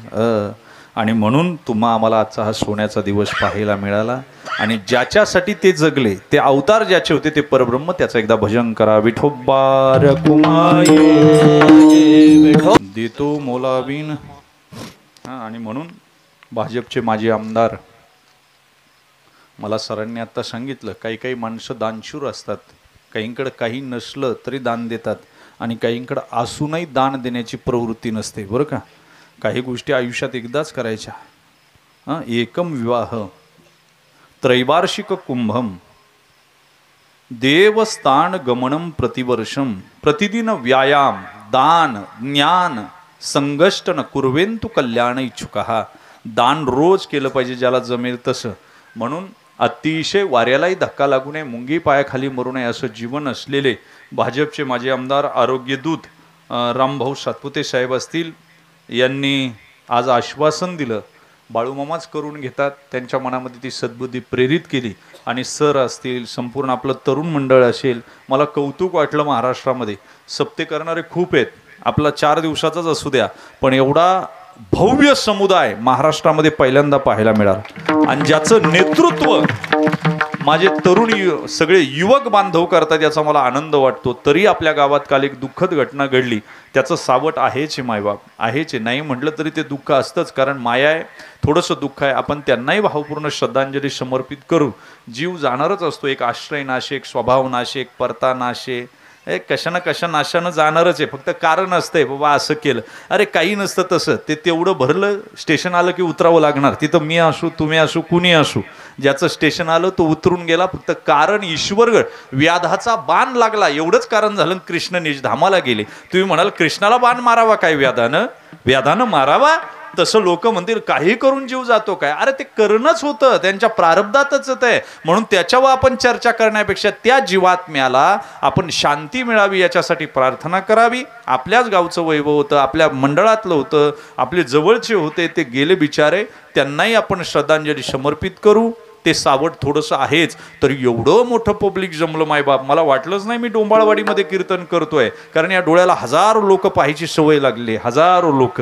आणि म्हणून तुम्हा आम्हाला आजचा हा सोन्याचा दिवस पाहायला मिळाला. आणि ज्याच्यासाठी ते जगले, ते अवतार ज्याचे होते ते परब्रह्म, त्याचं एकदा भजन करा. विठोबा रखुमाई देतो मोलाबीन. आणि म्हणून भाजपचे माजी आमदार, मला सरांनी आता सांगितलं, काही काही माणसं दानशूर असतात. काहींकडे काही नसलं तरी दान देतात आणि काहींकडे असूनही दान देण्याची प्रवृत्ती नसते. बरं का? काही गोष्टी आयुष्यात एकदाच करायच्या. एकम विवाह, त्रैवार्षिक कुंभम, देवस्थान गमनम प्रतिवर्षम, प्रतिदिन व्यायाम, दान ज्ञान संगष्ट न कुर्वेंतु कल्याण इच्छुका. दान रोज केलं पाहिजे ज्याला जमेल तसं. म्हणून अतिशय वाऱ्यालाही धक्का लागू नये, मुंगी पायाखाली मरू नये असं जीवन असलेले भाजपचे माजी आमदार आरोग्यदूत रामभाऊ सातपुते साहेब असतील, यांनी आज आश्वासन दिलं. बाळूमामाच करून घेतात, त्यांच्या मनामध्ये ती सद्बुद्धी प्रेरित केली. आणि सर असतील, संपूर्ण आपलं तरुण मंडळ असेल, मला कौतुक वाटलं. महाराष्ट्रामध्ये सप्ते करणारे खूप आहेत, आपला 4 दिवसाचाच असू द्या, पण एवढा भव्य समुदाय महाराष्ट्रामध्ये पहिल्यांदा पाहायला मिळाला. आणि ज्याचं नेतृत्व माझे तरुण सगळे युवक बांधव करतात, याचा मला आनंद वाटतो. तरी आपल्या गावात काल एक दुःखद घटना घडली, त्याचं सावट आहेच मायबाप, आहेच. नाही म्हटलं तरी ते दुःख असतंच, कारण माया आहे, थोडंसं दुःख आहे. आपण त्यांनाही भावपूर्ण श्रद्धांजली समर्पित करू. जीव जाणारच असतो, एक आश्रय नाशे, एक स्वभाव नाशे, एक परता नाशे, कशा ना कशा नाशानं जाणारच आहे. फक्त कारण असतंय बाबा असं केलं, अरे काही नसतं तसं. ते तेवढं भरलं, स्टेशन आलं की उतरावं लागणार. तिथं मी असू, तुम्ही असू, कुणी असू, ज्याचं स्टेशन आलं तो उतरून गेला. फक्त कारण ईश्वरगड, व्याधाचा बाण लागला एवढंच कारण झालं. कृष्ण निजधामाला गेले. तुम्ही म्हणाल कृष्णाला बाण मारावा काय व्याधानं मारावा? तसं लोक म्हणतील काही करून जीव जातो काय. अरे ते करणंच होतं, त्यांच्या प्रारब्धातच आहे. म्हणून त्याच्यावर आपण चर्चा करण्यापेक्षा त्या जीवात्म्याला आपण शांती मिळावी याच्यासाठी प्रार्थना करावी. आपल्याच गावचं वैभव होतं, आपल्या मंडळातलं होतं, आपले जवळचे होते, ते गेले बिचारे, त्यांनाही आपण श्रद्धांजली समर्पित करू. ते सावट थोडंसं आहेच, तर एवढं मोठं पब्लिक जमलं मायबाप, मला वाटलंच नाही मी डोंबाळवाडीमध्ये कीर्तन करतोय. कारण या डोळ्याला हजारो लोक पाहायची सवय लागली, हजारो लोक.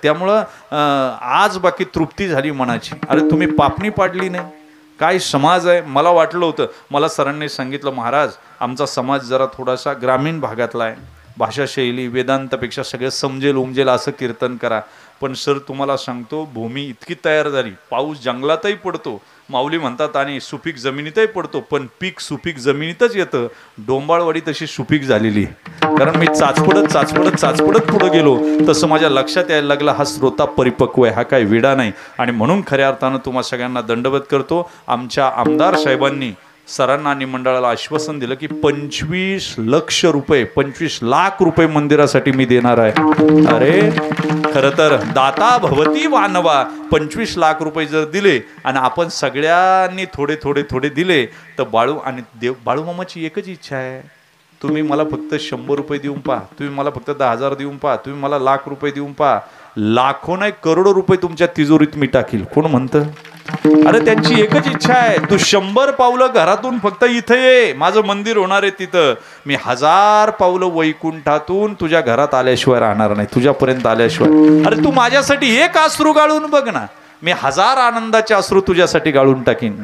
त्यामुळं आज बाकी तृप्ती झाली मनाची. अरे तुम्ही पापणी पाडली नाही, काय समाज आहे. मला वाटलं होतं, मला सरांनी सांगितलं, महाराज आमचा समाज जरा थोडासा ग्रामीण भागातला आहे, भाषाशैली वेदांतापेक्षा सगळं समजेल उमजेल असं कीर्तन करा. पण सर तुम्हाला सांगतो, भूमी इतकी तयार झाली, पाऊस जंगलातही पडतो, माऊली म्हणतात, आणि सुपीक जमिनीतही पडतो, पण पीक सुपीक जमिनीतच येतं. डोंबाळवाडी तशी सुपीक झालेली, कारण मी चाचपडत पुढे गेलो तसं माझ्या लक्षात यायला लागलं, हा श्रोता परिपक्व आहे, हा काही विडा नाही. आणि म्हणून खऱ्या अर्थानं तुम्हा सगळ्यांना दंडवत करतो. आमच्या आमदार साहेबांनी सरांना आणि मंडळाला आश्वासन दिलं की 25 लाख रुपये मंदिरासाठी मी देणार आहे. अरे खरं तर दाता भवती वानवा, 25 लाख रुपये जर दिले आणि आपण सगळ्यांनी थोडे दिले तर बाळूमामाची एकच इच्छा आहे, तुम्ही मला फक्त 100 रुपये देऊन पहा, तुम्ही मला फक्त 10,000 देऊन पहा, तुम्ही मला लाख रुपये देऊन पहा, लाखो नाही करोडो रुपये तुमच्या तिजोरीत मी टाकील. कोण म्हणतं? अरे त्यांची एकच इच्छा आहे, तू 100 पावलं घरातून फक्त इथं ये, माझं मंदिर होणार आहे तिथं. मी 1000 पावलं वैकुंठातून तुझ्या घरात आल्याशिवाय राहणार नाही, तुझ्यापर्यंत आल्याशिवाय. अरे तू माझ्यासाठी एक अश्रू गाळून बघ ना, मी 1000 आनंदाचे अश्रू तुझ्यासाठी गाळून टाकीन.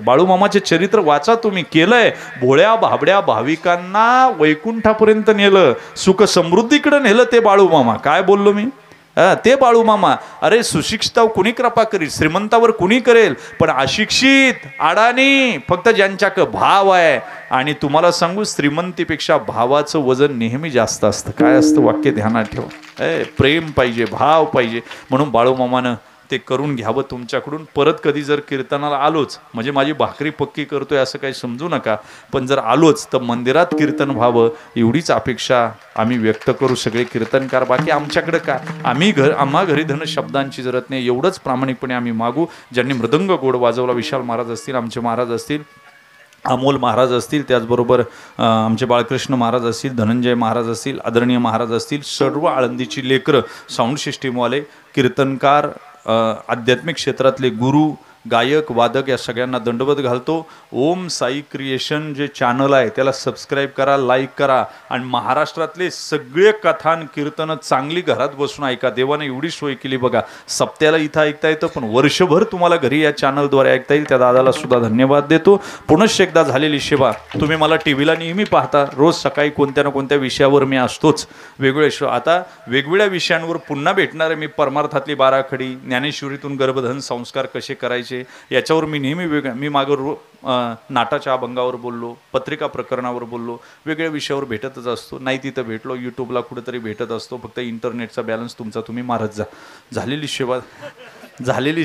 बाळूमामाचे चरित्र वाचा तुम्ही. केलंय, भोळ्या भाबड्या भाविकांना वैकुंठापर्यंत नेलं, सुख समृद्धीकडे नेलं ते बाळूमामा. काय बोललो मी? ते बाळूमामा. अरे सुशिक्षितावर कुणी कृपा करेल, श्रीमंतावर कुणी करेल, पण अशिक्षित अडाणी फक्त ज्यांच्याकडे भाव आहे. आणि तुम्हाला सांगू, श्रीमंतीपेक्षा भावाचं वजन नेहमी जास्त असतं. काय असतं वाक्य ध्यानात ठेवा, प्रेम पाहिजे, भाव पाहिजे. म्हणून बाळूमामानं ते करून घ्यावं तुमच्याकडून. परत कधी जर कीर्तनाला आलोच, म्हणजे माझी भाकरी पक्की करतोय असं काही समजू नका, पण जर आलोच तर मंदिरात कीर्तन व्हावं एवढीच अपेक्षा आम्ही व्यक्त करू सगळे कीर्तनकार. बाकी आमच्याकडे काय, आम्हा घरी धन शब्दांची जरत नाही, एवढंच प्रामाणिकपणे आम्ही मागू. ज्यांनी मृदंग गोड वाजवला, विशाल महाराज असतील, आमचे महाराज असतील, अमोल महाराज असतील, त्याचबरोबर आमचे बाळकृष्ण महाराज असतील, धनंजय महाराज असतील, आदरणीय महाराज असतील, सर्व आळंदीची लेकरं, साऊंड सिस्टीमवाले, कीर्तनकार, आध्यात्मिक क्षेत्रातले गुरु, गायक, वादक, या सगळ्यांना दंडवत घालतो. ओम साई क्रिएशन जे चॅनल आहे त्याला सबस्क्राईब करा, लाईक करा. आणि महाराष्ट्रातले सगळे कथान कीर्तन चांगली घरात बसून ऐका. देवाने एवढी सोय केली बघा, सप्त्याला इथं ऐकता येतं, पण वर्षभर तुम्हाला घरी या चॅनलद्वारे ऐकता येईल. त्या दादाला सुद्धा धन्यवाद देतो. पुनश्च एकदा झालेली सेवा. तुम्ही मला टी व्हीला नेहमी पाहता, रोज सकाळी कोणत्या ना कोणत्या विषयावर मी असतोच. वेगवेगळे आता वेगवेगळ्या विषयांवर पुन्हा भेटणार आहे मी. परमार्थातली बाराखडी, ज्ञानेश्वरीतून गर्भधान संस्कार कसे करायचे याच्यावर मी नेहमी मी मागं नाटाच्या अभंगावर बोललो, पत्रिका प्रकरणावर बोललो, वेगळ्या विषयावर भेटतच असतो. नाही तिथं भेटलो, यूट्यूबला कुठेतरी भेटत असतो. फक्त इंटरनेटचा बॅलन्स तुमचा तुम्ही मारत जा. झालेली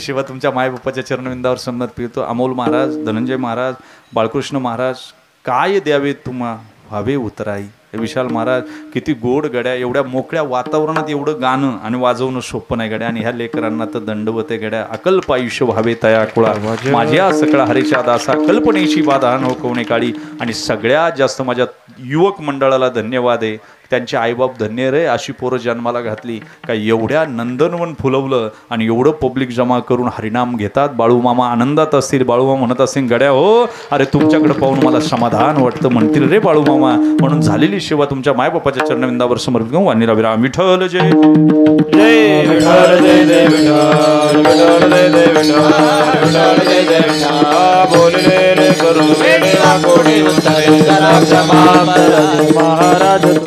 सेवा तुमच्या मायबापाच्या चरणविंदावर समर्पित पितो. अमोल महाराज, धनंजय महाराज, बाळकृष्ण महाराज, काय द्यावे तुम्हा व्हावे उतराई. विशाल महाराज किती गोड गड्या, एवढ्या मोकळ्या वातावरणात एवढं गाणं आणि वाजवणं सोपं नाही गड्या. आणि ह्या लेकरांना तर दंडवते गड्या. अकल्प आयुष्य व्हावे तया कुळा, माझ्या सकळा हरीच्या दासा, कल्पनेची बाधा नो कोणे काळी. आणि सगळ्यात जास्त माझ्या युवक मंडळाला धन्यवाद आहे. त्यांचे आईबाप धन्य रे, अशी पोरं जन्माला घातली का एवढ्या नंदनवन फुलवलं आणि एवढं पब्लिक जमा करून हरिनाम घेतात. बाळूमामा आनंदात असतील. बाळूमामा म्हणत असतील गड्या हो अरे तुमच्याकडे पाहून मला समाधान वाटतं म्हणतील रे बाळूमामा. म्हणून झालेली सेवा तुमच्या मायबापाच्या चरणविंदावर समर्पित करू. वाणीराव विराम विठ्ठल जय जय विठ्ठल जय जय विठ्ठल विठ्ठल जय जय विठ्ठल विठ्ठल जय जय विठ्ठल. बोलले करू वेळेला कोणी उत्तरे महाराज.